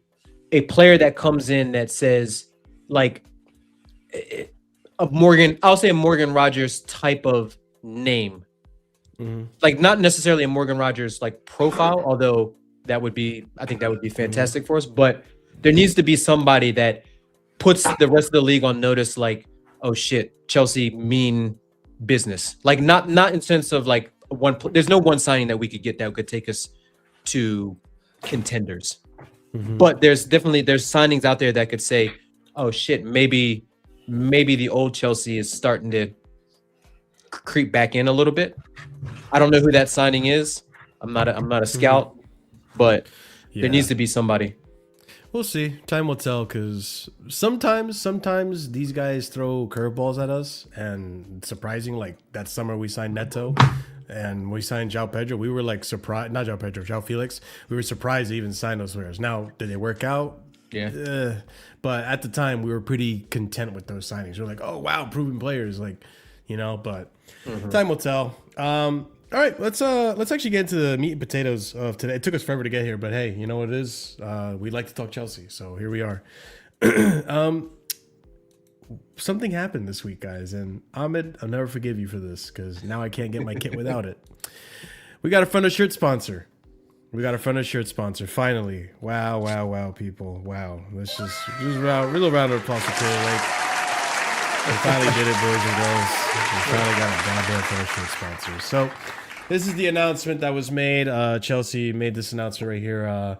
player that comes in that says like a Morgan. I'll say a Morgan Rogers type of name. Mm-hmm. Like not necessarily a Morgan Rogers like profile, although I think that would be fantastic for us. But there needs to be somebody that puts the rest of the league on notice. Like, oh shit, Chelsea mean business. Like not in sense of like there's no one signing that we could get that could take us to contenders. Mm-hmm. But there's signings out there that could say, oh shit, maybe the old Chelsea is starting to creep back in a little bit. I don't know who that signing is. I'm not a scout, but there needs to be somebody. We'll see. Time will tell, because sometimes these guys throw curveballs at us, and surprising, like that summer we signed Neto and we signed João Pedro. We were like surprised, not João Pedro, João Felix. We were surprised to even sign those players. Now, did they work out? Yeah. But at the time, we were pretty content with those signings. We were like, oh, wow, proven players. Like, but time will tell. All right, let's actually get into the meat and potatoes of today. It took us forever to get here, but hey, you know what it is? We like to talk Chelsea, so here we are. Something happened this week, guys, and Ahmed, I'll never forgive you for this because now I can't get my kit without it. We got a front of shirt sponsor. Finally. Wow, people. Wow. Let's just real round of applause for Taylor Lake. We finally did it, boys and girls. We finally got a goddamn front of shirt sponsor. So this is the announcement that was made. Chelsea made this announcement right here.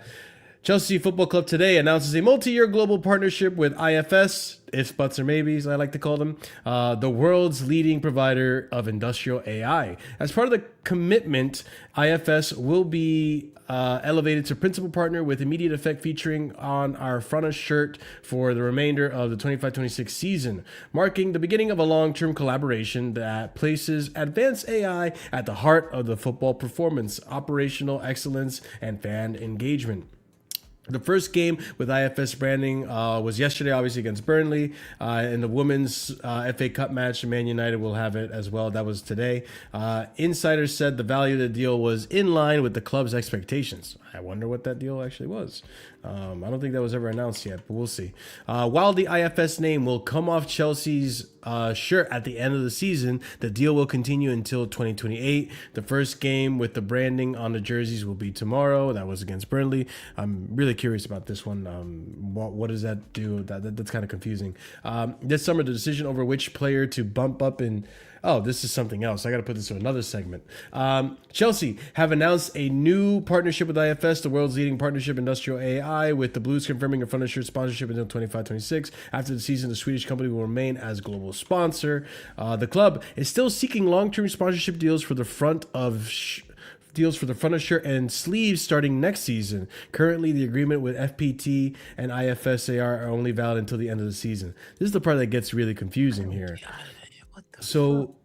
Chelsea Football Club today announces a multi-year global partnership with IFS, ifs, buts, or maybes, I like to call them, the world's leading provider of industrial AI. As part of the commitment, IFS will be elevated to principal partner with immediate effect, featuring on our front of shirt for the remainder of the 25-26 season, marking the beginning of a long-term collaboration that places advanced AI at the heart of the football performance, operational excellence, and fan engagement. The first game with IFS branding was yesterday, obviously, against Burnley. In the women's FA Cup match, Man United will have it as well. That was today. Insiders said the value of the deal was in line with the club's expectations. I wonder what that deal actually was. I don't think that was ever announced yet, but we'll see. While the IFS name will come off Chelsea's shirt at the end of the season, the deal will continue until 2028. The first game with the branding on the jerseys will be tomorrow. That was against Burnley. I'm really curious about this one. What does that do? That's kind of confusing. This summer, the decision over which player to bump up in... Oh, this is something else. I got to put this to another segment. Chelsea have announced a new partnership with IFS, the world's leading partnership industrial AI, with the Blues confirming a front of shirt sponsorship until 25-26. After the season, the Swedish company will remain as global sponsor. The club is still seeking long-term sponsorship deals for the front of shirt and sleeves starting next season. Currently, the agreement with FPT and IFSAR are only valid until the end of the season. This is the part that gets really confusing here. So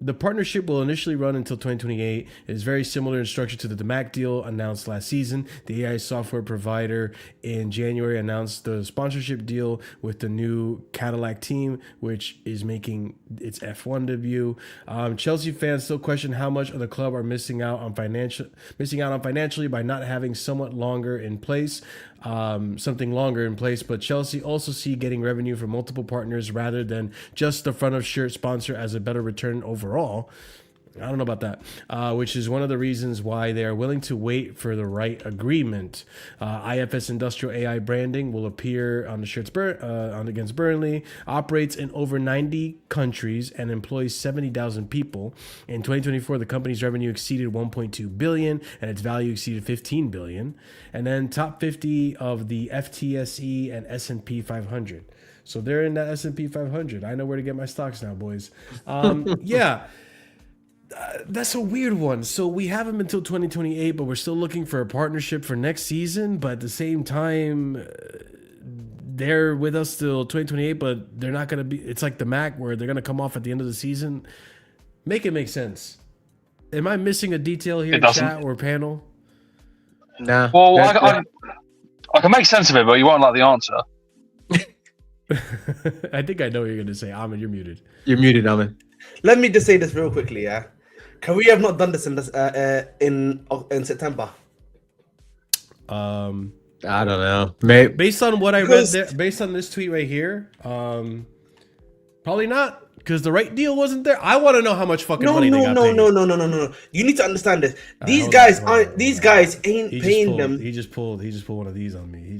The partnership will initially run until 2028. It is very similar in structure to the DMAC deal announced last season. The AI software provider in January announced the sponsorship deal with the new Cadillac team, which is making its F1 debut. Chelsea fans still question how much of the club are missing out on financially by not having something longer in place. But Chelsea also see getting revenue from multiple partners rather than just the front of shirt sponsor as a better return overall. I don't know about that, which is one of the reasons why they are willing to wait for the right agreement. IFS Industrial AI branding will appear on the shirts against Burnley, operates in over 90 countries and employs 70,000 people. In 2024, the company's revenue exceeded 1.2 billion and its value exceeded 15 billion. And then top 50 of the FTSE and S&P 500. So they're in that S&P 500. I know where to get my stocks now, boys. Yeah. That's a weird one. So we have them until 2028, but we're still looking for a partnership for next season. But at the same time, they're with us till 2028, but they're not going to be. It's like the Mac where they're going to come off at the end of the season. Make it make sense. Am I missing a detail here, chat or panel? Nah. Well, I can make sense of it, but you won't like the answer. I think I know what you're going to say. Ahmed, you're muted. You're muted, Ahmed. Let me just say this real quickly, yeah. Can we have not done this in September? I don't know. Maybe. Based on what I read there, based on this tweet right here, probably not, because the right deal wasn't there. I want to know how much fucking money they got paid. No. You need to understand this. These guys aren't. These guys ain't paying them. He just pulled one of these on me. No.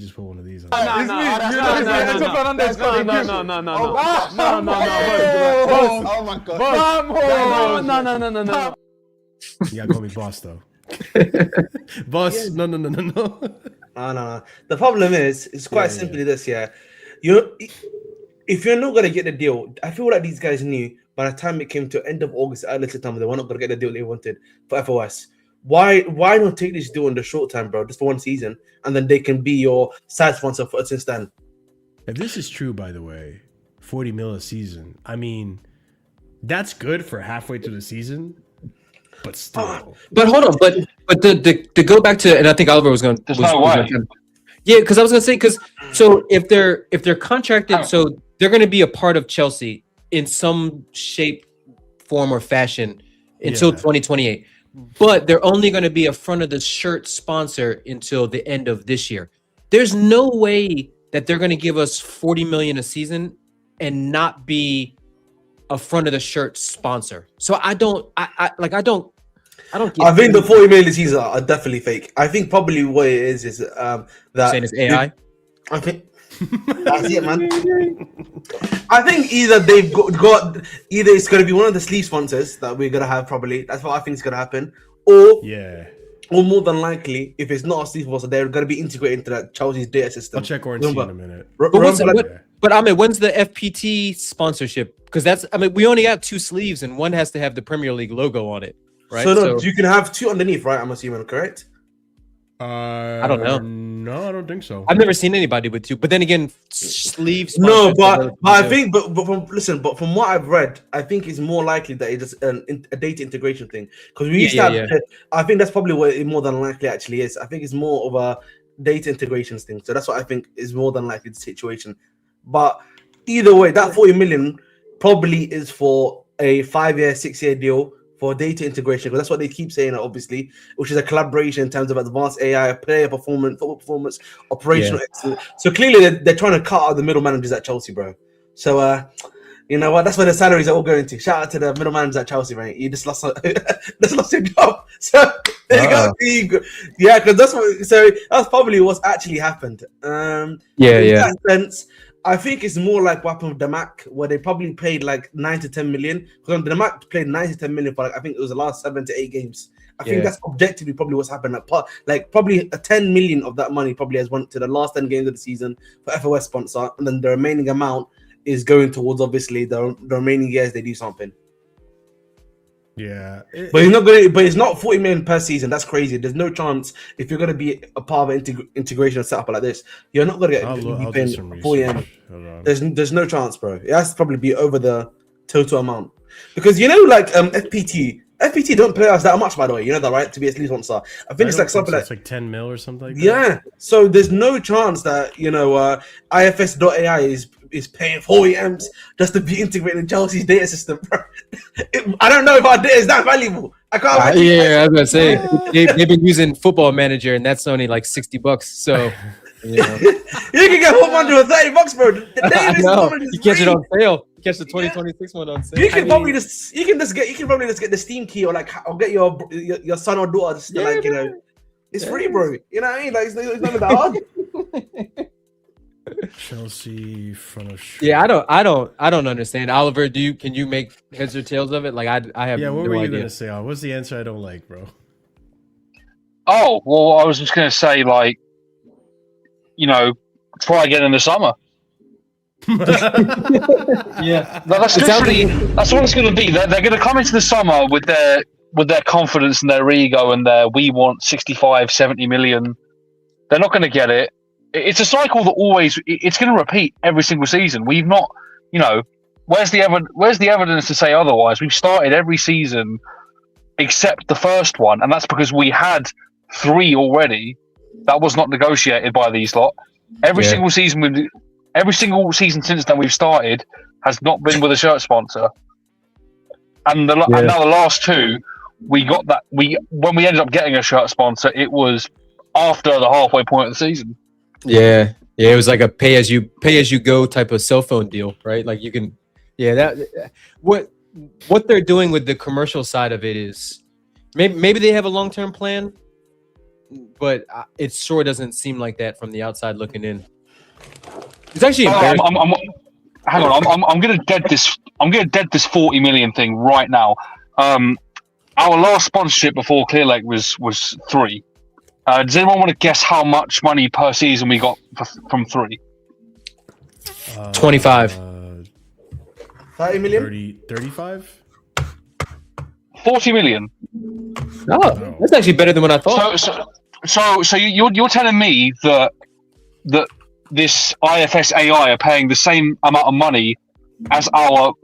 Oh my god. No. You gotta call me boss though. Boss, yeah. No. No. The problem is, it's quite simply this, yeah. If you're not gonna get the deal, I feel like these guys knew by the time it came to end of August, early September, they were not gonna get the deal they wanted for FOS. Why not take this deal in the short time, bro? Just for one season, and then they can be your side sponsor for since then. If this is true, by the way, 40 mil a season. I mean, that's good for halfway through the season. But still, but hold on, but to go back to, and I think Oliver was going. There's no way. Yeah, because I was going to say, so if they're contracted, so they're going to be a part of Chelsea in some shape, form, or fashion until 2028. But they're only going to be a front of the shirt sponsor until the end of this year. There's no way that they're going to give us 40 million a season and not be a front of the shirt sponsor. So I don't get I think the 40 million season are definitely fake. I think probably what it is that saying it's AI. I think that's it, man. I think either they've got either it's going to be one of the sleeve sponsors that we're going to have probably. That's what I think is going to happen. Or more than likely, if it's not a sleeve sponsor, they're going to be integrated into that Chelsea's data system. I'll check Orange in a minute. But I mean, when's the FPT sponsorship? Because we only got 2 sleeves and one has to have the Premier League logo on it, right? So you can have 2 underneath, right? I'm assuming, correct? I don't know. No, I don't think so. I've never seen anybody with 2. But then again, sleeves. No, but I think, but from what I've read, I think it's more likely that it's a data integration thing. Because we used to have, I think that's probably what it more than likely actually is. I think it's more of a data integrations thing. So that's what I think is more than likely the situation. But either way, that 40 million probably is for a 5-year, 6-year deal for data integration, because that's what they keep saying, obviously, which is a collaboration in terms of advanced AI, player performance, football performance, operational excellence. So clearly they're trying to cut out the middle managers at Chelsea, bro. So you know what? That's where the salaries are all going to. Shout out to the middle managers at Chelsea, right? You just lost your job. So there you go. Yeah, because that's probably what's actually happened. In that sense, I think it's more like what happened with the Mac, where they probably paid like 9 to 10 million. Because the Mac played 9 to 10 million for I think it was the last 7 to 8 games. I think that's objectively probably what's happened. Like probably a 10 million of that money probably has went to the last 10 games of the season for FOS sponsor, and then the remaining amount is going towards obviously the remaining years they do something. Yeah, but it's not 40 million per season. That's crazy. There's no chance if you're going to be a part of an integration setup like this, you're not going to get 40 million. There's no chance, bro. It has to probably be over the total amount. Because like FPT don't pay us that much, by the way. You know that, right? To be a lead sponsor, I think it's like something like it's like 10 mil or something like that. yeah. So there's no chance that IFS.ai is paying 40 M's just to be integrated in Chelsea's data system, bro. I don't know if our data is that valuable. I can't. Yeah, I was gonna say they've been using Football Manager, and that's only like $60. So you can get $430, bro. The data is know. free. You catch it on sale. You catch the 2026 one on sale. You can probably just get the Steam key or get your son or daughter just it's free, bro. You know what I mean? Like it's not that hard. Chelsea front of shirt. Yeah, I don't understand. Oliver, can you make heads or tails of it? Like I have what no were you idea. gonna say? What's the answer I don't like, bro? Oh, well, I was just going to say, try again in the summer. Yeah, That's what it's going to be. They're going to come into the summer with their confidence and their ego and we want 65, 70 million. They're not going to get it. It's a cycle that it's going to repeat every single season. We've not, where's the evidence to say otherwise? We've started every season except the first one, and that's because we had 3 already. That was not negotiated by these lot. Every single season since then we've started has not been with a shirt sponsor. And now the last 2, we got that. When we ended up getting a shirt sponsor, it was after the halfway point of the season. Yeah, it was like a pay as you go type of cell phone deal, right? Like you can, what they're doing with the commercial side of it is maybe they have a long-term plan, but it sure doesn't seem like that from the outside looking in. It's actually embarrassing. Hang on, I'm gonna dead this. I'm gonna dead this 40 million thing right now. Our last sponsorship before Clear Lake was 3. Does anyone want to guess how much money per season we got from 3? 25. 30 million? 35? 40 million. Oh, that's actually better than what I thought. So you're telling me that this IFS AI are paying the same amount of money as our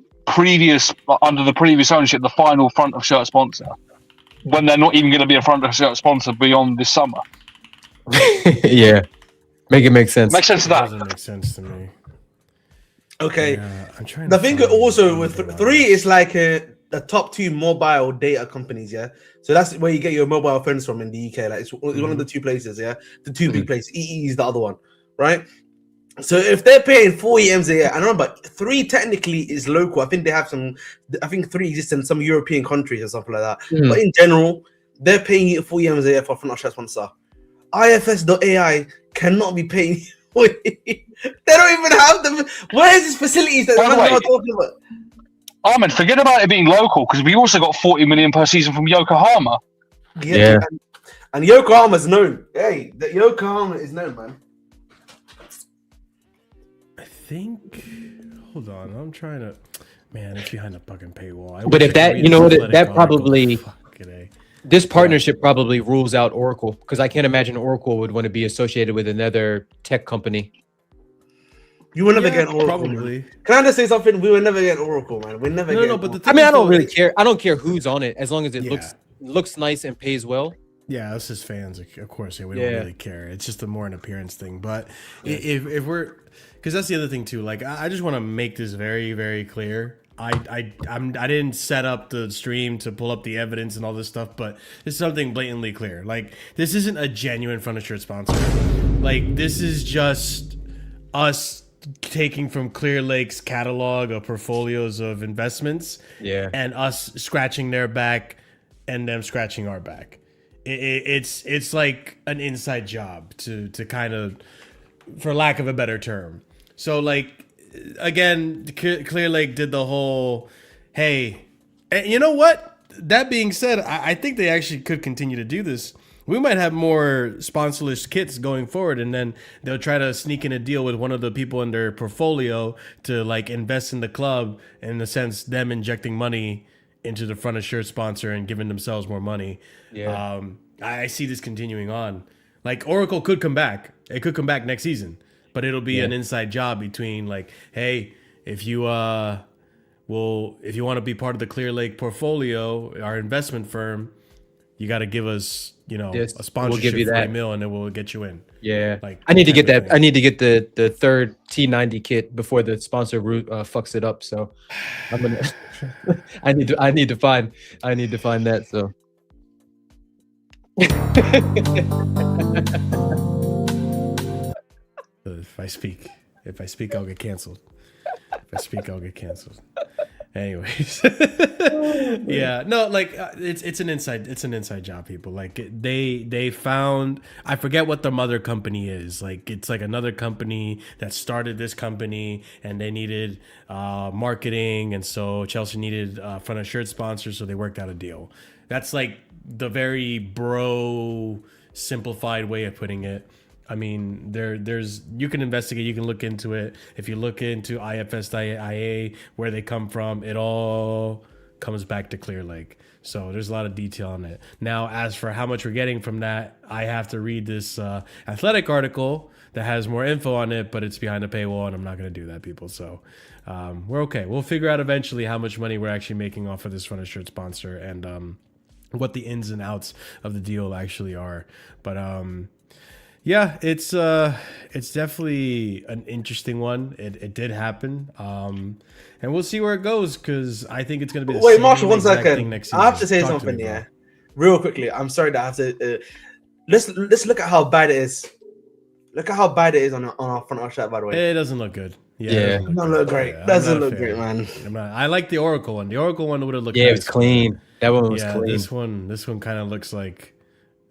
under the previous ownership, the final front of shirt sponsor, when they're not even going to be a front of shirt sponsor beyond this summer? Yeah, make it make sense. Makes sense to that. Doesn't make sense to me. Okay. Yeah, I'm trying. The thing also with 3 is like the top 2 mobile data companies, yeah. So that's where you get your mobile phones from in the UK. Like it's one of the 2 places, yeah. The 2 big places. EE is the other one, right? So if they're paying 40 M's a year, I don't know, but 3 technically is local. I think they have some. I think 3 exists in some European countries or something like that. But in general, they're paying you 40 M's a year for a front shirt sponsor. IFS.ai cannot be paying. They don't even have them. Where is this facilities that we're talking about? Ahmed, forget about it being local because we also got 40 million per season from Yokohama. Yeah. And Yokohama's known. Hey, the Yokohama is known, man. I think. Hold on, I'm trying to. Man, it's behind a fucking paywall. But if that, that probably. This partnership probably rules out Oracle because I can't imagine Oracle would want to be associated with another tech company. You will never get Oracle. Probably. Can I just say something? We will never get Oracle, man. We never get. No, but I mean, I don't really care. I don't care who's on it as long as it looks nice and pays well. Yeah, us as fans, of course, we don't really care. It's just more an appearance thing. But if we're, because that's the other thing too. Like, I just want to make this very, very clear. I didn't set up the stream to pull up the evidence and all this stuff, but it's something blatantly clear. Like, this isn't a genuine front of shirt sponsor. Like, this is just us taking from Clear Lake's catalog of portfolios of investments, and us scratching their back and them scratching our back. It's like an inside job to kind of, for lack of a better term. So like, again, Clear Lake did the whole, hey, and you know what? That being said, I think they actually could continue to do this. We might have more sponsorless kits going forward, and then they'll try to sneak in a deal with one of the people in their portfolio to like invest in the club, in the sense them injecting money into the front of shirt sponsor and giving themselves more money. Yeah. I see this continuing on. Like, Oracle could come back. It could come back next season, but it'll be an inside job between like, hey, if you well, if you want to be part of the Clear Lake portfolio, our investment firm, you got to give us, you know, Yes, a we'll sponsorship give you for that. $1 million, and then we'll get you in. Yeah, Like, I need to get type of that. thing. I need to get the third T90 kit before the sponsor fucks it up. So I'm gonna. I need to find that. So. If I speak, I'll get canceled. If I speak, I'll get canceled. Anyways, yeah, no, like it's an inside job, people. Like they found, I forget what the mother company is. Like it's like another company that started this company, and they needed marketing, and so Chelsea needed front of shirt sponsors, so they worked out a deal. That's like the very bro simplified way of putting it. I mean, there's you can investigate, you can look into it. If you look into IFSIA, where they come from, it all comes back to Clear Lake. So there's a lot of detail on it. Now, as for how much we're getting from that, I have to read this Athletic article that has more info on it, but it's behind a paywall, and I'm not going to do that, people. So we're okay. We'll figure out eventually how much money we're actually making off of this front of shirt sponsor, and what the ins and outs of the deal actually are. But yeah, it's definitely an interesting one. It did happen, and we'll see where it goes, because I think it's going to be the Wait, same Marshall, one exact second. thing next I have to season. say Talk something, me, bro. yeah, real quickly. I'm sorry that I have to. Let's look at how bad it is. Look at how bad it is on our front of shirt, by the way. It doesn't look good. Yeah. It Doesn't look great. Yeah, I'm Doesn't not a look great, fan. man. I like the Oracle one. The Oracle one would have looked Yeah, it nice, was clean. That one was yeah, clean. this one kind of looks like,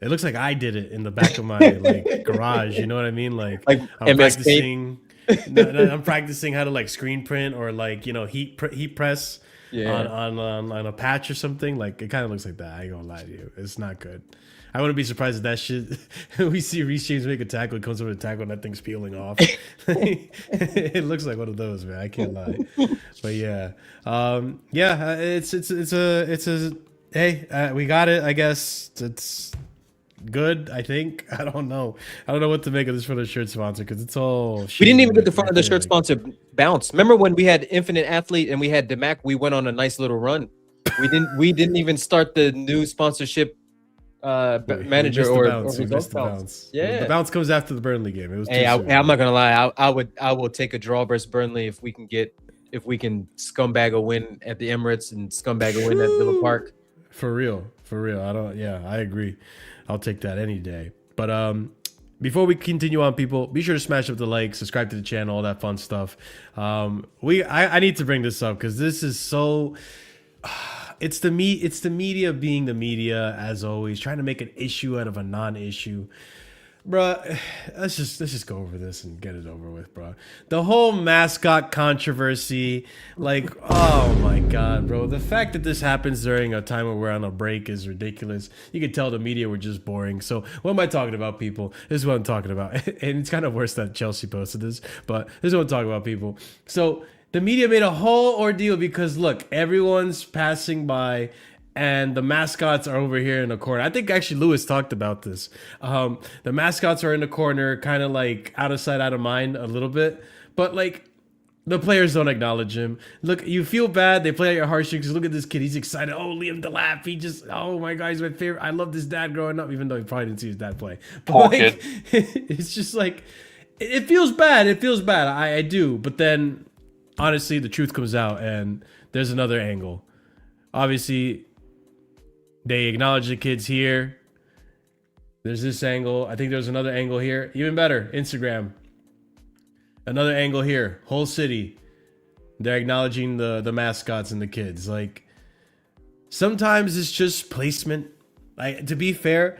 it looks like I did it in the back of my like garage. You know what I mean? Like I'm MS practicing. I'm practicing how to like screen print, or like, you know, heat press on a patch or something. Like it kind of looks like that. I ain't gonna lie to you. It's not good. I wouldn't be surprised if that shit. We see Reece James make a tackle, it comes over the tackle, and that thing's peeling off. It looks like one of those, man. I can't lie. But yeah, it's a hey, we got it. I guess it's good. I think. I don't know what to make of this for the shirt sponsor, because it's all. We didn't even get the front of the shirt sponsor bounce. Remember when we had Infinite Athlete and we had DeMac? We went on a nice little run. We didn't even start the new sponsorship manager or missed the bounce. Yeah, the bounce comes after the Burnley game. It was. Hey, too soon. I'm not gonna lie. I will take a draw versus Burnley if we can scumbag a win at the Emirates and scumbag a win at Villa Park. For real. I agree. I'll take that any day. But before we continue on, people, be sure to smash up the like, subscribe to the channel, all that fun stuff. I need to bring this up, because this is so. It's the media being the media, as always, trying to make an issue out of a non-issue. Bruh, let's just go over this and get it over with, bro. The whole mascot controversy, like, oh my god, bro. The fact that this happens during a time where we're on a break is ridiculous. You can tell the media were just boring. So what am I talking about, people? This is what I'm talking about. And it's kind of worse that Chelsea posted this, but this is what I'm talking about, people. So the media made a whole ordeal because, look, everyone's passing by and the mascots are over here in the corner. I think actually Lewis talked about this. The mascots are in the corner, kind of like out of sight, out of mind a little bit. But like, the players don't acknowledge him. Look, you feel bad. They play at your heartstrings. Look at this kid. He's excited. Oh, Liam Delap. He just, oh my God, he's my favorite. I loved his dad growing up, even though he probably didn't see his dad play. But like, it's just like, it feels bad. It feels bad. I do. But then, honestly, the truth comes out, and there's another angle. Obviously, they acknowledge the kids here. There's this angle. I think there's another angle here. Even better, Instagram. Another angle here. Whole city. They're acknowledging the mascots and the kids. Like, sometimes it's just placement. Like, to be fair,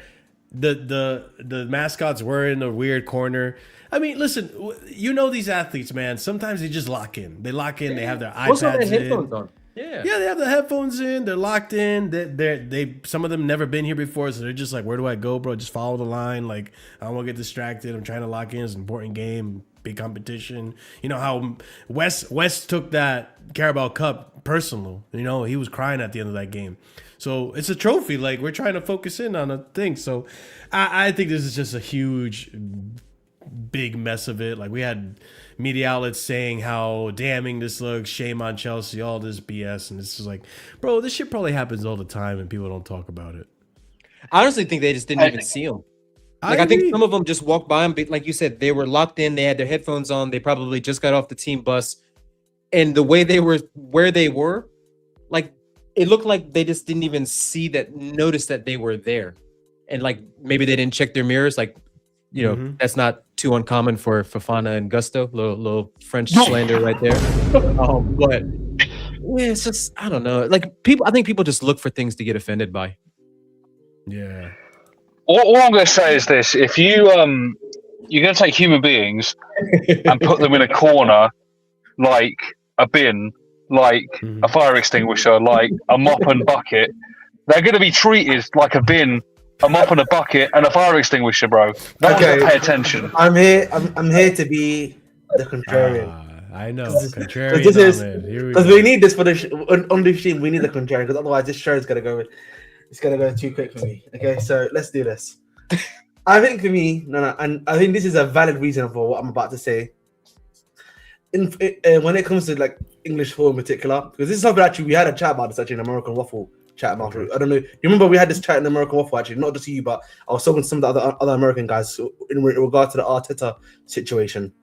the mascots were in a weird corner. I mean, listen, you know these athletes, man. Sometimes they just lock in. They lock in. They have their iPads in. Yeah, they have the headphones in. They're locked in. They some of them never been here before, so they're just like, where do I go, bro? Just follow the line. Like, I don't want to get distracted. I'm trying to lock in. It's an important game, big competition. You know how West took that Carabao Cup personal. You know, he was crying at the end of that game. So it's a trophy. Like, we're trying to focus in on a thing. So I think this is just a huge big mess of it. Like we had media outlets saying how damning this looks, shame on Chelsea, all this BS, and this is like, bro, this shit probably happens all the time and people don't talk about it. I honestly think they just didn't even see him. Like I think some of them just walked by him, but like you said, they were locked in. They had their headphones on. They probably just got off the team bus, and the way they were, where they were, like it looked like they just didn't even notice that they were there, and like maybe they didn't check their mirrors. Like, you know, that's not too uncommon for Fofana and Gusto. Little French slander right there. But yeah, it's just I don't know. Like I think people just look for things to get offended by. Yeah. All I'm going to say is this: if you're going to take human beings and put them in a corner, like a bin, like a fire extinguisher, like a mop and bucket, they're going to be treated like a bin, a mop and a bucket, and a fire extinguisher, bro. No one's going to pay attention. I'm here to be the contrarian. I know, contrarian. Because we need this for on the stream. We need the contrarian, because otherwise this show is going to go. It's gonna go too quick for me. Okay, so let's do this. I think for me, and I think this is a valid reason for what I'm about to say. When it comes to like English football in particular, because this is something actually we had a chat about this actually in American Waffle chat about. I don't know. You remember we had this chat in American Waffle actually, not just you, but I was talking to some of the other American guys in regard to the Arteta situation.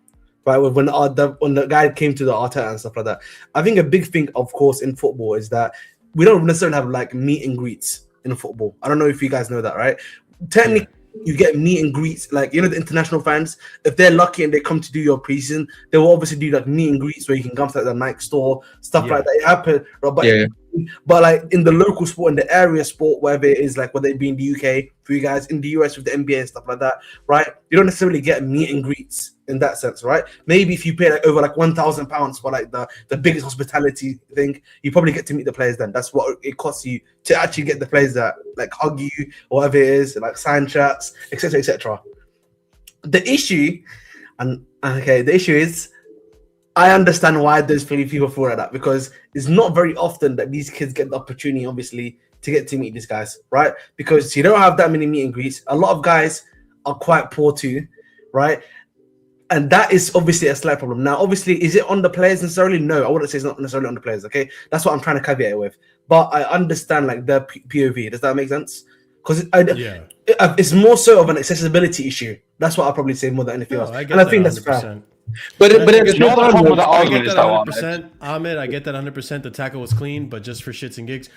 Right, when the guy came to the Arteta and stuff like that. I think a big thing, of course, in football is that we don't necessarily have like meet and greets in football. I don't know if you guys know that, right? Technically, you get meet and greets, like, you know, the international fans, if they're lucky and they come to do your preseason, they will obviously do like meet and greets where you can come to like, the Nike store, stuff like that. It happens, right? But like in the local sport, in the area sport, wherever it is, like whether it be in the UK, for you guys, in the US with the NBA and stuff like that, right? You don't necessarily get meet and greets in that sense, right? Maybe if you pay like over like £1,000 for like the biggest hospitality thing, you probably get to meet the players then. That's what it costs you to actually get the players that like hug you or whatever it is, like sign shirts, etc., etc. The issue is, I understand why those people feel like that, because it's not very often that these kids get the opportunity, obviously, to get to meet these guys, right? Because you don't have that many meet and greets. A lot of guys are quite poor too, right? And that is obviously a slight problem. Now, obviously, is it on the players necessarily? No, I wouldn't say it's not necessarily on the players, okay? That's what I'm trying to caveat it with. But I understand, like, their POV. Does that make sense? Because it's more so of an accessibility issue. That's what I'll probably say more than anything else. And I think that's fair. But there's no problem with that argument. I get that 100%, Ahmed. I get that 100%. The tackle was clean, but just for shits and gigs,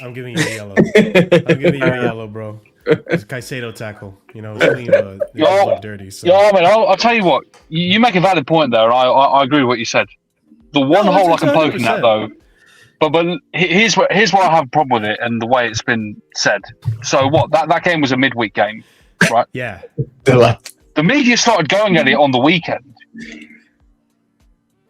I'm giving you a yellow. I'm giving you a yellow, bro. It's Caicedo tackle. You know, it's clean, but it look dirty. So. Yeah, I mean, I'll tell you what. You make a valid point there. I agree with what you said. The one hole I can poke in that though. But here's where I have a problem with it and the way it's been said. So what? That game was a midweek game, right? Yeah. The media started going at it on the weekend.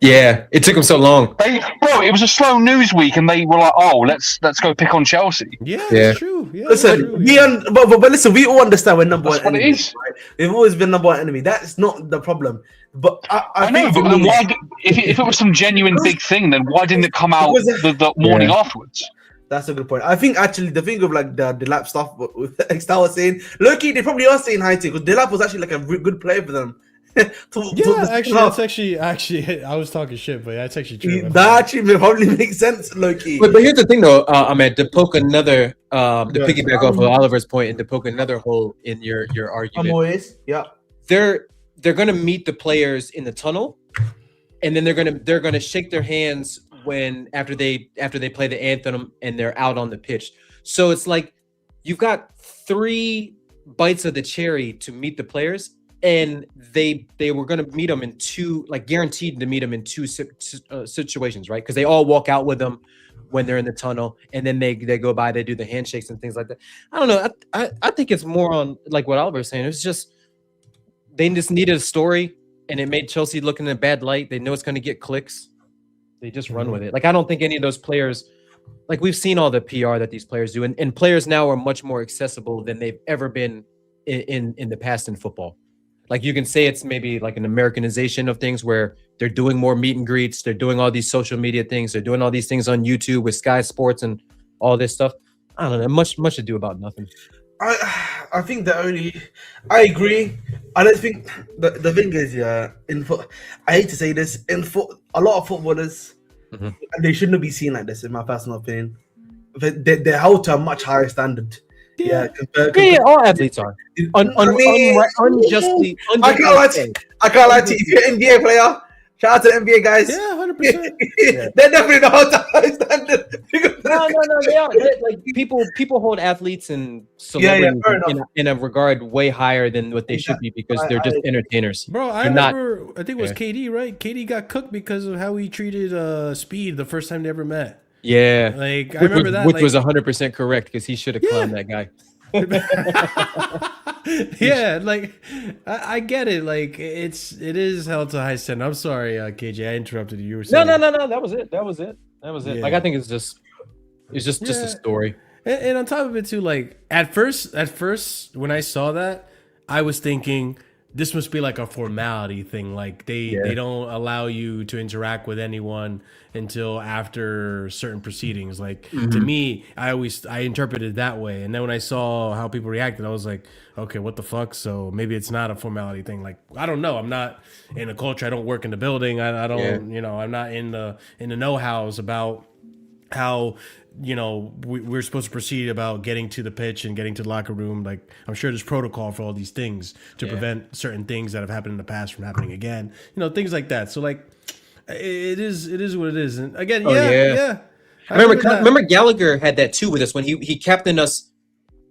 Yeah, it took them so long. It was a slow news week, and they were like, "Oh, let's go pick on Chelsea." Yeah, that's true. Yeah, listen, but listen, we all understand we're number one enemy. Right? We've always been number one enemy. That's not the problem. But I know, but then why? If it was some genuine big thing, then why didn't it come out the morning afterwards? That's a good point. I think actually the thing of like the Delap stuff, with Extal was saying, Loki, they probably are saying hi to, because Delap was actually like a good player for them. Actually, I was talking shit, but that's actually true. That actually probably makes sense, Loki. But here's the thing, though, Ahmed, to poke another, to piggyback off of Oliver's point and to poke another hole in your argument. They're gonna meet the players in the tunnel, and then they're gonna shake their hands after they play the anthem and they're out on the pitch. So it's like you've got 3 bites of the cherry to meet the players. And they were going to meet them in 2, like guaranteed to meet them in 2 situations, right? Because they all walk out with them when they're in the tunnel, and then they go by, they do the handshakes and things like that. I don't know. I think it's more on like what Oliver's saying. It's just they just needed a story, and it made Chelsea look in a bad light. They know it's going to get clicks. They just run with it. Like I don't think any of those players, like we've seen all the PR that these players do, and players now are much more accessible than they've ever been in the past in football. Like you can say it's maybe like an Americanization of things where they're doing more meet and greets. They're doing all these social media things. They're doing all these things on YouTube with Sky Sports and all this stuff. I don't know. Much to do about nothing. I think I agree. I don't think the thing is, yeah. I hate to say this, a lot of footballers, they shouldn't be seen like this, in my personal opinion. They're held to a much higher standard. Yeah, all athletes are unjustly. I can't lie to you. If you're an NBA player, shout out to the NBA guys. Yeah, 100%. They're definitely not held to a high standard. No, they are. Like people hold athletes and celebrities in a regard way higher than what they should be because they're just entertainers. Bro, I remember. I think it was KD, right? KD got cooked because of how he treated Speed the first time they ever met. Yeah, like I remember that, which was 100% correct because he should have clowned that guy. Yeah, like I get it. Like it is held to high standard. I'm sorry, KJ, I interrupted you. You were saying no. That was it. Yeah. Like I think it's just a story. And on top of it too, like at first when I saw that, I was thinking this must be like a formality thing. Like they don't allow you to interact with anyone until after certain proceedings. Like to me, I interpreted it that way. And then when I saw how people reacted, I was like, okay, what the fuck? So maybe it's not a formality thing. Like I don't know. I'm not in the culture. I don't work in the building. I don't. I'm not in the know-hows about how we're supposed to proceed about getting to the pitch and getting to the locker room. Like I'm sure there's protocol for all these things to prevent certain things that have happened in the past from happening again. Things like that. So like it is what it is. And again, yeah. I remember Gallagher had that too with us when he captained us,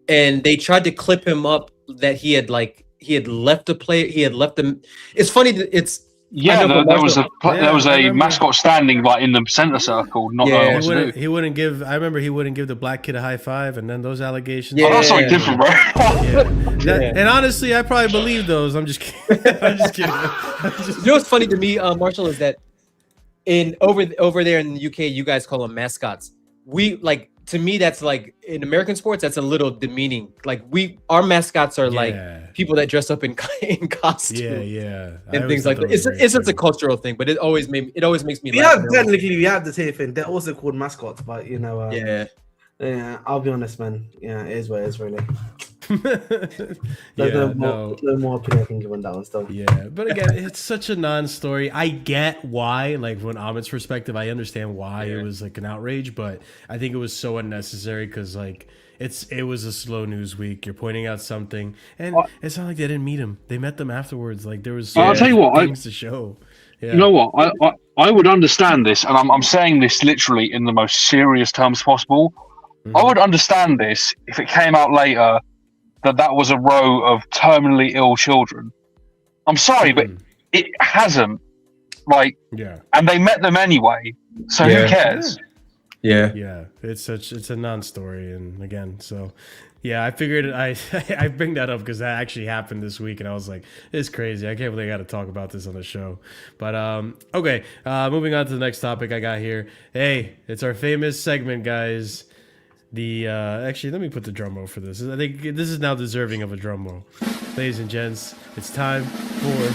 and they tried to clip him up that he had left the play. He had left them. It's funny that it's. Yeah, there was a mascot standing like in the center circle, not knowing what to do. He wouldn't give. I remember he wouldn't give the black kid a high five, and then those allegations. Yeah, that's something different, bro. And honestly, I probably believe those. I'm just kidding. I'm just kidding. You know what's funny to me, Marshall, is that over there in the UK, you guys call them mascots. To me, that's like in American sports, that's a little demeaning. Like our mascots are like people that dress up in costume. And things like that. It's just a cultural thing, but it always makes me laugh. We have the same thing. They're also called mascots, but yeah, I'll be honest, man. Yeah, it is what it is, really. No more opinion I can give on that one still. Yeah, but again, it's such a non-story. I get why, like from Ahmed's perspective, I understand why it was like an outrage, but I think it was so unnecessary because like it was a slow news week. You're pointing out something, and it's not like they didn't meet him. They met them afterwards. Like there was I'll tell you what, things to show. Yeah. You know what? I would understand this, and I'm saying this literally in the most serious terms possible. I would understand this if it came out later that was a row of terminally ill children. I'm sorry, but it hasn't. And they met them anyway, so who cares? Yeah. It's a non-story, and again, so yeah, I figured I bring that up because that actually happened this week, and I was like, it's crazy. I can't believe I got to talk about this on the show. But okay, moving on to the next topic I got here. Hey, it's our famous segment, guys. Actually, let me put the drum roll for this. I think this is now deserving of a drum roll. Ladies and gents, it's time for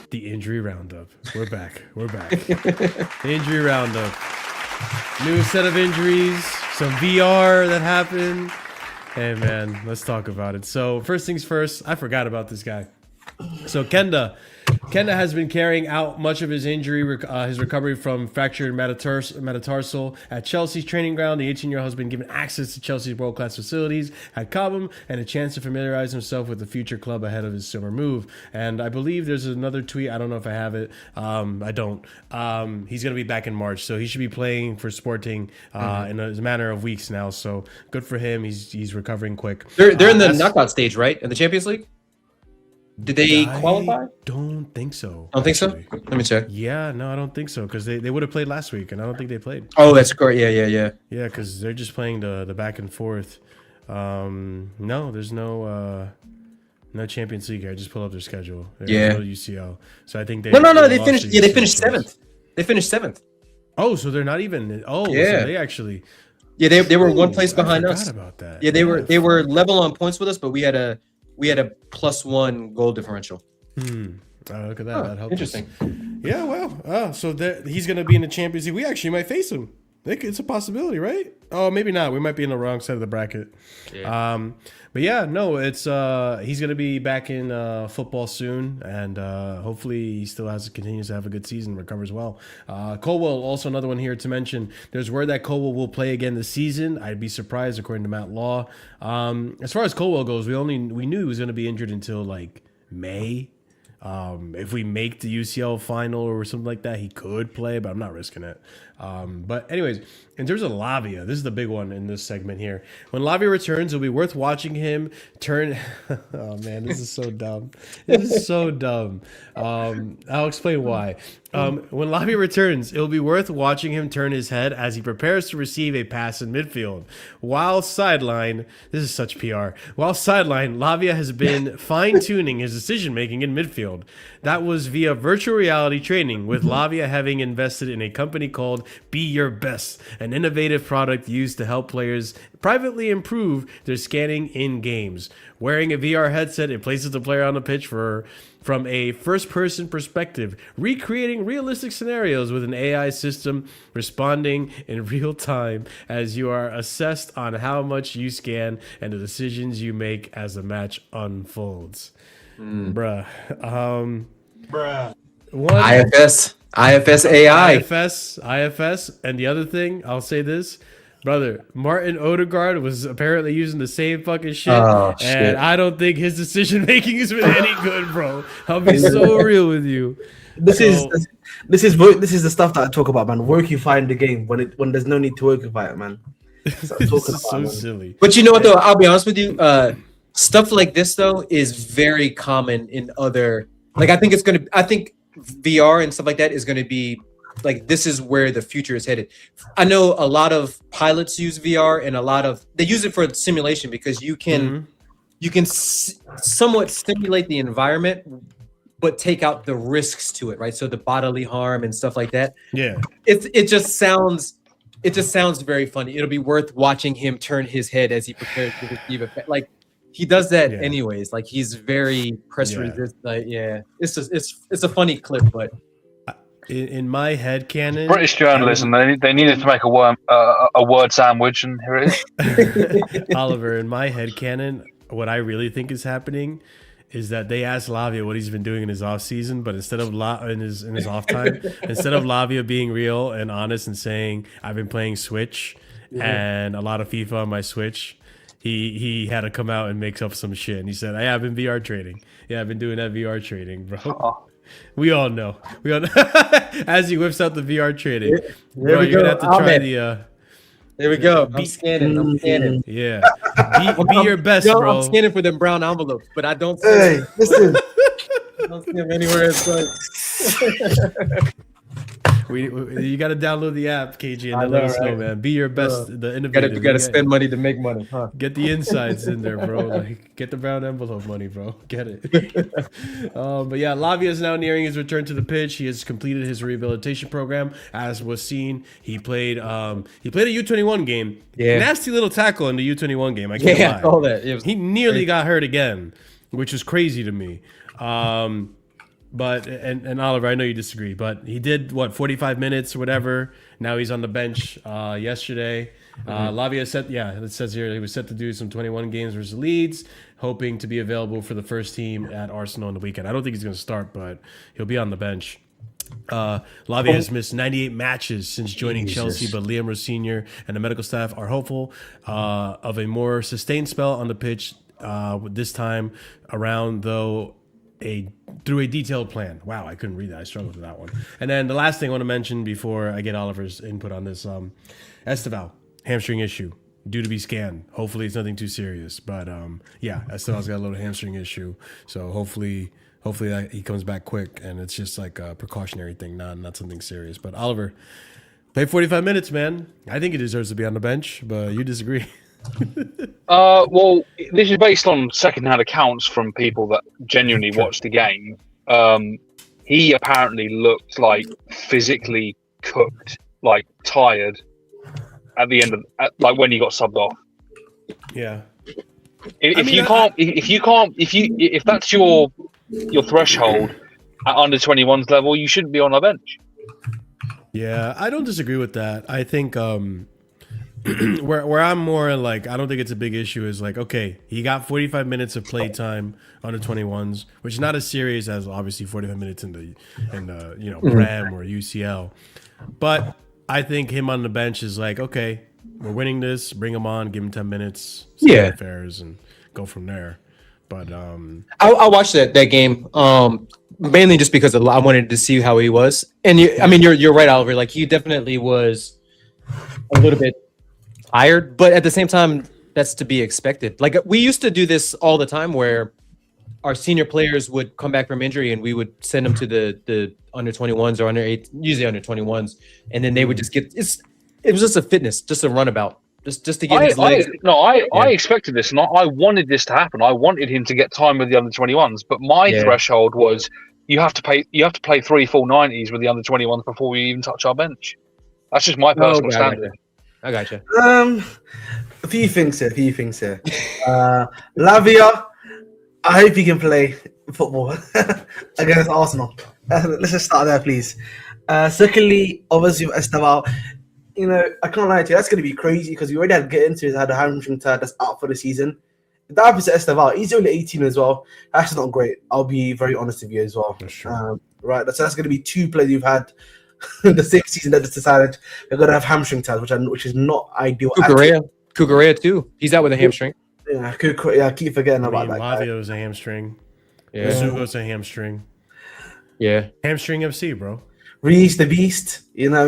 the injury roundup. We're back. The injury roundup. New set of injuries, some VR that happened. Hey man, let's talk about it. So first things first, I forgot about this guy. So Kenda has been carrying out much of his injury, his recovery from fractured metatarsal at Chelsea's training ground. The 18-year-old has been given access to Chelsea's world-class facilities at Cobham and a chance to familiarize himself with the future club ahead of his summer move. And I believe there's another tweet. I don't know if I have it. I don't. He's going to be back in March, so he should be playing for Sporting in a matter of weeks now. So good for him. He's recovering quick. They're in the knockout stage, right? In the Champions League? Did they qualify? Don't think so. Don't think so? Let me check. Yeah, no, I don't think so because they would have played last week, and I don't think they played. Oh, that's correct. Yeah. Yeah, because they're just playing the back and forth. No, there's no Champions League here. I just pulled up their schedule. There's no UCL. So I think they they finished. Yeah, they finished seventh. They finished seventh. Oh, so they're not even. Oh, yeah. So they actually. Yeah, they were one place behind us. About that. Yeah, they were level on points with us, but we had a +1 goal differential. Look at that. That helps. Interesting. Yeah, well, so he's going to be in the Champions League. We actually might face him. It's a possibility, right? Oh, maybe not. We might be in the wrong side of the bracket. Yeah. But yeah, no, it's he's gonna be back in football soon, and hopefully he still continues to have a good season, recovers well. Colwell, also another one here to mention. There's word that Colwell will play again this season. I'd be surprised, according to Matt Law. As far as Colwell goes, we knew he was gonna be injured until like May. If we make the UCL final or something like that, he could play, but I'm not risking it. But anyways, in terms of Lavia, this is the big one in this segment here. When Lavia returns, it'll be worth watching him turn. Oh man, this is so dumb. This is so dumb. I'll explain why. When Lavia returns, it'll be worth watching him turn his head as he prepares to receive a pass in midfield. While sideline, this is such PR. While sideline, Lavia has been fine-tuning his decision-making in midfield. That was via virtual reality training, with Lavia having invested in a company called Be Your Best, an innovative product used to help players privately improve their scanning in games. Wearing a VR headset, it places the player on the pitch from a first-person perspective, recreating realistic scenarios with an AI system responding in real time as you are assessed on how much you scan and the decisions you make as the match unfolds. Bruh. IFS AI. IFS, and the other thing, I'll say this, brother, Martin Odegaard was apparently using the same fucking shit, and I don't think his decision making has been any good, bro. I'll be so real with you. This is the stuff that I talk about, man. Workifying the game when there's no need to workify it, man. This is so silly. But you know what though? I'll be honest with you. Stuff like this though is very common in other. Like I think VR and stuff like that is going to be like, this is where the future is headed. I know a lot of pilots use VR and they use it for simulation because you can somewhat simulate the environment, but take out the risks to it, right? So the bodily harm and stuff like that. Yeah, it just sounds very funny. It'll be worth watching him turn his head as he prepares to receive a like. He does that anyways. Like he's very press resistant. Like, it's a funny clip, but in my head canon, British journalism. They needed to make a word sandwich, and here it is. Oliver, in my head canon, what I really think is happening is that they asked Lavia what he's been doing in his off season, but instead of in his off time, instead of Lavia being real and honest and saying I've been playing Switch and a lot of FIFA on my Switch. He had to come out and make up some shit, and he said, "I've been VR trading. Yeah, I've been doing that VR trading, bro." Oh. We all know. As he whips out the VR trading, bro, you're gonna have to try the. There we go. I'm scanning. Yeah, be your best, bro. I'm scanning for them brown envelopes, but I don't. Listen. I don't see them anywhere. You got to download the app, KG, and then let us know, man. Be your best. The innovative. You got to spend money to make money, huh? Get the insides in there, bro. Like, get the brown envelope money, bro. Get it. But yeah, Lavia is now nearing his return to the pitch. He has completed his rehabilitation program, as was seen. He played a U21 game. Yeah. Nasty little tackle in the U21 game. I can't lie. All that. He nearly got hurt again, which was crazy to me. But and Oliver, I know you disagree, but he did 45 minutes or whatever. Now he's on the bench yesterday. Lavia said, it says here he was set to do some 21 games versus Leeds, hoping to be available for the first team at Arsenal on the weekend. I don't think he's going to start, but he'll be on the bench. Lavia has missed 98 matches since joining Chelsea, but Liam Rossinier and the medical staff are hopeful of a more sustained spell on the pitch this time around, though. Through a detailed plan. Wow, I couldn't read that. I struggled with that one. And then the last thing I want to mention before I get Oliver's input on this, Esteval, hamstring issue, due to be scanned. Hopefully it's nothing too serious. But Esteval's got a little hamstring issue. So hopefully that he comes back quick and it's just like a precautionary thing, not something serious. But Oliver, play 45 minutes, man. I think he deserves to be on the bench, but you disagree. Well, this is based on second-hand accounts from people that genuinely watched the game. He apparently looked like physically cooked, like tired at the end of like when he got subbed off. Yeah. If that's your threshold at under 21's level, you shouldn't be on our bench. Yeah, I don't disagree with that. I think where I'm more like, I don't think it's a big issue is like, okay, he got 45 minutes of play time under 21s, which is not as serious as obviously 45 minutes in the Prem or UCL. But I think him on the bench is like, okay, we're winning this, bring him on, give him 10 minutes, affairs, and go from there. But I watched that game mainly just because I wanted to see how he was, and you're right, Oliver. Like he definitely was a little bit tired, but at the same time, that's to be expected. Like we used to do this all the time, where our senior players would come back from injury, and we would send them to the under 21s or under 8, usually under 21s, and then they would just get it was just a fitness, just a runabout. Just to get his legs. I expected this, and I wanted this to happen. I wanted him to get time with the under 21s, but my threshold was you have to play 3 full 90s with the under 21s before we even touch our bench. That's just my personal standard. I gotcha. A few things here. Lavia, I hope he can play football against Arsenal. Let's just start there, please. Secondly, obviously, Esteval. I can't lie to you. That's going to be crazy because we already had a hamstring tear that's out for the season. If that happens to Esteval, he's only 18 as well. That's not great. I'll be very honest with you as well. That's true. Right. So that's going to be 2 players you've had the same season that just decided they're going to have hamstring tears, which is not ideal. Kukurea too. He's out with a hamstring. Yeah, I keep forgetting about that. Lavio's a hamstring. Yeah. Zugo's a hamstring. Yeah. Hamstring FC, bro. Reese the Beast,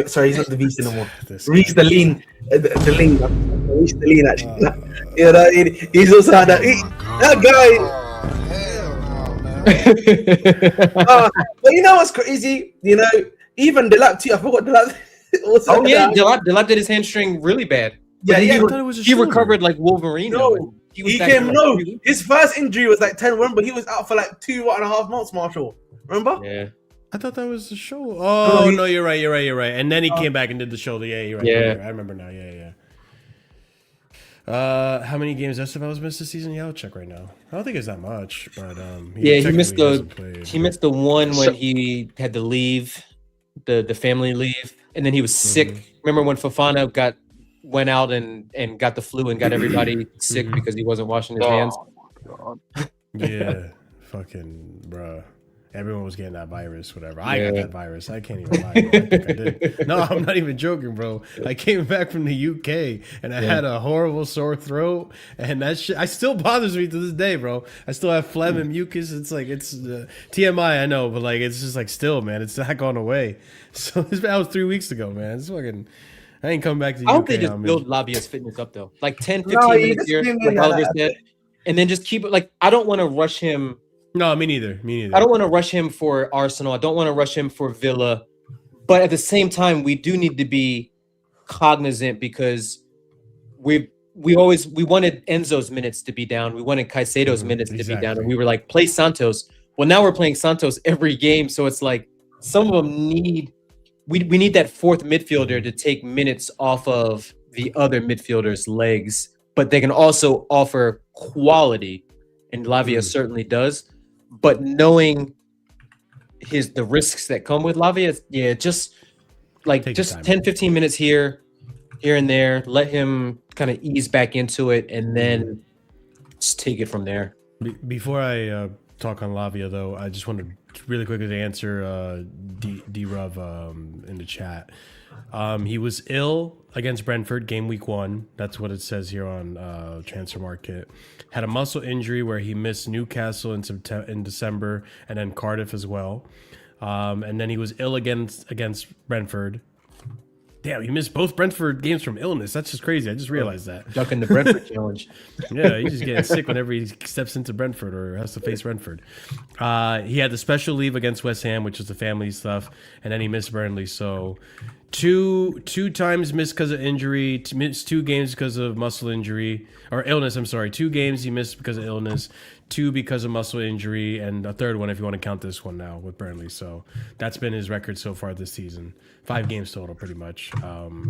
sorry, he's not the Beast anymore. Reese the Lean, the Lean, Reese the Lean actually. He's also had that guy. But you know what's crazy? Even Delap too. I forgot Delap. Delap did his hamstring really bad. Yeah, he recovered like Wolverine. No, his first injury was like 10. Remember, he was out for like 2.5 months. Marshall, remember? Yeah. I thought that was the show. Oh, no, you're right. And then he came back and did the show. Yeah, you're right. Yeah. I remember now. Yeah. How many games Esteval's missed this season? Yeah, I'll check right now. I don't think it's that much, but he missed the one when he had to leave, the family leave, and then he was sick. Remember when Fofana went out and got the flu and got everybody sick because he wasn't washing his hands? God. Yeah, fucking bruh. Everyone was getting that virus, whatever. I got that virus. I can't even lie. I think I did. No, I'm not even joking, bro. I came back from the UK and I had a horrible sore throat, and that shit still bothers me to this day, bro. I still have phlegm and mucus. It's like it's TMI, I know, but like it's just like still, man. It's not going away. So that was 3 weeks ago, man. It's fucking. I ain't coming back to the UK. I hope they just build Lavia's fitness up though, like 10, 15 minutes here, like Oliver said, and then just keep it. Like I don't want to rush him. No, me neither. I don't want to rush him for Arsenal. I don't want to rush him for Villa. But at the same time, we do need to be cognizant because we wanted Enzo's minutes to be down. We wanted Caicedo's minutes to be down. And we were like, play Santos. Well, now we're playing Santos every game. So it's like some of them need we need that fourth midfielder to take minutes off of the other midfielders' legs. But they can also offer quality. And Lavia certainly does. But knowing the risks that come with Lavia, just 10, 15 minutes here and there, let him kind of ease back into it, and then just take it from there. Before I talk on Lavia, though, I just wanted really quickly to answer D-Rub in the chat. He was ill against Brentford game week 1. That's what it says here on Transfer Market. Had a muscle injury where he missed Newcastle in December and then Cardiff as well. And then he was ill against Brentford. Damn, he missed both Brentford games from illness. That's just crazy. I just realized that. Ducking the Brentford challenge. Yeah, he's just getting sick whenever he steps into Brentford or has to face Brentford. He had the special leave against West Ham, which is the family stuff, and then he missed Burnley. So two times missed because of injury, missed 2 games because of muscle injury or illness. I'm sorry, 2 games he missed because of illness, 2 because of muscle injury, and a third one if you want to count this one now with Burnley. So that's been his record so far this season. 5 games total, pretty much,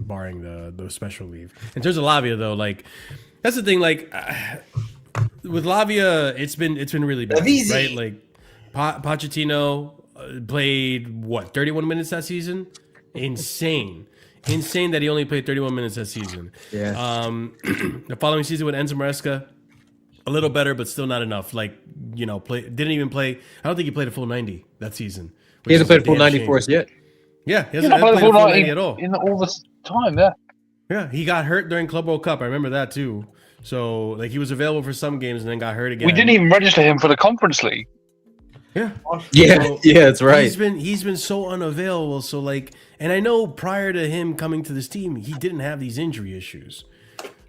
barring the special leave. In terms of Lavia, though, like that's the thing. Like with Lavia, it's been really bad, right? Like Pochettino played 31 minutes that season. Insane that he only played 31 minutes that season. Yeah. The following season with Enzo Maresca, a little better, but still not enough. Like, didn't even play. I don't think he played a full 90 that season. He hasn't played a full 90 for us yet. Yeah, he He's hasn't not played played the a full full 90 90 at all. in all this time, yeah. Yeah, he got hurt during Club World Cup. I remember that too. So, like, he was available for some games and then got hurt again. We didn't even register him for the Conference League. Yeah. Yeah, yeah, that's right. He's been so unavailable. So, like, and I know prior to him coming to this team, he didn't have these injury issues.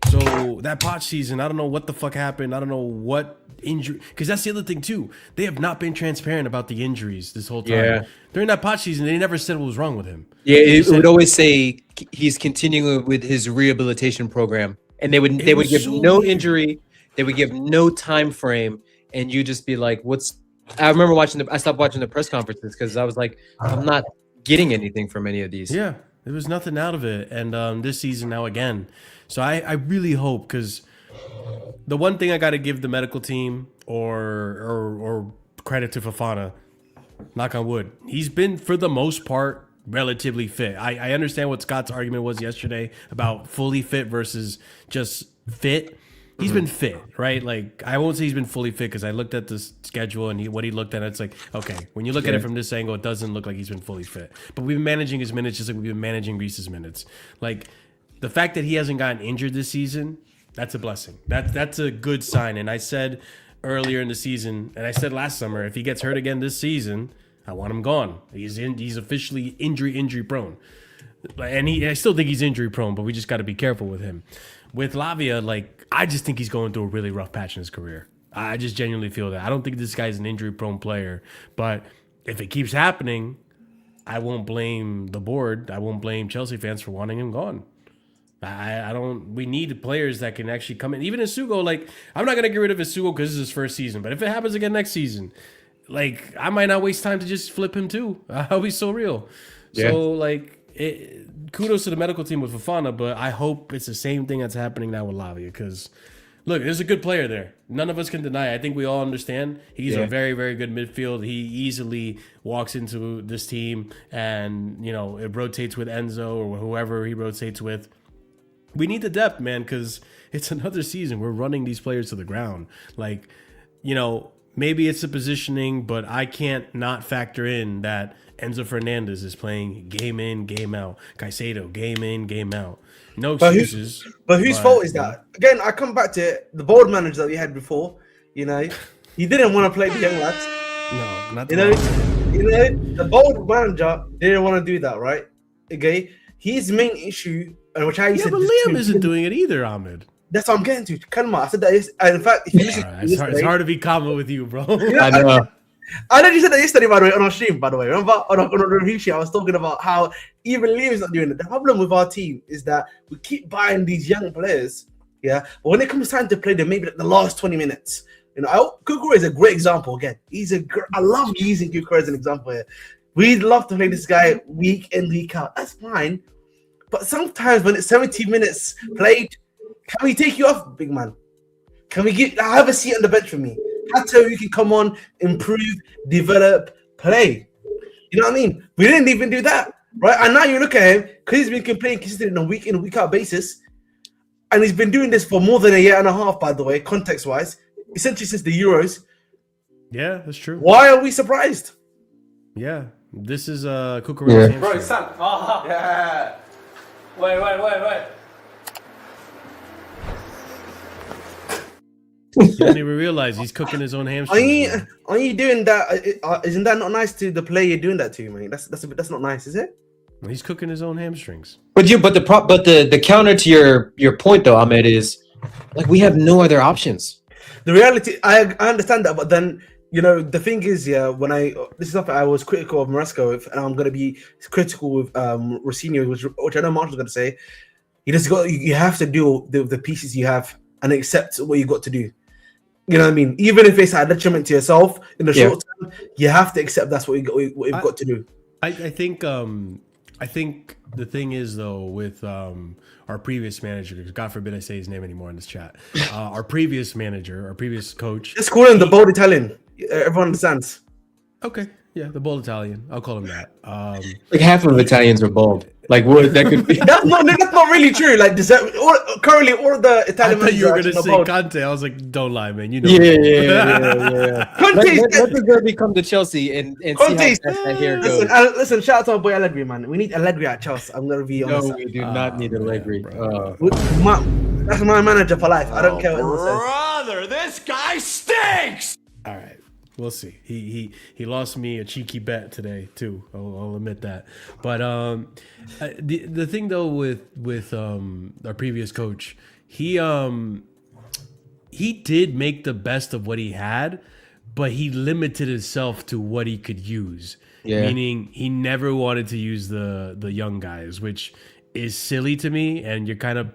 So that Poch season, I don't know what the fuck happened. I don't know what injury, because that's the other thing too. They have not been transparent about the injuries this whole time. Yeah. During that Poch season, they never said what was wrong with him. Yeah, it would always say he's continuing with his rehabilitation program, and they would give so no weird. injury, they would give no time frame, and you just be like, "What's?" I remember I stopped watching the press conferences because I was like, "I'm not getting anything from any of these." Yeah, there was nothing out of it. And this season now again. So I really hope, because the one thing I got to give the medical team or credit to Fofana, knock on wood, he's been for the most part relatively fit. I understand what Scott's argument was yesterday about fully fit versus just fit. He's been fit, right? Like, I won't say he's been fully fit because I looked at the schedule and what he looked at. It's like, okay, when you look at it from this angle, it doesn't look like he's been fully fit. But we've been managing his minutes just like we've been managing Reese's minutes. Like, the fact that he hasn't gotten injured this season, that's a blessing. That's a good sign. And I said earlier in the season, and I said last summer, if he gets hurt again this season, I want him gone. He's officially injury prone. And I still think he's injury prone, but we just got to be careful with him. With Lavia, like, I just think he's going through a really rough patch in his career. I just genuinely feel that. I don't think this guy's an injury prone player, but if it keeps happening, I won't blame the board. I won't blame Chelsea fans for wanting him gone. I don't. We need players that can actually come in. Even Isugo, like, I'm not gonna get rid of Isugo because this is his first season. But if it happens again next season, like, I might not waste time to just flip him too. I'll be so real. Yeah. So, like, kudos to the medical team with Fofana, but I hope it's the same thing that's happening now with Lavia. Because, look, there's a good player there. None of us can deny it. I think we all understand. He's a very, very good midfield. He easily walks into this team and, it rotates with Enzo or whoever he rotates with. We need the depth, man, because it's another season. We're running these players to the ground. Like, maybe it's the positioning, but I can't not factor in that Enzo Fernandez is playing game in, game out. Caicedo, game in, game out. No excuses. But whose fault is that? Again, I come back to it. The board manager that we had before, he didn't want to play the young lads. No, not the board manager didn't want to do that, right? Okay, his main issue, and which I said, but Liam isn't doing it either, Ahmed. That's what I'm getting to. Kalma, I said that. In fact, if you listen to it's hard to be calm with you, bro. I know. I know you said that yesterday, by the way, on our stream, by the way. Remember on a review sheet, I was talking about how even Liam's not doing it. The problem with our team is that we keep buying these young players, yeah. But when it comes time to play them, maybe like the last 20 minutes, Kukura is a great example. Again, I love using Kukura as an example here. We'd love to play this guy week in, week out. That's fine. But sometimes when it's 70 minutes played, can we take you off, big man? Can we have a seat on the bench for me? That's how you can come on, improve, develop, play. You know what I mean? We didn't even do that, right? And now you look at him, because he's been playing consistently on a week in, week out basis, and he's been doing this for more than a year and a half, by the way, context-wise, essentially since the Euros. Yeah, that's true. Why are we surprised? Yeah, this is Kukura's hamstring. Bro, it's Sam. Yeah. Wait. You don't even realize he's cooking his own hamstring. Are you doing that? Isn't that not nice to the player you're doing that to, man? That's not nice, is it? He's cooking his own hamstrings. But the counter to your point though, Ahmed, is like we have no other options. The reality, I understand that, but then the thing is, this is something I was critical of Maresca with, and I'm gonna be critical with Rossini, which I know Marshall's gonna say. You have to do the pieces you have and accept what you got to do. You know what I mean? Even if it's a detriment to yourself in the short term, you have to accept that's what you've got to do. I think the thing is though with our previous manager, because God forbid I say his name anymore in this chat. Our previous manager, our previous coach. Just call him the bold Italian. Everyone understands. Okay. the bold Italian. I'll call him that. Like half of Italians are bold. Like what that could be. That's not really true. Like currently all the I Italian thought you were managers gonna are say bold. Conte. I was like, don't lie, man. You know. Yeah. Conte's Let's go come to Chelsea and see how Conte's- fast that hair goes. listen, shout out to our boy Allegri, man. We need Allegri at Chelsea. I'm gonna be honest. No, we do not need Allegri. That's my manager for life. I don't care what anyone says. Brother, this guy stinks! All right. We'll see. He lost me a cheeky bet today too. I'll admit that. But the thing though with our previous coach, he did make the best of what he had, but he limited himself to what he could use. Yeah. Meaning he never wanted to use the young guys, which is silly to me. And you're kind of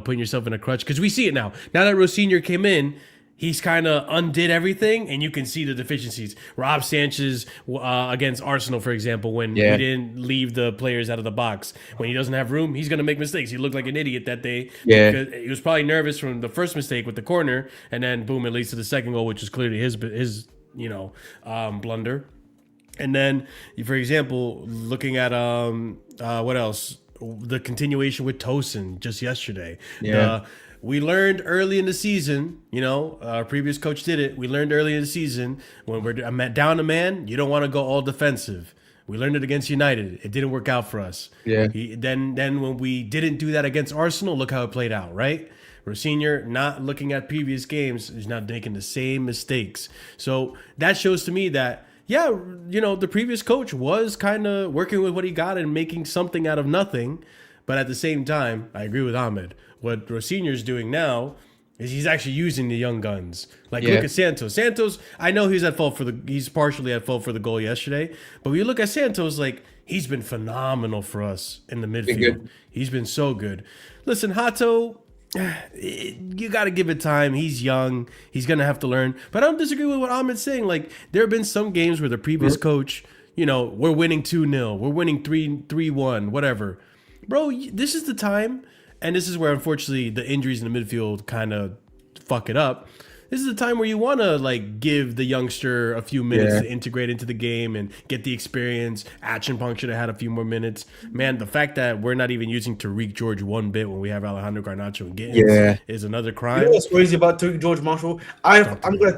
putting yourself in a crutch because we see it now. Now that Rosinha came in. He's kind of undid everything, and you can see the deficiencies. Rob Sanchez against Arsenal, for example, when he didn't leave the players out of the box. When he doesn't have room, he's going to make mistakes. He looked like an idiot that day. Yeah. Because he was probably nervous from the first mistake with the corner, and then boom, it leads to the second goal, which is clearly his blunder. And then, for example, looking at what else? The continuation with Tosin just yesterday. Yeah. We learned early in the season, our previous coach did it. We learned early in the season when we're down a man, you don't want to go all defensive. We learned it against United. It didn't work out for us. Yeah. Then when we didn't do that against Arsenal, look how it played out, right? Rosinha not looking at previous games is not making the same mistakes. So that shows to me that, the previous coach was kind of working with what he got and making something out of nothing. But at the same time, I agree with Ahmed. What Rosinha's doing now is he's actually using the young guns. Look at Santos. Santos, I know he's partially at fault for the goal yesterday. But when you look at Santos, he's been phenomenal for us in the midfield. He's been so good. Listen, Hato, you got to give it time. He's young. He's going to have to learn. But I don't disagree with what Ahmed's saying. There have been some games where the previous coach, we're winning 2-0. We're winning 3-1, whatever. Bro, this is the time, and this is where, unfortunately, the injuries in the midfield kind of fuck it up. This is the time where you want to, give the youngster a few minutes to integrate into the game and get the experience. Action-Punk should have had a few more minutes. Man, the fact that we're not even using Tariq George one bit when we have Alejandro Garnacho and Gittins is another crime. You know what's crazy about Tariq George Marshall? I'm gonna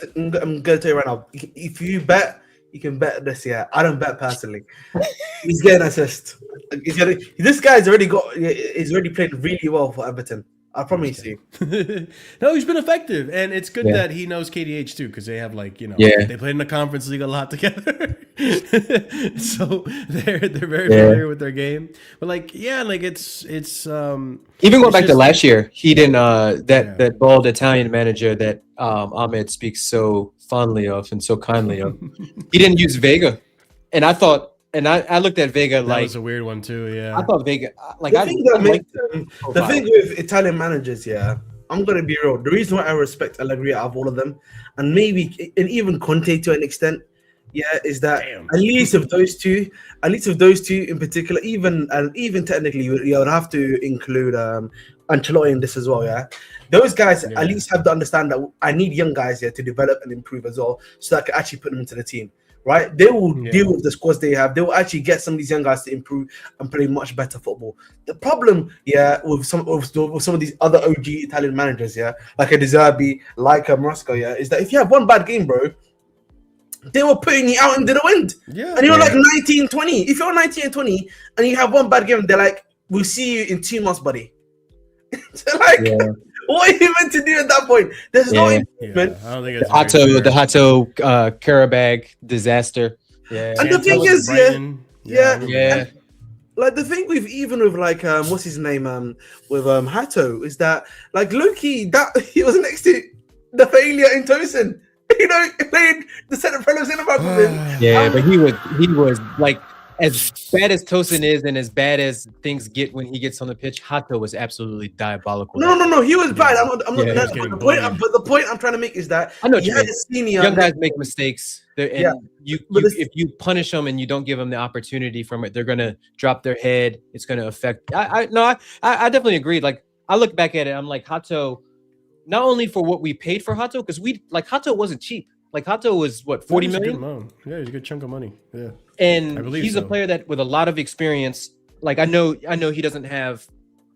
tell you right now. If you bet, you can bet this. Yeah, I don't bet personally. He's getting assist. This guy's already played really well for Everton. I promise you. No, he's been effective, and it's good that he knows KDH too, because they have they played in the Conference League a lot together, so they're very familiar with their game. But it's even going back to last year, he didn't that bald Italian manager that Ahmed speaks so fondly of and so kindly of. He didn't use Vega, and I thought. And I looked at Vega that was a weird one too. Yeah, I thought Vega the thing with Italian managers, I'm gonna be real. The reason why I respect Allegri out of all of them, and even Conte to an extent, is that at least of those two in particular, even technically, you would have to include Ancelotti in this as well. Yeah, those guys at least have to understand that I need young guys here to develop and improve as well, so that I can actually put them into the team. Right, they will deal with the squads they have. They will actually get some of these young guys to improve and play much better football. The problem, with some of these other OG Italian managers, like a De Zerbi, like a Marasco, is that if you have one bad game, bro, they were putting you out into the wind. Yeah, and you're like 19, 20. If you're 19 and 20 and you have one bad game, they're like, "We'll see you in 2 months, buddy." What are you meant to do at that point? There's no improvement. I don't think it's the Hato Karabag disaster. Yeah, and the thing is, the thing with what's his name with Hato is that Loki that he was next to the failure in Tosin. Played the centre back with him. But he was as bad as Tosin is and as bad as things get when he gets on the pitch, Hato was absolutely diable. No, he was bad. The point I'm trying to make is that I know young guys make mistakes. If you punish them and you don't give them the opportunity from it, they're gonna drop their head. It's gonna affect. I definitely agree. I look back at it, I'm like Hato. Not only for what we paid for Hato, because Hato wasn't cheap. Like Hato was what, 40 million? Yeah, he's a good chunk of money. Yeah. And I believe he's a so. player that with a lot of experience. Like I know he doesn't have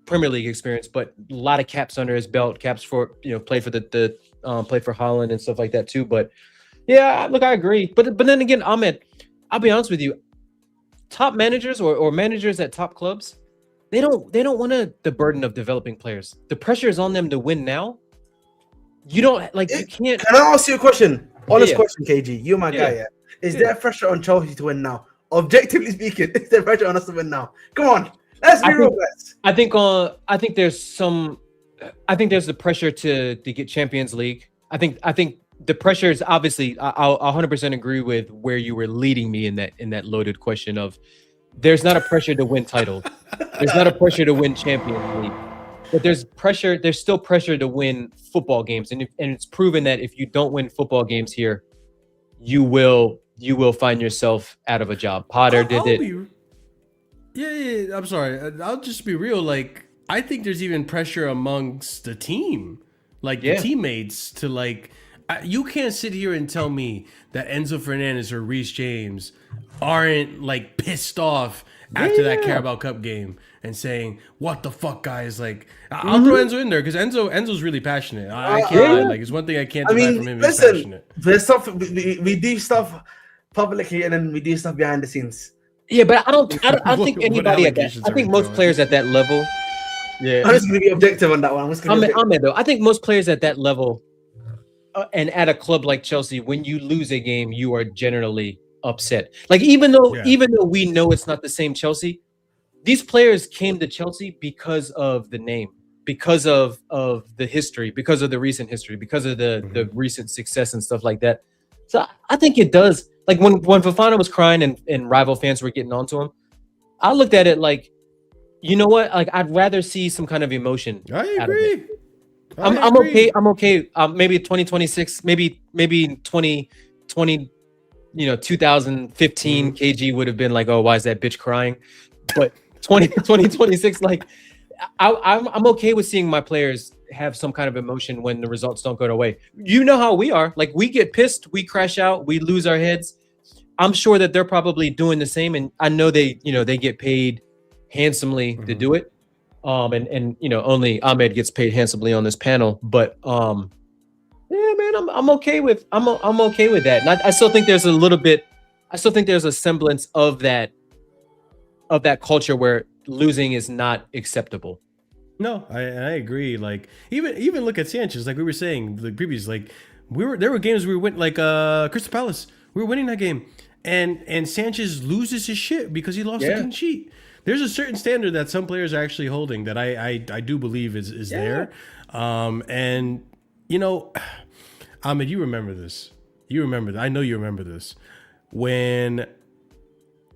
Premier League experience, but a lot of caps under his belt, caps for, played for played for Holland and stuff like that too. But yeah, look, I agree. But then again, Ahmed, I'll be honest with you, top managers or managers at top clubs, they don't want the burden of developing players. The pressure is on them to win now. You don't you can't. Can I ask you a question? Honest Yeah. question, KG. You're my guy. Yeah. Is there pressure on Chelsea to win now? Objectively speaking, is there pressure on us to win now? Come on, let's be real, guys. I think there's the pressure to get Champions League. I think the pressure is obviously. I'll 100% agree with where you were leading me in that loaded question of. There's not a pressure to win titles. There's not a pressure to win Champions League. But there's pressure. There's still pressure to win football games, and it's proven that if you don't win football games here, you will find yourself out of a job. Potter did it. Yeah. I'm sorry. I'll just be real. Like, I think there's even pressure amongst the team, like the teammates, to you can't sit here and tell me that Enzo Fernandez or Reece James aren't pissed off after that Carabao Cup game and saying, "What the fuck, guys?" I'll throw Enzo in there because Enzo's really passionate. I can't lie. It's one thing I can't deny from him. He's passionate. There's stuff we do stuff publicly and then we do stuff behind the scenes. Yeah, but I don't think anybody at that. I think most players at that level. Yeah, I'm just gonna be objective on that one. Ahmed, though, I think most players at that level and at a club like Chelsea, when you lose a game, you are generally upset. Even though we know it's not the same Chelsea, these players came to Chelsea because of the name, because of the history, because of the recent history, because of the recent success and stuff like that. So I think it does. When Fofana was crying and rival fans were getting onto him, I looked at it you know what? I'd rather see some kind of emotion. I agree. I'm okay. I'm okay. Maybe 2026, maybe 2020, 2015 KG would have been like, oh, why is that bitch crying? But 2026, I'm okay with seeing my players have some kind of emotion when the results don't go their way. You know how we are. We get pissed, we crash out, we lose our heads. I'm sure that they're probably doing the same, and I know they get paid handsomely to do it. And only Ahmed gets paid handsomely on this panel, but yeah, man, I'm okay with I'm okay with that. And I still think there's a semblance of that culture where losing is not acceptable. No, I agree. Even look at Sanchez, we were saying previous, there were games we went Crystal Palace. We were winning that game, and Sanchez loses his shit because he lost a clean sheet. There's a certain standard that some players are actually holding that I do believe is there. And Ahmed, you remember this. I know you remember this.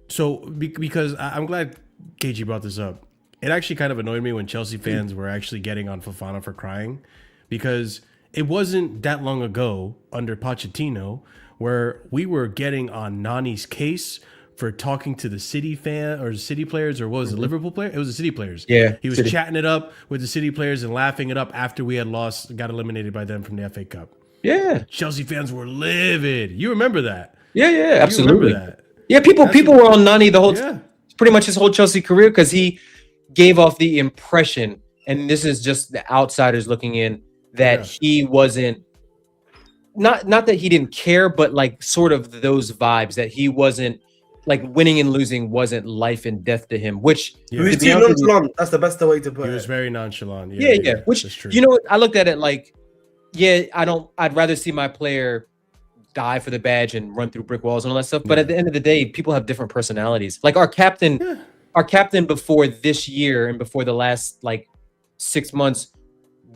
Because I'm glad KG brought this up. It actually kind of annoyed me when Chelsea fans were actually getting on Fofana for crying, because it wasn't that long ago under Pochettino where we were getting on Nani's case for talking to the City fan or City players, or what was it, Liverpool player? It was the City players. Yeah, he was City. chatting it up with the City players and laughing it up after we had got eliminated by them from the FA Cup. Yeah, Chelsea fans were livid. You remember that? Yeah, absolutely. You remember that? Yeah, people were on Nani the whole pretty much his whole Chelsea career, because he gave off the impression, and this is just the outsiders looking in, that he wasn't not that he didn't care, but sort of those vibes that he wasn't. Winning and losing wasn't life and death to him, which he was too nonchalant. That's the best way to put it. He was very nonchalant. Yeah. Which, I looked at it I'd rather see my player die for the badge and run through brick walls and all that stuff. But at the end of the day, people have different personalities. Our captain before this year and before the last 6 months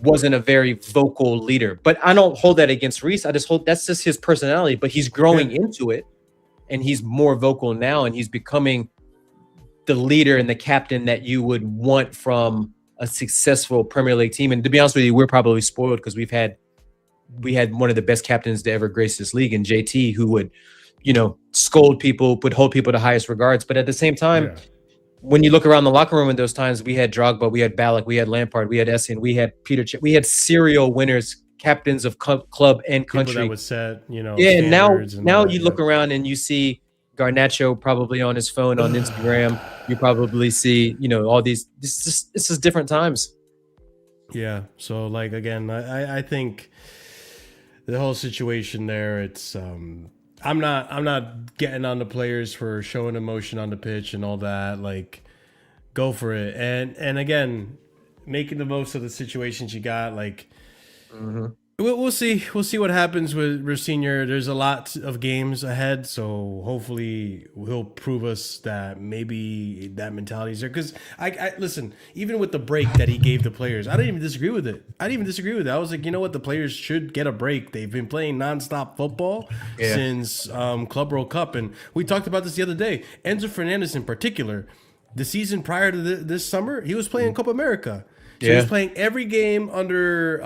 wasn't a very vocal leader. But I don't hold that against Reece. I just hold that's just his personality. But he's growing into it. And he's more vocal now, and he's becoming the leader and the captain that you would want from a successful Premier League team. And to be honest with you, we're probably spoiled because we had one of the best captains to ever grace this league in JT, who would, scold people, would hold people to highest regards. But at the same time, when you look around the locker room in those times, we had Drogba, we had Ballack, we had Lampard, we had Essien, we had Peter, we had serial winners captains of club and People country. that would set, Yeah, and now standards and all that, you look around and you see Garnacho probably on his phone on Instagram. You probably see, all these. This is different times. Yeah. So like again, I think the whole situation there, it's I'm not getting on the players for showing emotion on the pitch and all that. Like, go for it. And again, making the most of the situations you got. Like, we'll see. We'll see what happens with Senior. There's a lot of games ahead, so hopefully he'll prove us that maybe that mentality is there. Because I listen, even with the break that he gave the players, I didn't even disagree with it. I was like, you know what, the players should get a break. They've been playing nonstop football since Club World Cup, and we talked about this the other day. Enzo Fernandez in particular, the season prior to this summer, he was playing Copa America. So he was playing every game under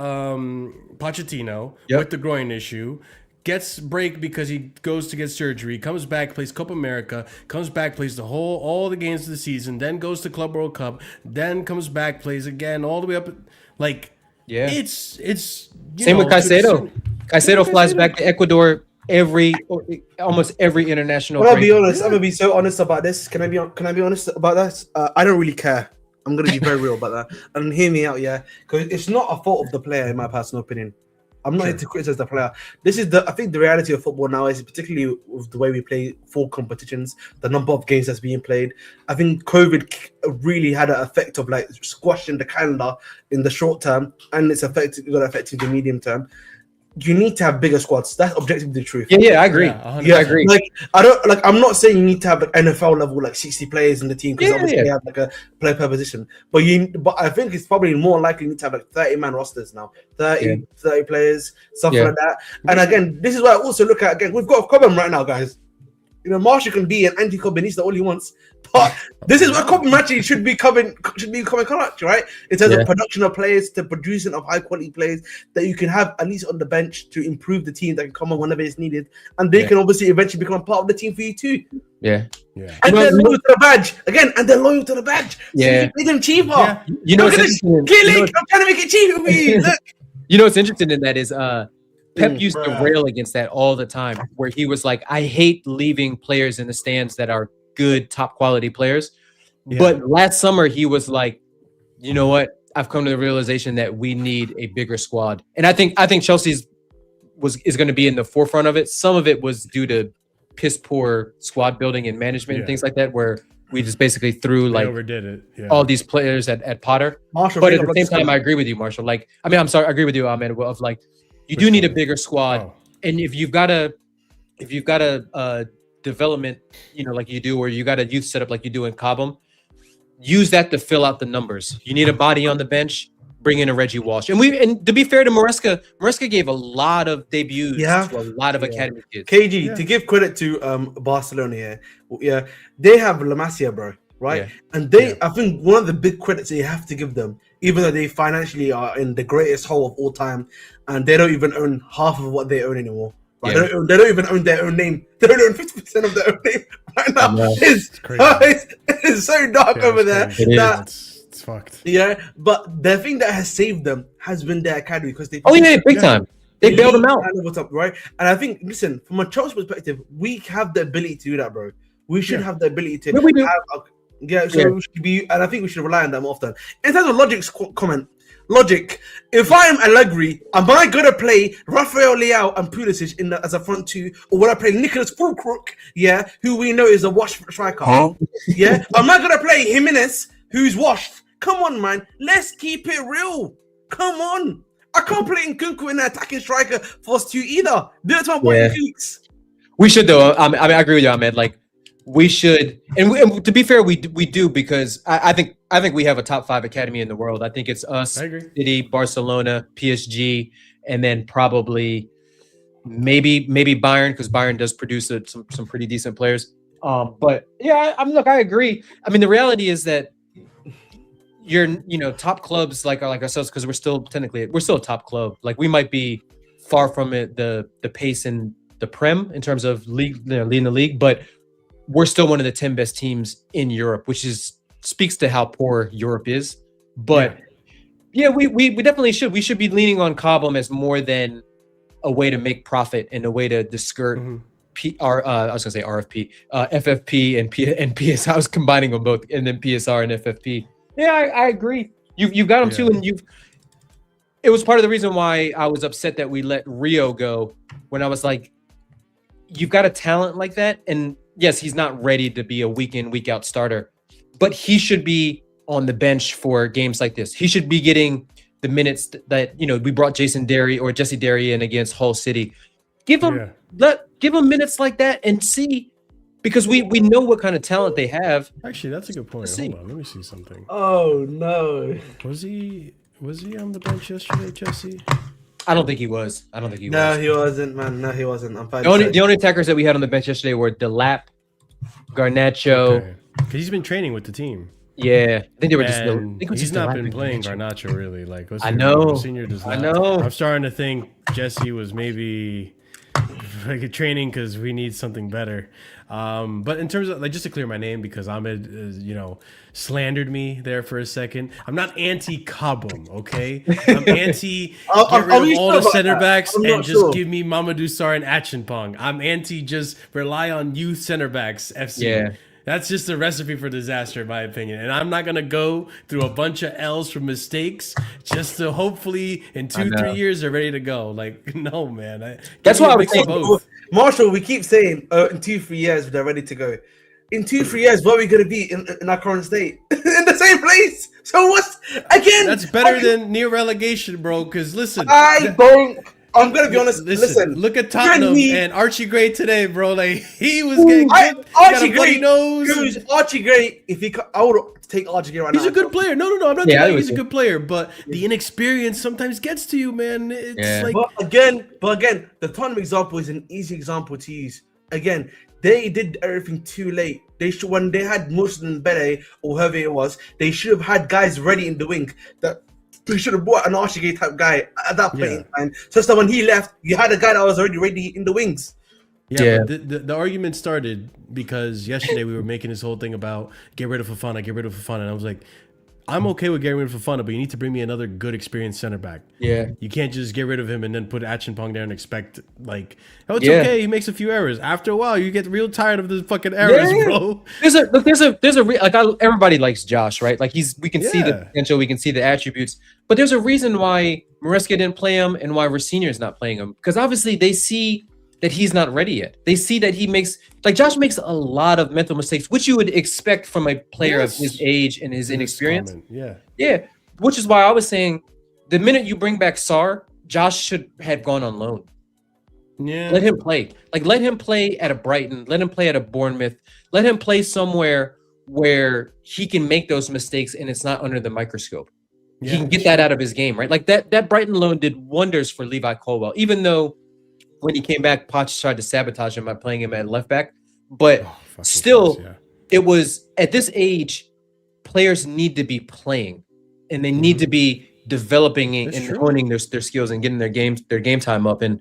Pochettino with the groin issue, gets break because he goes to get surgery, comes back, plays Copa America, comes back, plays all the games of the season, then goes to Club World Cup, then comes back, plays again, all the way up. Like, it's same with Caicedo. Caicedo flies back to Ecuador almost every international. But I'll be honest. I'm gonna be so honest about this. Can I be honest about that? I don't really care. I'm gonna be very real about that, and hear me out, because it's not a fault of the player, in my personal opinion. I'm not here to criticize the player. This is I think the reality of football now is, particularly with the way we play full competitions, the number of games that's being played. I think COVID really had an effect of like squashing the calendar in the short term, and it's going to affect in the medium term. You need to have bigger squads. That's objectively the truth. Yeah, I agree. I agree. I'm not saying you need to have like NFL level, like 60 players in the team, because obviously you have like a player per position. But I think it's probably more likely you need to have like 30-man rosters now, 30 players, something like that. And again, this is what I also look at. Again, we've got a problem right now, guys. Marshall can be an anti-Cobbinista all he wants, but this is what Cobham actually should be coming clutch, right? In terms of production of players, to producing of high-quality players that you can have at least on the bench to improve the team that can come on whenever it's needed, and they can obviously eventually become part of the team for you too. And they're loyal to the badge again, and they're loyal to the badge. So you make them cheaper. I'm trying to make it cheaper for you. Look. What's interesting in that is Pep used to rail against that all the time, where he was like, I hate leaving players in the stands that are good, top quality players. But last summer, he was like, you know what? I've come to the realization that we need a bigger squad. And I think Chelsea's is going to be in the forefront of it. Some of it was due to piss poor squad building and management and things like that, where we just basically threw overdid it. All these players at Potter. Marshall, but at the same time, I agree with you, Marshall. I agree with you, Ahmed, of like, you do need a bigger squad, and if you've got a development, like you do, or you got a youth setup like you do in Cobham, use that to fill out the numbers. You need a body on the bench, bring in a Reggie Walsh, and to be fair to Maresca gave a lot of debuts to a lot of academy kids. KG, to give credit to Barcelona they have La Masia, bro. Right, and I think one of the big credits that you have to give them, even though they financially are in the greatest hole of all time, and they don't even own half of what they own anymore. Right? They don't even own their own name. They don't own 50% of their own name right now. It's so dark over there. It's fucked. Yeah, but the thing that has saved them has been their academy, because they big time. They bailed them out, right? And I think, listen, from a Chelsea perspective, we have the ability to do that, bro. We should have the ability to have. We should be, and I think we should rely on them often. In terms of Logic's comment, if I am Allegri, am I going to play Rafael Leao and Pulisic as a front two, or will I play Nicholas Fulcrook, who we know is a washed striker? Am I going to play Jimenez, who's washed? Come on, man. Let's keep it real. Come on. I can't play Nkunku in an attacking striker for us two either. Do it to my boy Dukes. We should, though. I agree with you, Ahmed. Like, we should, and to be fair, we do, because I think we have a top 5 academy in the world. I think it's us, City, Barcelona, PSG, and then probably maybe Bayern, because Bayern does produce some pretty decent players. But yeah, I agree. I mean, the reality is that top clubs like ourselves, because we're still a top club. Like, we might be far from it, the pace in the Prem in terms of league, leading the league, but we're still one of the 10 best teams in Europe, which speaks to how poor Europe is. But Yeah, we definitely should. We should be leaning on Cobham as more than a way to make profit and a way to skirt I was gonna say RFP, FFP and PS. I was combining them both, and then PSR and FFP. Yeah, I agree. You've got them too, and it was part of the reason why I was upset that we let Rio go. When I was like, you've got a talent like that, and yes, he's not ready to be a week in, week out starter, but he should be on the bench for games like this. He should be getting the minutes that we brought Jason Derry or Jesse Derry in against Hull City. Give him minutes like that and see, because we know what kind of talent they have. Actually, that's a good point. Hold on, let me see something. Oh no! Was he on the bench yesterday, Jesse? I don't think he was. No, he wasn't, man. No, he wasn't. I'm fine. The only attackers that we had on the bench yesterday were Delap, Garnacho. Because he's been training with the team. Yeah, I think they were he's not been playing Garnacho really. Like, I know. Senior does not. I know. I'm starting to think Jesse was maybe like training because we need something better. But in terms of, like, just to clear my name, because Ahmed, slandered me there for a second. I'm not anti-Cobham, okay? I'm anti get rid of all the center backs and just give me Mamadou Sarr and Acheampong. I'm anti just rely on youth center backs, FC. Yeah. That's just a recipe for disaster, in my opinion. And I'm not going to go through a bunch of L's from mistakes just to hopefully in 2-3 years they're ready to go. Like, no, man. That's why I was saying, Marshall, we keep saying in 2-3 years they're ready to go. In 2-3 years, where are we going to be in our current state? In the same place. So what's, again? That's better than near relegation, bro. Because listen. I'm gonna be honest. Listen, look at Tottenham and Archie Gray today, bro. Like, he was getting good. Archie Gray knows. Archie Gray, I would take Archie Gray right now. He's a good player. No, I'm not saying he's a good player, but the inexperience sometimes gets to you, man. It's like, but again, the Tottenham example is an easy example to use. Again, they did everything too late. When they had Muslim Bele or whoever it was, they should have had guys ready in the wing. That they should have brought an Archie Gray type guy at that point in time. So that when he left, you had a guy that was already ready in the wings. Yeah. But the argument started because yesterday we were making this whole thing about get rid of Fofana. And I was like, I'm okay with getting rid of Fofana, but you need to bring me another good experienced center back. Yeah. You can't just get rid of him and then put Acheampong there and expect, like, oh, it's okay. He makes a few errors. After a while, you get real tired of the fucking errors, bro. Everybody likes Josh, right? Like, we can see the potential, we can see the attributes, but there's a reason why Maresca didn't play him and why Rossinier is not playing him, because obviously they see that he's not ready yet. They see that Josh makes a lot of mental mistakes, which you would expect from a player of his age and his inexperience. Yeah. Which is why I was saying, the minute you bring back Sarr, Josh should have gone on loan. Yeah. Let him play. Let him play at a Brighton. Let him play at a Bournemouth. Let him play somewhere where he can make those mistakes and it's not under the microscope. He can get that out of his game, right? Like that Brighton loan did wonders for Levi Colwill, even though when he came back, Poch tried to sabotage him by playing him at left back. But it was, at this age, players need to be playing and they need to be developing and honing their skills and getting their game time up. And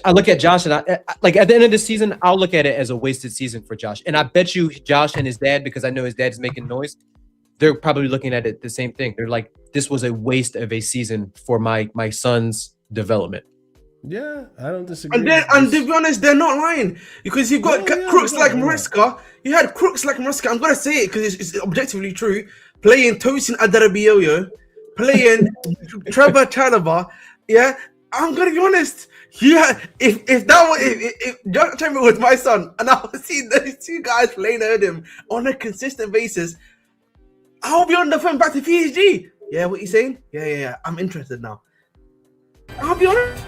I look at Josh and I like, at the end of the season, I'll look at it as a wasted season for Josh. And I bet you Josh and his dad, because I know his dad is making noise, they're probably looking at it the same thing. They're like, this was a waste of a season for my son's development. Yeah, I don't disagree. And to be honest, they're not lying, because you've got crooks like Maresca. You had crooks like Maresca. I'm gonna say it because it's objectively true. Playing Tosin Adarabioyo, playing Trevor Chalobah. Yeah, I'm gonna be honest. Yeah, if John Trevor was my son, and I would see those two guys playing at him on a consistent basis, I'll be on the phone back to PSG. Yeah, what you saying? Yeah. I'm interested now. I'll be honest.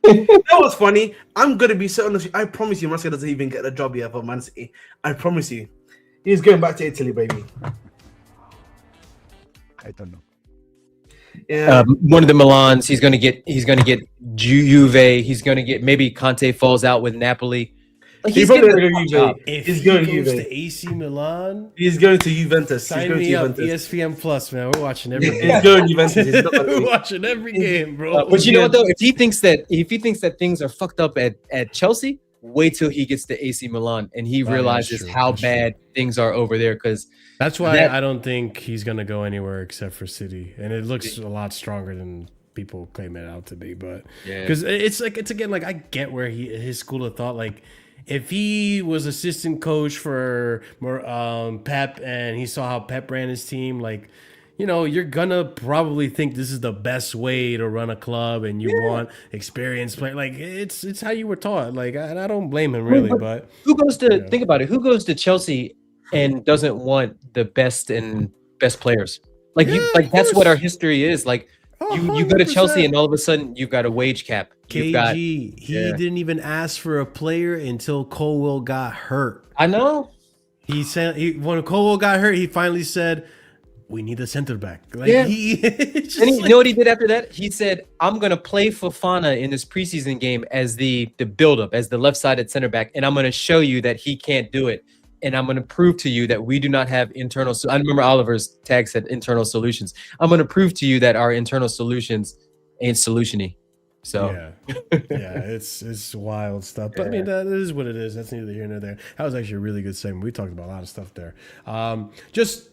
That was funny. I'm gonna be so honest. I promise you, Maresca doesn't even get a job yet for Man City. I promise you, he's going back to Italy, baby. I don't know. Yeah, one of the Milans. He's gonna get Juve. He's gonna get, maybe Conte falls out with Napoli. Like, he's going to Juve. If he goes to AC Milan, he's going to Juventus. Sign me up, ESPN Plus, man. We're watching every game. He's going to Juventus. We're watching every game, bro. But you know what though? If he thinks that things are fucked up at Chelsea, Wait till he gets to AC Milan and he Oh, yeah, realizes that's true. how That's bad things are over there. Because That's why I don't think he's gonna go anywhere except for City, and it looks a lot stronger than people claim it out to be. But because it's again like I get where his school of thought. Like if he was assistant coach for Pep and he saw how Pep ran his team, like. You know, you're gonna probably think this is the best way to run a club, and you want experienced play. Like it's how you were taught. Like I don't blame him really, but who goes to think about it? Who goes to Chelsea and doesn't want the best players? Like that's what our history is. Like you go to Chelsea and all of a sudden you've got a wage cap. He didn't even ask for a player until Colwell got hurt. I know. He said when Colwell got hurt, he finally said, we need a center back. Like, you know what he did after that? He said, I'm going to play Fofana in this preseason game as the build-up, as the left-sided center back, and I'm going to show you that he can't do it. And I'm going to prove to you that we do not have internal... I remember Oliver's tag said internal solutions. I'm going to prove to you that our internal solutions ain't solution-y. So it's wild stuff. But I mean, that is what it is. That's neither here nor there. That was actually a really good segment. We talked about a lot of stuff there. Just...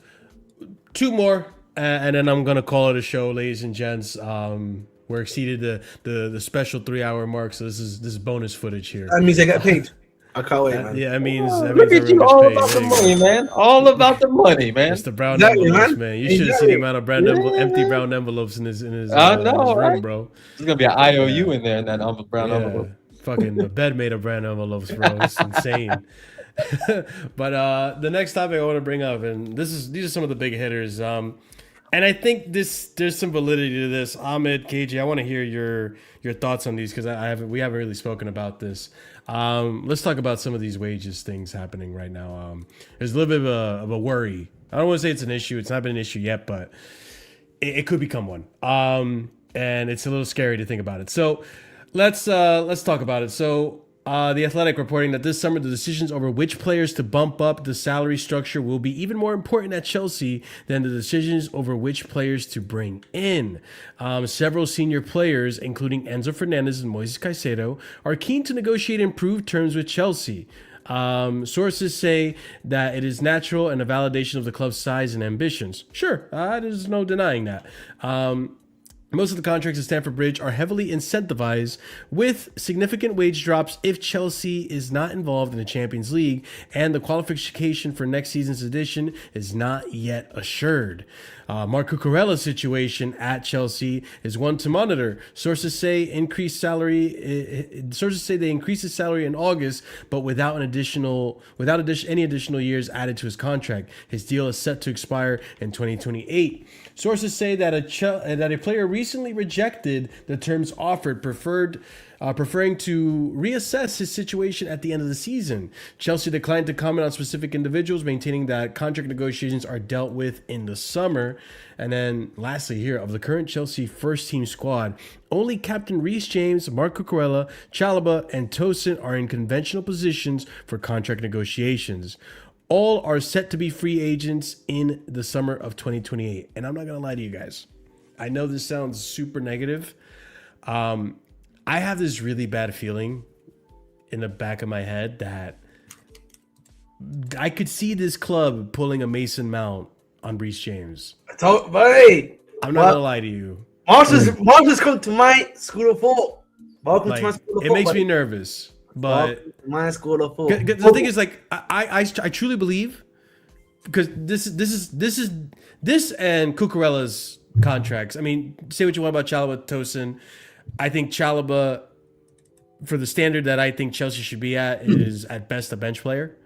2 more, and then I'm gonna call it a show, ladies and gents. We're exceeded the special 3-hour mark, so this is bonus footage here. That means I got paid. I can't wait, man. Yeah, that means look at you, all about the money, man. All about the money, man. It's the brown envelopes, man. You should have seen the amount of empty brown envelopes in his room, right? bro. There's gonna be an IOU in there in that brown envelope. Fucking the bed made of brown envelopes, bro. It's insane. But the next topic I want to bring up, and these are some of the big hitters, and I think there's some validity to this. Ahmed, KJ, I want to hear your thoughts on these because we haven't really spoken about this. Let's talk about some of these wages things happening right now. There's a little bit of a worry. I don't want to say it's an issue. It's not been an issue yet, but it could become one. And it's a little scary to think about it. So let's talk about it. So. The Athletic reporting that this summer the decisions over which players to bump up the salary structure will be even more important at Chelsea than the decisions over which players to bring in. Several senior players, including Enzo Fernandez and Moises Caicedo, are keen to negotiate improved terms with Chelsea. Sources say that it is natural and a validation of the club's size and ambitions. Sure, there's no denying that. Most of the contracts at Stamford Bridge are heavily incentivized with significant wage drops if Chelsea is not involved in the Champions League, and the qualification for next season's edition is not yet assured. Marc Cucurella's situation at Chelsea is one to monitor. Sources say they increase his salary in August, but without any additional years added to his contract. His deal is set to expire in 2028. Sources say that a player recently rejected the terms offered, preferring to reassess his situation at the end of the season. Chelsea declined to comment on specific individuals, maintaining that contract negotiations are dealt with in the summer. And then lastly here, of the current Chelsea first team squad, only Captain Reece James, Marc Cucurella, Chalobah, and Tosin are in conventional positions for contract negotiations. All are set to be free agents in the summer of 2028. And I'm not going to lie to you guys. I know this sounds super negative. I have this really bad feeling in the back of my head that I could see this club pulling a Mason Mount on Reece James. Buddy, I'm not going to lie to you. Marcus come to my school of thought. Welcome to my school of thought. It makes me nervous. But my school of thought. The thing is, like, I truly believe, because this and Cucurella's contracts. I mean, say what you want about Chalobah, Tosin. I think Chalobah, for the standard that I think Chelsea should be at, is at best a bench player.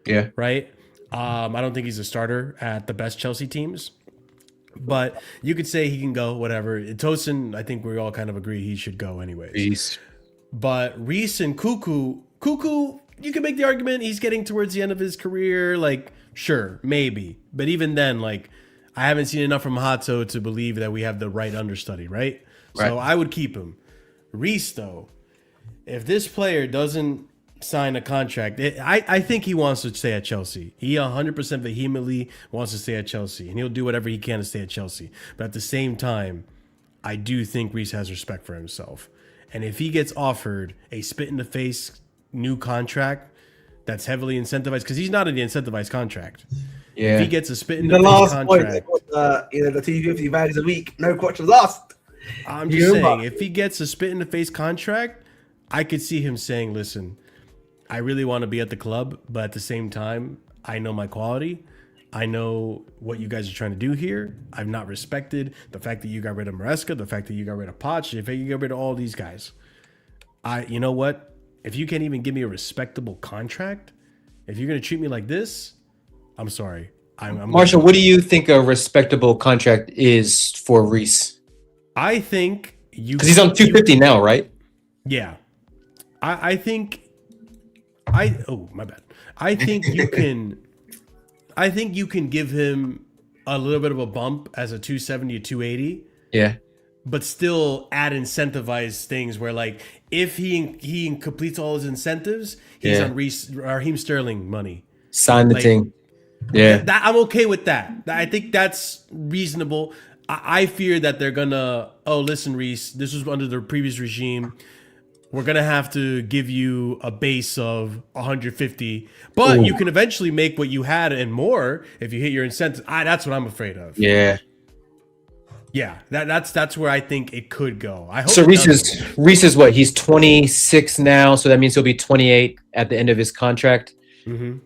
Yeah. Right. I don't think he's a starter at the best Chelsea teams. But you could say he can go, whatever. Tosin, I think we all kind of agree he should go anyways. Peace. But Reece and Cuckoo, you can make the argument he's getting towards the end of his career. Like, sure, maybe. But even then, like, I haven't seen enough from Hato to believe that we have the right understudy, right? So I would keep him. Reece, though, if this player doesn't sign a contract, I think he wants to stay at Chelsea. He 100% vehemently wants to stay at Chelsea, and he'll do whatever he can to stay at Chelsea. But at the same time, I do think Reece has respect for himself. And if he gets offered a spit in the face new contract that's heavily incentivized, because he's not in the incentivized contract. Yeah. If he gets a spit in The the face last point, contract, the 250 bags a week, no questions asked. I'm just saying, if he gets a spit in the face contract, I could see him saying, listen, I really want to be at the club, but at the same time, I know my quality. I know what you guys are trying to do here. I've not respected the fact that you got rid of Maresca, the fact that you got rid of Poch, the fact that you got rid of all these guys. You know what? If you can't even give me a respectable contract, if you're going to treat me like this, I'm sorry. I'm Marshall, what do you think a respectable contract is for Reece? I think you... Because he's on 250 now, right? Yeah. I think... Oh, my bad. I think you can... I think you can give him a little bit of a bump as a 270 to 280. Yeah. But still add incentivized things where, like, if he completes all his incentives, he's on Raheem Sterling money. Sign the thing. Yeah. I'm okay with that. I think that's reasonable. I fear that they're gonna, listen, Reece, this was under the previous regime. We're gonna have to give you a base of 150, but you can eventually make what you had and more if you hit your incentives. That's what I'm afraid of. Yeah. Yeah, that's where I think it could go. I hope so. Reece is what? He's 26 now, so that means he'll be 28 at the end of his contract. Mm-hmm.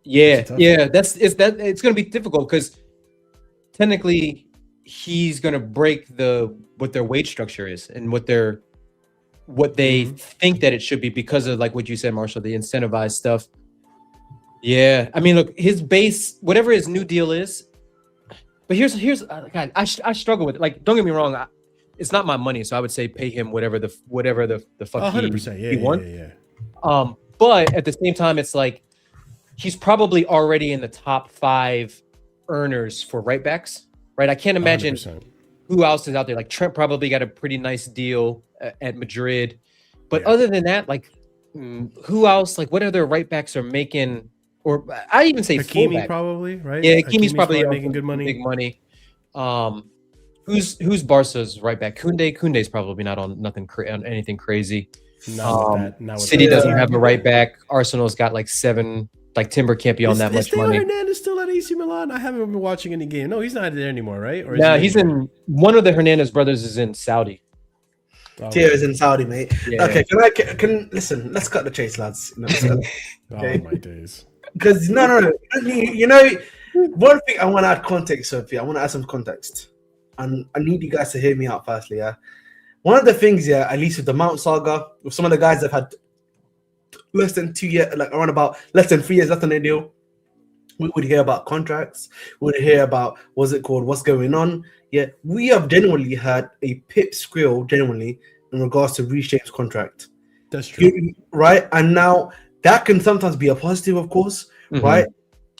Yeah. It's going to be difficult because technically he's going to break what their wage structure is and what they think that it should be because of, like what you said, Marshall, the incentivized stuff. Yeah, I mean, look, his base, whatever his new deal is. But here's God, I struggle with it. Like, don't get me wrong, it's not my money, so I would say pay him whatever the fuck 100%, he wants. Yeah. But at the same time, it's like he's probably already in the top 5 earners for right backs, right? I can't imagine 100%. Who else is out there. Like Trent probably got a pretty nice deal at Madrid, but other than that, like who else? Like what other right backs are making? Or I even say Hakimi probably, right? Yeah, Hakimi's probably making good money. Big money. Who's Barca's right back? Koundé's probably not on anything crazy. City doesn't have a right back. Arsenal's got like 7. Like Timber can't be on that much money. Is Hernandez still at AC Milan? I haven't been watching any game. No, he's not there anymore, right? Or he's in one of the Hernandez brothers is in Saudi. Tio is in Saudi, mate. Yeah. Okay, can listen? Let's cut the chase, lads. Okay. Oh my days. Because no. You know, one thing I want to add context, Sophie. I want to add some context, and I need you guys to hear me out. Firstly, yeah. One of the things, at least with the Mount saga, with some of the guys that have had less than 2 years, like around about less than 3 years left on their deal, we would hear about contracts. We would hear about what's going on. Yeah, we have genuinely had a pip squeal genuinely in regards to Reece James' contract. That's true, right? And now that can sometimes be a positive, of course, right?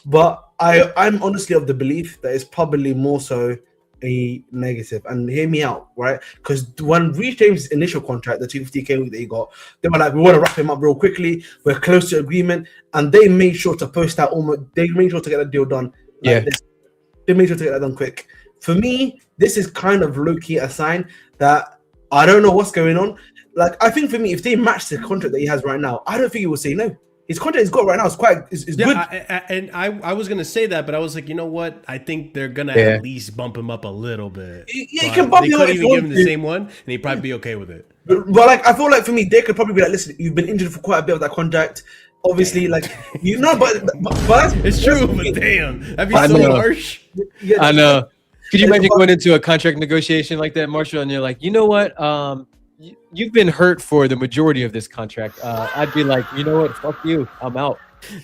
But I'm honestly of the belief that it's probably more so a negative. And hear me out, right? Because when Reece James' initial contract, the 250k that he got, they were like, we want to wrap him up real quickly. We're close to agreement, and they made sure to post that They made sure to get that deal done. They made sure to get that done quick. For me, this is kind of low-key a sign that I don't know what's going on. Like, I think for me, if they match the contract that he has right now, I don't think he will say no. His contract he's got right now is good. I was gonna say that, but I was like, you know what? I think they're gonna at least bump him up a little bit. Yeah, you can bump him up. They couldn't even give him the same one, and he'd probably be okay with it. But like, I feel like for me, they could probably be like, listen, you've been injured for quite a bit of that contract. Obviously, like but it's true. But damn, that'd be so harsh. Yeah, I know. Could you imagine going into a contract negotiation like that, Marshall, and you're like, you know what? You've been hurt for the majority of this contract. I'd be like, you know what? Fuck you. I'm out.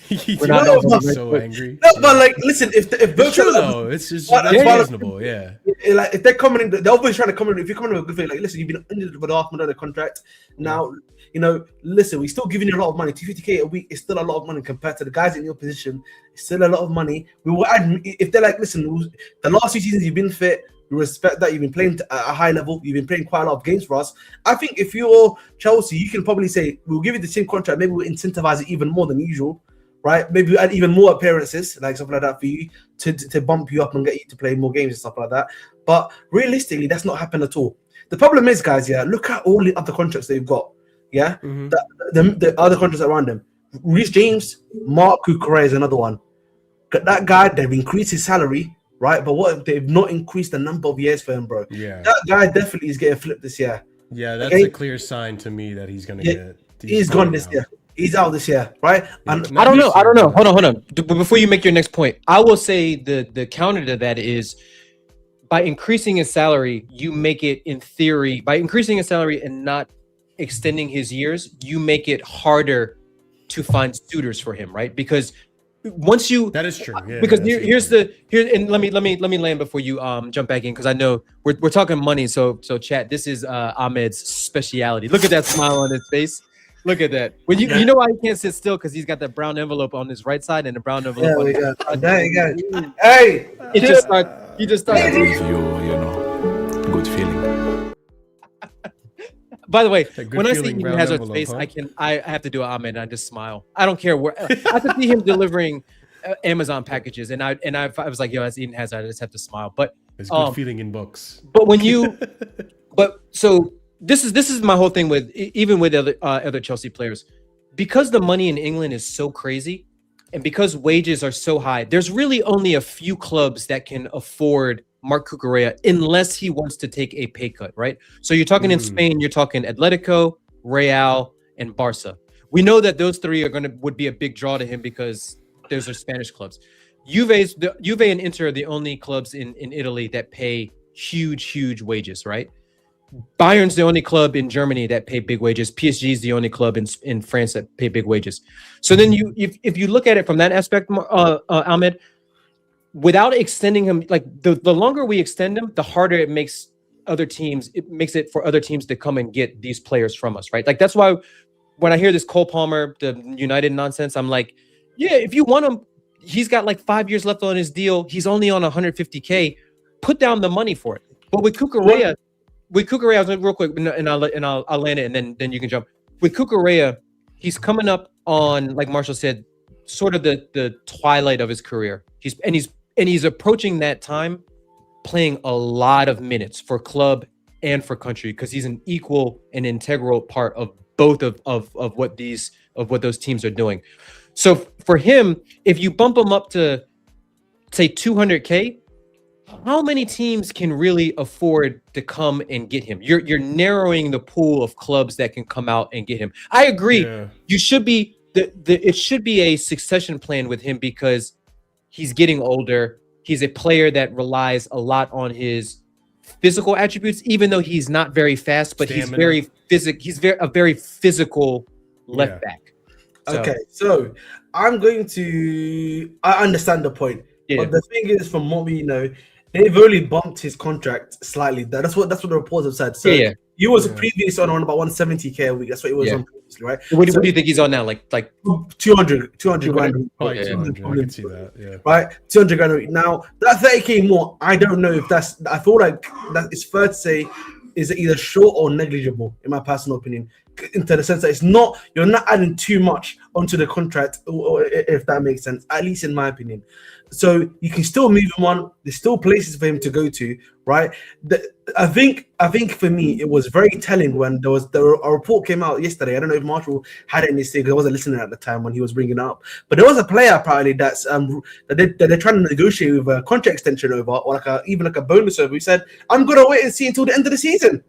We're not so angry. No, but like, listen, if it's true though, it's just reasonable. Yeah. Like if they're coming in, they're always trying to come in. If you're coming in with a good thing, like, listen, you've been injured for the half of the contract. Now, listen, we're still giving you a lot of money. 250k a week is still a lot of money compared to the guys in your position. It's still a lot of money. We will add if they're like, listen, the last 2 seasons you've been fit. We respect that you've been playing at a high level. You've been playing quite a lot of games for us. I think if you're Chelsea, you can probably say, we'll give you the same contract. Maybe we'll incentivize it even more than usual, right? Maybe we'll add even more appearances, like something like that for you to bump you up and get you to play more games and stuff like that. But realistically, that's not happened at all. The problem is, guys, look at all the other contracts they've got. Yeah, Mhm. the other contracts around him. Reece James, Mark Cucurella is another one. That guy, they've increased his salary, right? But what they've not increased the number of years for him, bro. Yeah. That guy definitely is getting flipped this year. Yeah, that's Okay? a clear sign to me that he's gonna Yeah, get. He's gone this year. He's out this year, right? And Not I don't know. this I don't year, know. but- Hold on. But before you make your next point, I will say the counter to that is by increasing his salary, you make it in theory by increasing his salary and not extending his years, you make it harder to find suitors for him, right? Because once you That is true. Yeah, because that's here's true. and let me land before you jump back in because I know we're talking money. So chat, this is Ahmed's speciality. Look at that smile on his face. Look at that. When you know why he can't sit still because he's got the brown envelope on his right side and the brown envelope. there on we his go. left side. There you go. Hey, He just started. Gives you, you know, good feeling. By the way, That good when I see feeling Eden brown Hazard's envelope, face, huh? I have to do an Ahmed and I just smile. I don't care where I could see him delivering Amazon packages and I was like, yo, that's Eden Hazard. I just have to smile. But There's good feeling in books. But when you, but so this is my whole thing with even with other Chelsea players, because the money in England is so crazy, and because wages are so high, there's really only a few clubs that can afford Marc Cucurella unless he wants to take a pay cut, right? So you're talking in Spain, you're talking Atletico, Real, and Barca. We know that those three would be a big draw to him because those are Spanish clubs. Juve and Inter are the only clubs in Italy that pay huge wages, right? Bayern's the only club in Germany that pay big wages. PSG is the only club in France that pay big wages. So then if you look at it from that aspect, Ahmed, without extending him, like the longer we extend him, the harder it makes it for other teams to come and get these players from us, right? Like that's why when I hear this Cole Palmer, the United nonsense, I'm like, yeah, if you want him, he's got like 5 years left on his deal. He's only on 150K. Put down the money for it. But with Cucurella, real quick, and I'll land it, and then you can jump. With Cucurella, he's coming up on, like Marshall said, sort of the twilight of his career. He's approaching that time, playing a lot of minutes for club and for country because he's an equal and integral part of both of what those teams are doing. So for him, if you bump him up to say 200K, how many teams can really afford to come and get him? You're narrowing the pool of clubs that can come out and get him. I agree. Yeah. You should be it should be a succession plan with him because he's getting older. He's a player that relies a lot on his physical attributes, even though he's not very fast, but Stamina. he's a very physical left back. So, okay, so I understand the point. Yeah. But the thing is, from what we know, they've only bumped his contract slightly. That's what the reports have said. So Yeah. he was previously on about 170K a week. That's what he was on previously, right? What do you think he's on now? Like 200 grand. Probably Yeah. 200. I can see that. Yeah. Right, 200 grand a week. Now that 30K more, I don't know if that's. I feel like that it's fair to say is either short or negligible, in my personal opinion. Into the sense that you're not adding too much onto the contract, or if that makes sense, at least in my opinion. So you can still move him on. There's still places for him to go to, right? I think for me it was very telling when a report came out yesterday. I don't know if Marshall had it in his because I wasn't listening at the time when he was bringing it up. But there was a player apparently that's that they're trying to negotiate with a contract extension over, or even a bonus over. He said, "I'm gonna wait and see until the end of the season."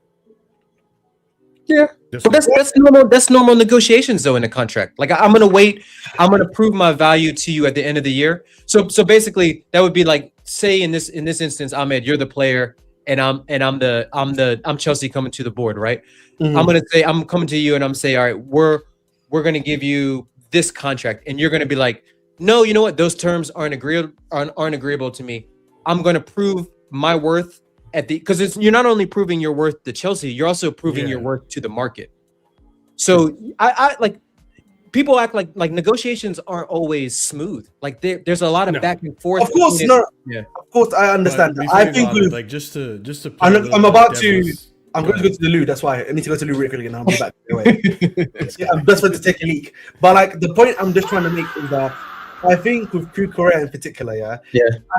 Yeah, but that's normal negotiations though in a contract. Like I'm gonna wait, I'm gonna prove my value to you at the end of the year. So basically that would be like, say in this instance, Ahmed, you're the player, and I'm Chelsea coming to the board, right? Mm-hmm. I'm coming to you and I'm saying, all right, we're gonna give you this contract, and you're gonna be like, no, you know what? Those terms aren't agreeable to me. I'm gonna prove my worth. Because you're not only proving your worth to Chelsea, you're also proving your worth to the market. So I like people act like negotiations aren't always smooth. Like there's a lot of back and forth. Of course, Of course, I understand that. I think like just to. I'm about to. I'm going to go to the loo. That's why I need to go to the loo really quickly, and I'll be back. Anyway. I'm just going to take a leak. But like the point I'm just trying to make is that I think with Cucurella in particular, I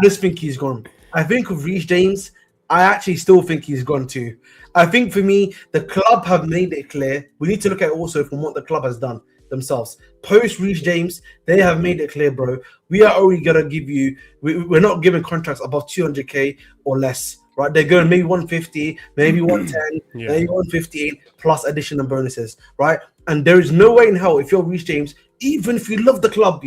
just think he's gone. I think with Reece James, I actually still think he's gone too. I think for me, the club have made it clear. We need to look at it also from what the club has done themselves. Post Reece James, they have made it clear, bro. We are only gonna give you. We're not giving contracts above 200k or less, right? They're going maybe 150, maybe 110, maybe 115 plus additional bonuses, right? And there is no way in hell if you're Reece James, even if you love the club,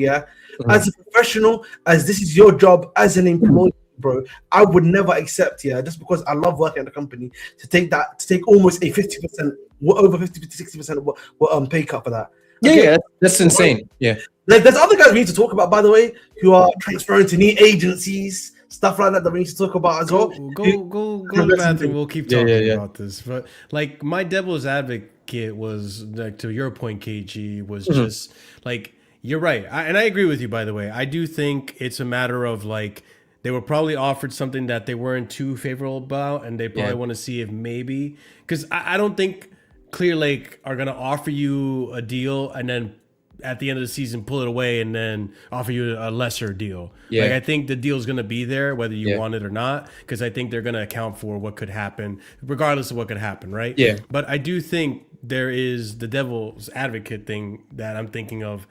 as a professional, as this is your job as an employee, bro, I would never accept, just because I love working at the company, to take almost a 50%, over 50 to 60% pay cut for that. Okay? Yeah, that's insane. Yeah. Like, there's other guys we need to talk about, by the way, who are transferring to new agencies, stuff like that we need to talk about as well. Go to the bathroom. We'll keep talking about this. But like, my devil's advocate was, like, to your point, KG, was just like, you're right. And I agree with you, by the way. I do think it's a matter of, like, they were probably offered something that they weren't too favorable about, and they probably want to see if maybe, because I don't think Clear Lake are going to offer you a deal and then at the end of the season pull it away and then offer you a lesser deal. Yeah. Like, I think the deal is going to be there whether you want it or not, because I think they're going to account for what could happen regardless of what could happen, right? Yeah. But I do think there is the devil's advocate thing that I'm thinking of.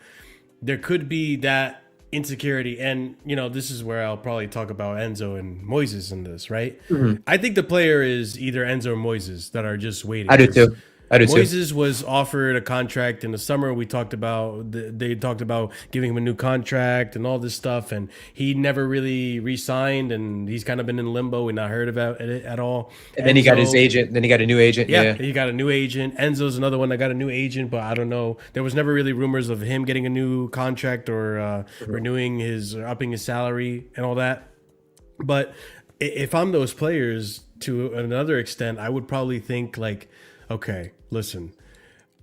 There could be that insecurity, and this is where I'll probably talk about Enzo and Moises in this, right? I think the player is either Enzo or Moises that are just waiting. I do too. Moises was offered a contract in the summer. We talked about they talked about giving him a new contract and all this stuff, and he never really re-signed, and he's kind of been in limbo. We not heard about it at all. And then he got his agent. Then he got a new agent. Yeah, he got a new agent. Enzo's another one that got a new agent, but I don't know. There was never really rumors of him getting a new contract or renewing his or upping his salary and all that. But if I'm those players, to another extent, I would probably think like, okay, listen,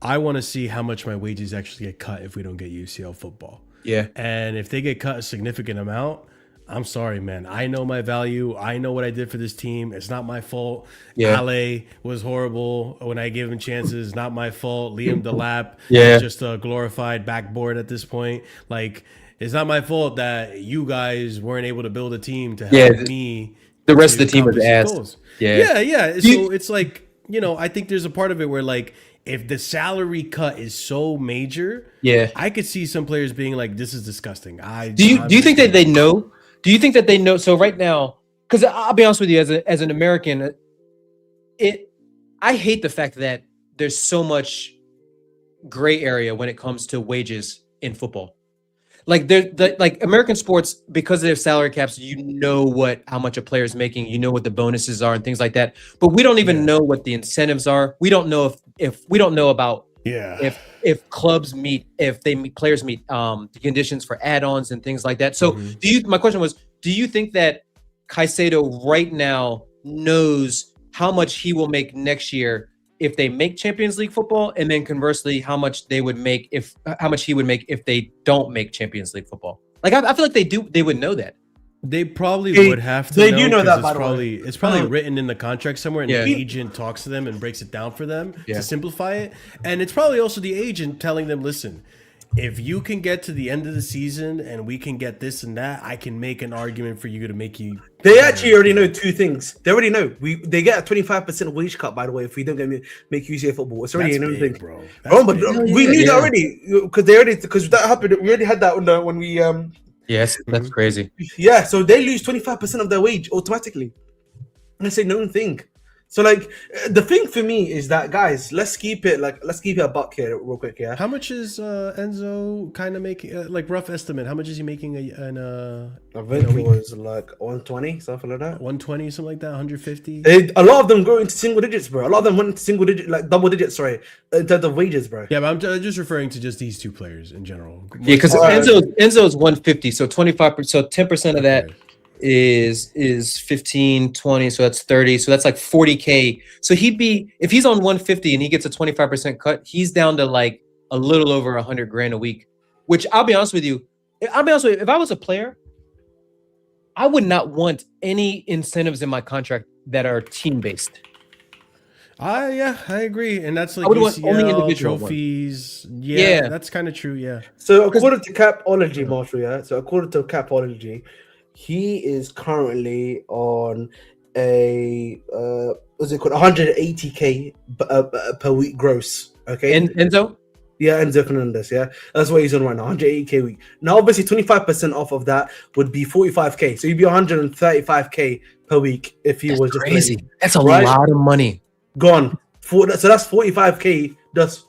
I want to see how much my wages actually get cut if we don't get UCL football. Yeah. And if they get cut a significant amount, I'm sorry, man. I know my value. I know what I did for this team. It's not my fault. Yeah. Ale was horrible when I gave him chances. Not my fault. Liam Delap Yeah. is just a glorified backboard at this point. Like, it's not my fault that you guys weren't able to build a team to help me. The rest of the team was accomplish ass. goals. Yeah. Yeah. So it's like, I think there's a part of it where, like, if the salary cut is so major, I could see some players being like, "This is disgusting." Do you think that they know? Do you think that they know? So right now, because I'll be honest with you, as an American, I hate the fact that there's so much gray area when it comes to wages in football. Like like American sports, because of their salary caps, how much a player is making, what the bonuses are and things like that. But we don't even know what the incentives are. We don't know if we don't know about if clubs players meet the conditions for add-ons and things like that. So my question was, do you think that Caicedo right now knows how much he will make next year if they make Champions League football, and then conversely, how much he would make if they don't make Champions League football? Like, I feel like they would know that. They probably would have to. They do know that, by the way. It's probably written in the contract somewhere, and the agent talks to them and breaks it down for them to simplify it. And it's probably also the agent telling them, listen, if you can get to the end of the season and we can get this and that, I can make an argument for you to make you. They actually already know two things. They already know they get a 25% wage cut, by the way, if we don't make UCA football. It's already a known thing, bro. But we knew that already because that happened. We already had that when we Yes, that's crazy. Yeah, so they lose 25% of their wage automatically. That's a known thing. So, like, the thing for me is that, guys, let's keep it a buck here real quick, yeah? How much is Enzo kind of making, like, rough estimate? How much is he making I think it was like 120, something like that. 120, something like that, 150? A lot of them go into single digits, bro. A lot of them went into single digit, like double digits, sorry, in terms of wages, bro. Yeah, but I'm just referring to just these two players in general. Yeah, because Enzo's 150, so 25%, so 10% of that is 15, 20, so that's 30, so that's like 40K. So if he's on 150 and he gets a 25% cut, he's down to like a little over 100 grand a week, which I'll be honest with you, if I was a player, I would not want any incentives in my contract that are team based. Yeah, I agree, and that's like I would want UCL, only individual trophies. One. Yeah, that's kind of true. Yeah. So according to Capology, Marshall, he is currently on a what's it called, 180k per week gross. Okay, And Enzo, yeah, Enzo Fernandez, yeah, that's what he's on right now, 180k a week. Now, obviously, 25% off of that would be 45k, so you'd be 135k per week if he was just crazy. playing. That's a Right? lot of money. Gone. So that's 45k. That's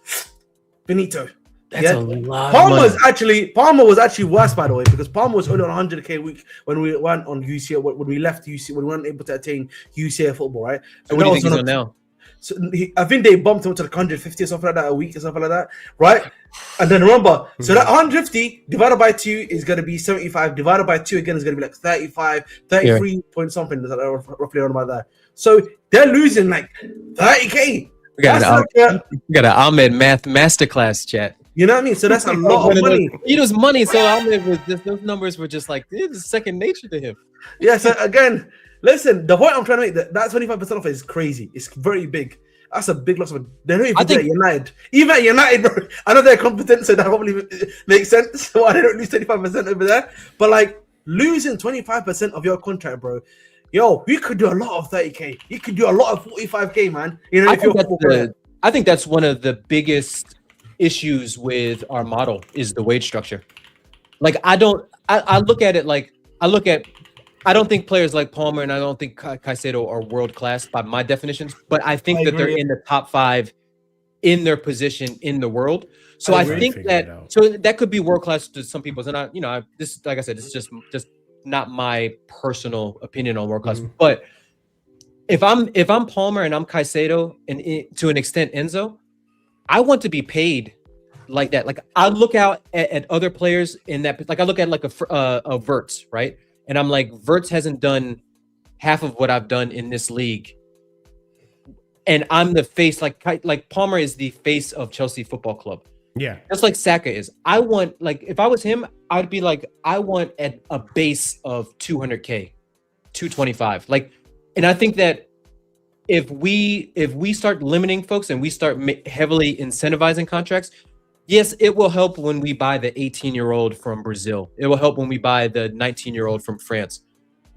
finito. That's a lot. Palmer of money. Palmer was actually worse, by the way, because Palmer was only on 100k a week when we went on UCL, when we left UCL, when we weren't able to attain UCL football, right? So what do you think he's on now? So I think they bumped him to like 150 or something like that a week or something like that, right? And then remember, so that 150 divided by 2 is going to be 75. Divided by 2 again is going to be like 35, 33 point something, roughly around about that. So they're losing like 30k. We got an Ahmed math masterclass chat. You know what I mean? So that's a lot of money. It was money, so Ahmed was just, those numbers were just like it's second nature to him. Yeah. So again, listen. The point I'm trying to make that 25% off is crazy. It's very big. That's a big loss of. They don't even do it at United. Even at United, bro. I know they're competent, so that probably makes sense. Why they don't lose 25% over there? But like losing 25% of your contract, bro. Yo, you could do a lot of 30k. You could do a lot of 45k, man. You know, I think that's one of the biggest issues with our model is the wage structure. Like I look at it like I don't think players like Palmer and I don't think Caicedo are world class by my definitions, but I think that they're in the top 5 in their position in the world. So I think that could be world class to some people. And this, like I said, it's just not my personal opinion on world class. But if I'm Palmer and I'm Caicedo and to an extent Enzo, I want to be paid like that. Like I look out at other players in that, like I look at like a Verts, right? And I'm like, Verts hasn't done half of what I've done in this league. And I'm the face, like Palmer is the face of Chelsea Football Club. Yeah. Just like Saka is. I want, like, if I was him, I'd be like, I want at a base of 200K, 225. Like, and I think that if we start limiting folks and we start heavily incentivizing contracts, yes, it will help when we buy the 18-year-old from Brazil. It will help when we buy the 19-year-old from France.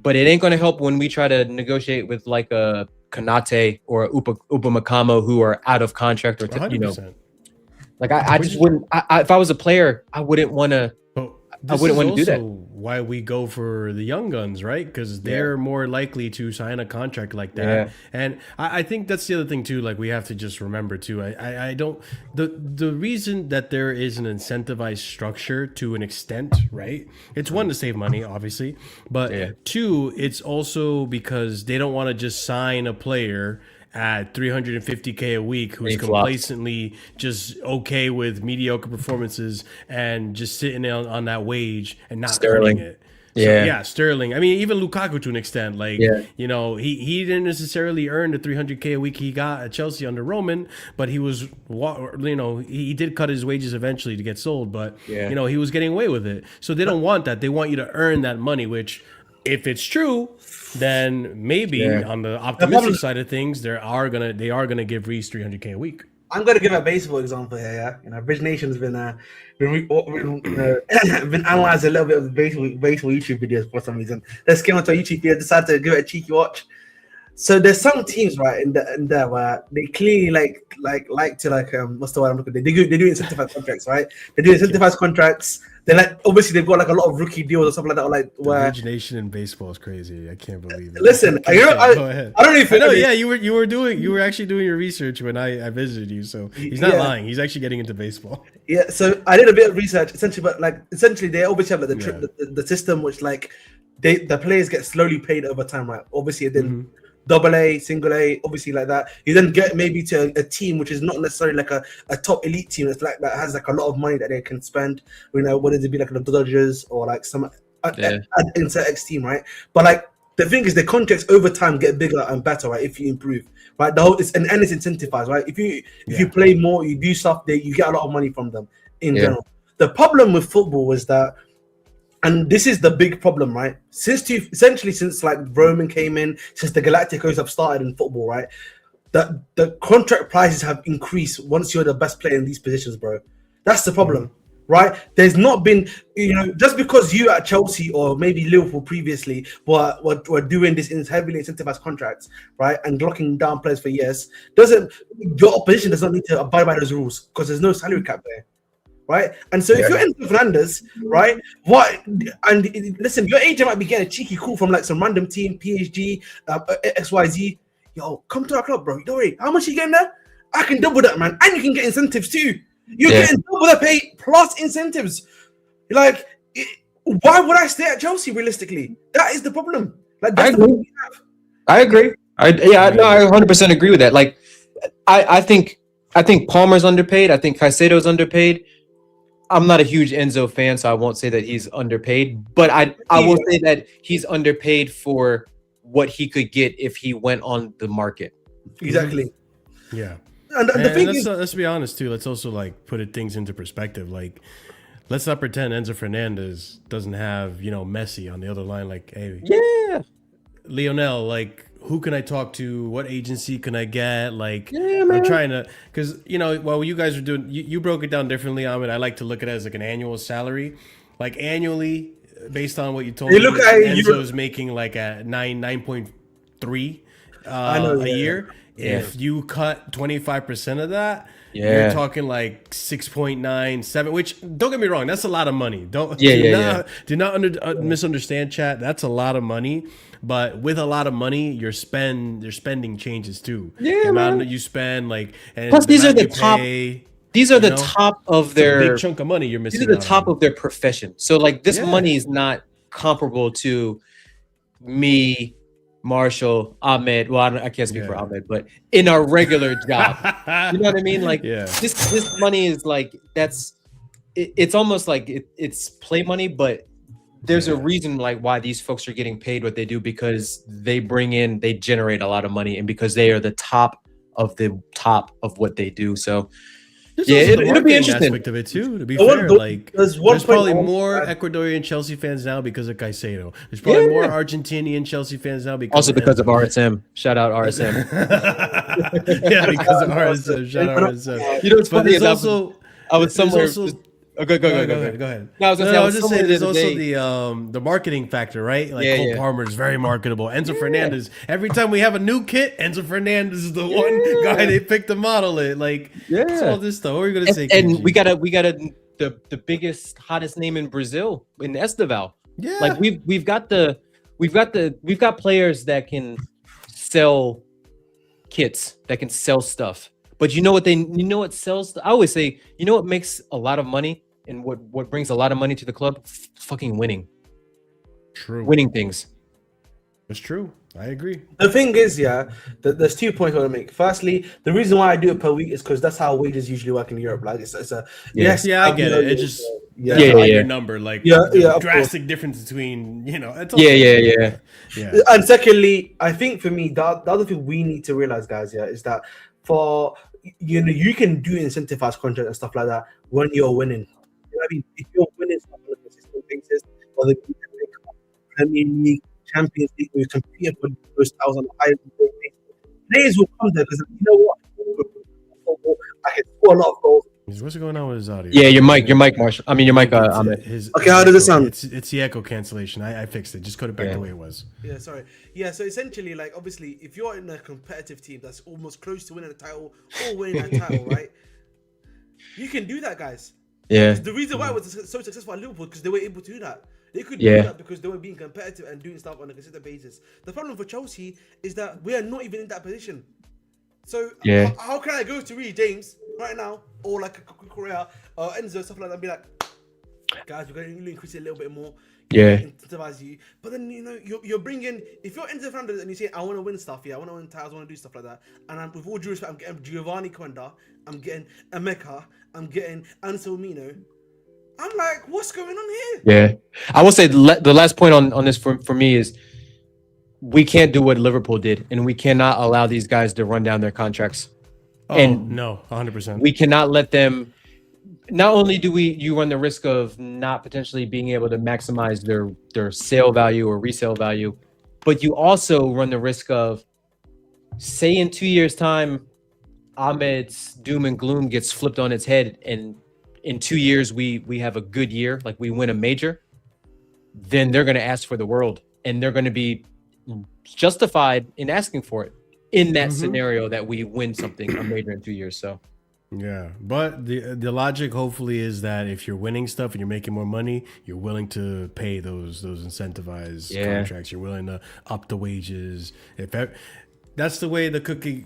But it ain't going to help when we try to negotiate with like a Konate or a Upamecano who are out of contract or, like I just wouldn't. If I was a player, I wouldn't want to. I wouldn't want to do that. Why we go for the young guns, right? Because they're more likely to sign a contract like that. Yeah. And I think that's the other thing too. Like we have to just remember too. I don't. The reason that there is an incentivized structure to an extent, right? It's one to save money, obviously, but two, it's also because they don't want to just sign a player at 350K a week who's complacently just okay with mediocre performances and just sitting on that wage and not earning it. So, Sterling. I mean, even Lukaku to an extent. Like, you know, he didn't necessarily earn the 300K a week he got at Chelsea under Roman, but he was, you know, he did cut his wages eventually to get sold, but, you know, he was getting away with it. So they don't want that. They want you to earn that money, which, if it's true, then maybe on the optimistic side of things, they are gonna give Reece 300K a week. I'm gonna give a baseball example here. Yeah, you know, Bridge Nation's been analyzing a little bit of the baseball YouTube videos for some reason. Let's get onto a YouTube video. Decided to give it a cheeky watch. So there's some teams right in there where they clearly like to what's the word I'm looking at? They do incentivized contracts, right? They do incentivized contracts. They obviously they've got like a lot of rookie deals or something like that. Or like where origination in baseball is crazy. I can't believe it. Listen, go ahead. I don't even know. Yeah, you were actually doing your research when I visited you. So he's not lying. He's actually getting into baseball. Yeah. So I did a bit of research essentially, but essentially they obviously have the system which the players get slowly paid over time, right? Obviously then. Double A, single A, obviously like that. You then get maybe to a team which is not necessarily like a top elite team. It's like that has like a lot of money that they can spend. You know, whether it be like the Dodgers or like some insert X team, right? But like the thing is, the contracts over time get bigger and better, right? If you improve, right? The whole it's incentivized, right? If you play more, you do stuff, you get a lot of money from them in general. The problem with football was that. And this is the big problem, right? Since like Roman came in, since the Galacticos have started in football, right? The contract prices have increased once you're the best player in these positions, bro. That's the problem, right? There's not been, just because you at Chelsea or maybe Liverpool previously were doing this in heavily incentivized contracts, right, and locking down players for years, your opposition does not need to abide by those rules because there's no salary cap there, right? And so if you're Enzo Fernandez, right, listen, your agent might be getting a cheeky call from like some random team, PSG, XYZ. Yo, come to our club, bro. Don't worry. How much are you getting there? I can double that, man, and you can get incentives too. You're getting double the pay plus incentives. Like, why would I stay at Chelsea realistically? That is the problem. Like, that's the problem we have. I agree. I 100% agree with that. Like, I think Palmer's underpaid. I think Caicedo's underpaid. I'm not a huge Enzo fan, so I won't say that he's underpaid. But I will say that he's underpaid for what he could get if he went on the market. Exactly. Yeah. And the thing is, let's be honest too. Let's also like put things into perspective. Like, let's not pretend Enzo Fernandez doesn't have Messi on the other line. Like, hey, Lionel, like, who can I talk to? What agency can I get? Like, I'm trying to, because while you guys are doing, you broke it down differently. I like to look at it as like an annual salary, like annually based on what you told me. Enzo's making like a 9.3 a year. If you cut 25% of that, you're talking like 6.9, 7. Which, don't get me wrong, that's a lot of money. Do not misunderstand, chat. That's a lot of money. But with a lot of money, your spending changes too. Yeah, the amount that you spend, like, and plus these are the top. These are the top of their big chunk of money you're missing. These are the top of their profession. So like this money is not comparable to me, Marshall, Ahmed. Well, I can't speak for Ahmed, but in our regular job, you know what I mean? Like this money is like it's almost like it's play money, but there's a reason like why these folks are getting paid what they do, because they generate a lot of money, and because they are the top of what they do. So it'll be interesting. Aspect of it too. To be fair, like there's probably more Ecuadorian Chelsea fans now because of Caicedo. There's probably more Argentinian Chelsea fans now because of RSM. Shout out RSM. Because of RSM. Shout out RSM. You know, it's funny. I was somewhere. Go ahead. No, I was just saying there's also the marketing factor, right? Like Cole Palmer is very marketable. Enzo Fernandez, every time we have a new kit, Enzo Fernandez is the one guy they pick to model it. Like, it's all this stuff. What are you gonna say? And we got the biggest, hottest name in Brazil in Esteval. Yeah. Like we've got players that can sell kits, that can sell stuff. But you know what sells? I always say, you know what makes a lot of money and what brings a lot of money to the club? Fucking winning. True. Winning things. It's true. I agree. The thing is, there's 2 points I want to make. Firstly, the reason why I do it per week is because that's how wages usually work in Europe. Like it's a I get it. It just your number, like drastic difference between And secondly, I think for me, the other thing we need to realize, guys, is that for you can do incentivized contract and stuff like that when you're winning. You know what I mean? If you're winning stuff on a consistent basis, or the Premier League, Champions League, we compete for those titles on a high level, players will come there because you know what? I can score a lot of goals. What's going on with his audio? Yeah, your mic, Marshall. I mean, your mic. Okay, how does it sound? It's the echo cancellation. I fixed it. Just put it back the way it was. Yeah, sorry. Yeah, so essentially, like, obviously, if you're in a competitive team that's almost close to winning a title or winning that title, right? You can do that, guys. Yeah. The reason why it was so successful at Liverpool because they were able to do that. They could do that because they were being competitive and doing stuff on a consistent basis. The problem for Chelsea is that we are not even in that position. So how can I go to Reece James right now, or like Correa or Enzo, stuff like that, and be like, guys, we're going to increase it a little bit more, incentivize you. But then you're bringing, if you're Enzo Fernandez and you say I want to win stuff, I want to win titles, I want to do stuff like that, and with all due respect, I'm getting Giovanni Quenda, I'm getting Emeka, I'm getting Anselmino. I'm like, what's going on here? Yeah, I will say the last point on this for me is, we can't do what Liverpool did, and we cannot allow these guys to run down their contracts. No, 100%. We cannot let them. Not only do you run the risk of not potentially being able to maximize their sale value or resale value, but you also run the risk of, say in 2 years' time, Ahmed's doom and gloom gets flipped on its head, and in 2 years we have a good year, like we win a major, then they're going to ask for the world, and they're going to be justified in asking for it in that scenario that we win something a major in 2 years. So yeah, but the logic hopefully is that if you're winning stuff and you're making more money, you're willing to pay those incentivized contracts. You're willing to up the wages. That's the way the cookie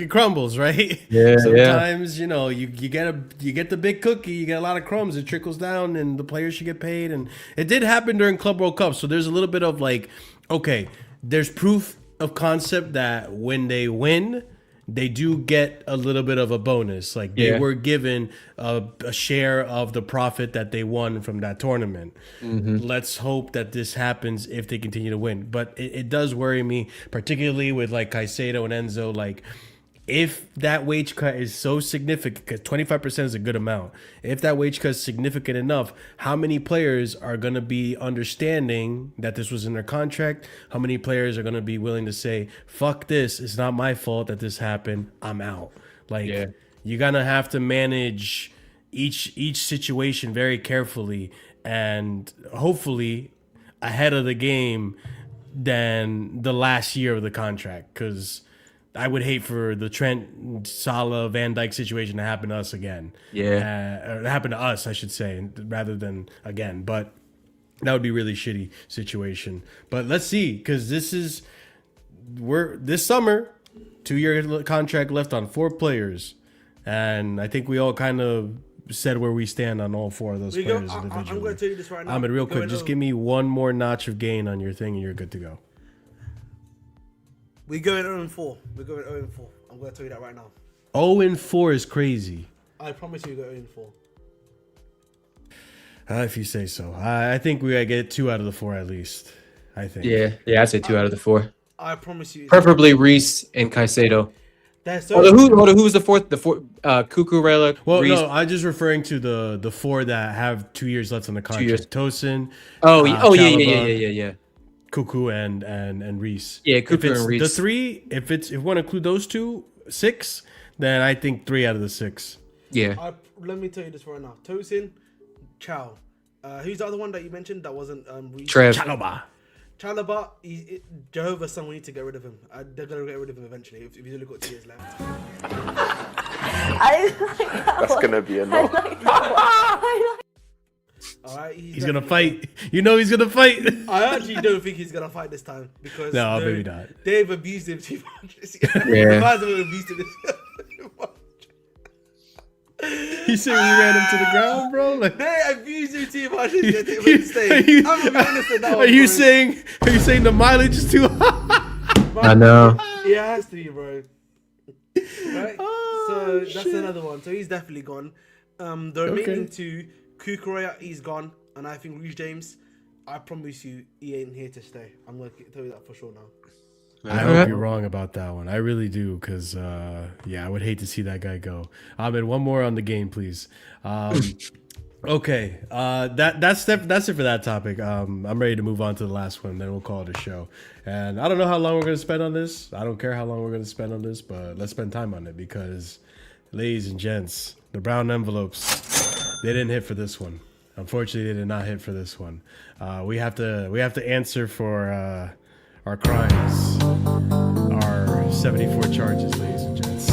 crumbles, right? Yeah. Sometimes you know you get the big cookie, you get a lot of crumbs. It trickles down, and the players should get paid. And it did happen during Club World Cup, so there's a little bit of like, okay, there's proof of concept that when they win, they do get a little bit of a bonus. Like they were given a share of the profit that they won from that tournament. Let's hope that this happens if they continue to win. But it does worry me, particularly with like Caicedo and Enzo. Like if that wage cut is so significant, because 25% is a good amount. If that wage cut is significant enough, how many players are going to be understanding that this was in their contract? How many players are going to be willing to say, fuck this, it's not my fault that this happened, I'm out? Like, you're going to have to manage each situation very carefully and hopefully ahead of the game than the last year of the contract, because I would hate for the Trent, Salah, Van Dijk situation to happen to us again. Or happen to us, I should say, rather than again. But that would be a really shitty situation. But let's see, because this summer, 2-year contract left on 4 players, and I think we all kind of said where we stand on all 4 of those players individually. I'm going to tell you this right now. Ahmed, real quick, just give me one more notch of gain on your thing, and you're good to go. We're going 0-4. We're going 0-4. I'm going to tell you that right now. 0-4 is crazy. I promise you we're going 0-4. If you say so. I think we gotta get 2 out of the 4 at least. I think. Yeah, I'd say 2 out of the 4. I promise you. Preferably Reece and Caicedo. So who was the fourth? Cucurella. Well, Reece. no, I'm just referring to the 4 that have 2 years left on the contract. 2 years. Tosin. Yeah. Cuckoo and Reece. Yeah, Cuckoo and Reece. The 3, if we want to include those 2, 6, then I think 3 out of the 6. Yeah. Let me tell you this right now. Tosin, Chow. Who's the other one that you mentioned that wasn't Reece? Trev. Chalobah, Jehovah's son, we need to get rid of him. They're going to get rid of him eventually if he's only got 2 years left. That's going to be a no. All right, he's gonna fight. You know he's gonna fight. I actually don't think he's gonna fight this time because maybe not. They've abused him too much. Yeah. Abused him too much. You say we ran him to the ground, bro? Like, they abused him too much. I'm gonna be honest with that. Are you saying the mileage is too high? I know. It has to be, bro. Right. Oh, so that's shit. another one. So he's definitely gone. The remaining 2. Kukurea, he's gone, and I think Reece James, I promise you, he ain't here to stay. I'm going to tell you that for sure now. I hope you're wrong about that one. I really do, because I would hate to see that guy go. Ahmed, one more on the game, please. Okay, that's it for that topic. I'm ready to move on to the last one, then we'll call it a show. And I don't know how long we're going to spend on this. I don't care how long we're going to spend on this, but let's spend time on it, because, ladies and gents, the brown envelopes, they didn't hit for this one. Unfortunately, they did not hit for this one. We have to answer for our crimes, our 74 charges, ladies and gents.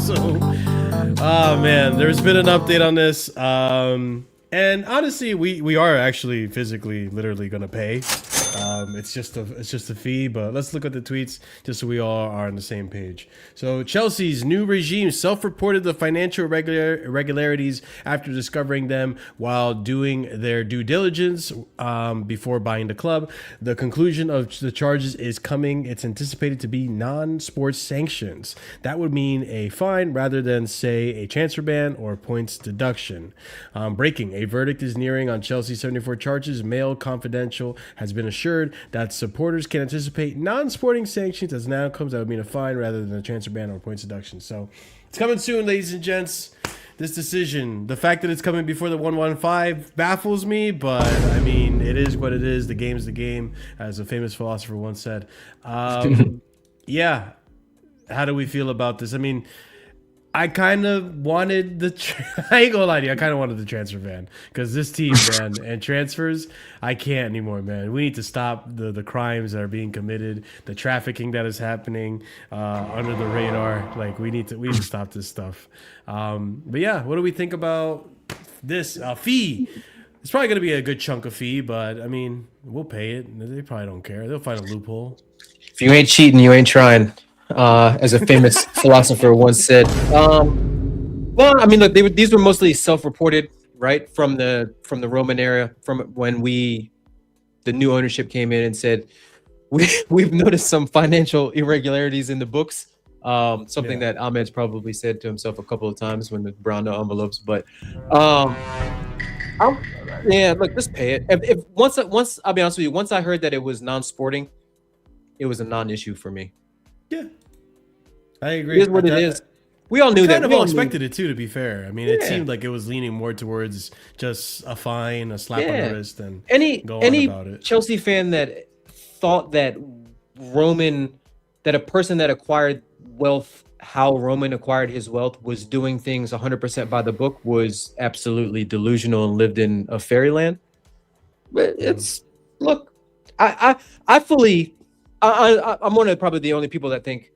So, man, there's been an update on this, and honestly, we are actually physically, literally gonna pay. It's just a fee, but let's look at the tweets just so we all are on the same page. So Chelsea's new regime self-reported the financial irregularities after discovering them while doing their due diligence before buying the club. The conclusion of the charges is coming. It's anticipated to be non-sports sanctions. That would mean a fine rather than, say, a transfer ban or points deduction. Breaking. A verdict is nearing on Chelsea's 74 charges. Mail Confidential has been assured that supporters can anticipate non-sporting sanctions as an outcome that would mean a fine rather than a transfer ban or points deduction. So it's coming soon, ladies and gents. This decision, the fact that it's coming before the 115 baffles me, but I mean, it is what it is. The game's the game, as a famous philosopher once said. Yeah. How do we feel about this? I mean, I kind of wanted I ain't gonna lie to you. I kind of wanted the transfer ban because this team, man, and transfers, I can't anymore, man. We need to stop the crimes that are being committed, the trafficking that is happening under the radar. Like we need to stop this stuff. But yeah, what do we think about this fee? It's probably gonna be a good chunk of fee, but I mean, we'll pay it. They probably don't care. They'll find a loophole. If you ain't cheating, you ain't trying. As a famous philosopher once said. Well, I mean, look, these were mostly self-reported, right, from the Roman era, from when the new ownership came in and said, we've noticed some financial irregularities in the books. Something that Ahmed's probably said to himself a couple of times when the brown envelopes. But yeah, look, just pay it. If once I'll be honest with you, once I heard that it was non-sporting, it was a non-issue for me. Yeah, I agree. It is what it is. We all knew that. Kind of We all all expected it too. To be fair, I mean, it Yeah. seemed like it was leaning more towards just a fine, a slap on Yeah. the wrist, and any go on about it. Chelsea fan that thought that a person that acquired wealth, how Roman acquired his wealth, was doing things 100% by the book was absolutely delusional and lived in a fairyland. But it's look, I'm one of probably the only people that think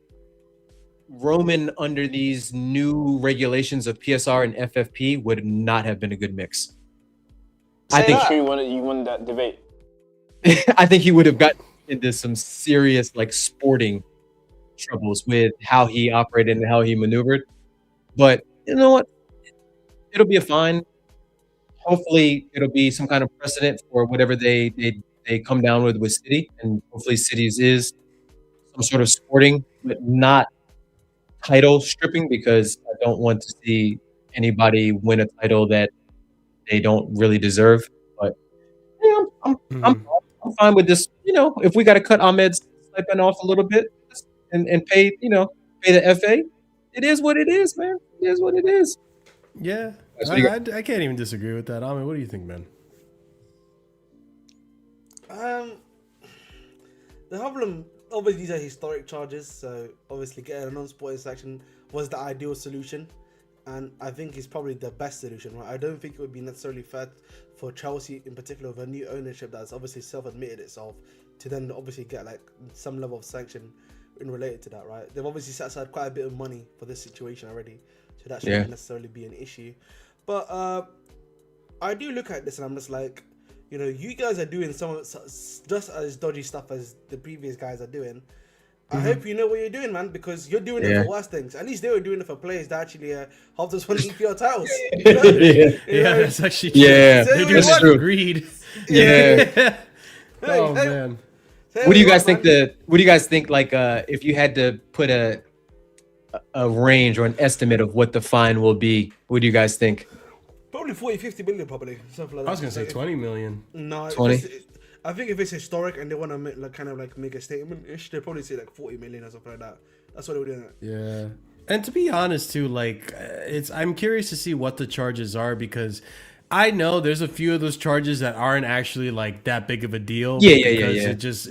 Roman under these new regulations of PSR and FFP would not have been a good mix. I think you won that debate. I think he would have gotten into some serious like sporting troubles with how he operated and how he maneuvered. But you know what? It'll be a fine. Hopefully it'll be some kind of precedent for whatever they come down with City, and hopefully City's is some sort of sporting, but not title stripping, because I don't want to see anybody win a title that they don't really deserve. But yeah, I'm fine with this. You know, if we got to cut Ahmed's stipend off a little bit and pay the FA, it is what it is, man. It is what it is. Yeah, I can't even disagree with that. Ahmed, what do you think, man? The problem, obviously, these are historic charges, so obviously getting a non-sporting section was the ideal solution, and I think it's probably the best solution, right? I don't think it would be necessarily fair for Chelsea, in particular, with a new ownership that's obviously self-admitted itself, to then obviously get like some level of sanction in related to that, right? They've obviously set aside quite a bit of money for this situation already, so that shouldn't necessarily be an issue. But I do look at this and I'm just like, you know, you guys are doing some just as dodgy stuff as the previous guys are doing. I hope you know what you're doing, man, because you're doing it for worse things. At least they were doing it for players that actually helped us win EPL titles. You know? Yeah, that's actually true. Yeah, They're doing that's what true. agreed. Yeah. Oh man. What do you guys think? What do you guys think? Like, if you had to put a range or an estimate of what the fine will be, what do you guys think? Probably 40-50 million, probably something like that. I was gonna say 20 million. No, 20. I think if it's historic and they want to make, make a statement, they probably say like 40 million or something like that. That's what they were doing. Yeah. And to be honest too, like I'm curious to see what the charges are, because I know there's a few of those charges that aren't actually like that big of a deal. Yeah. It just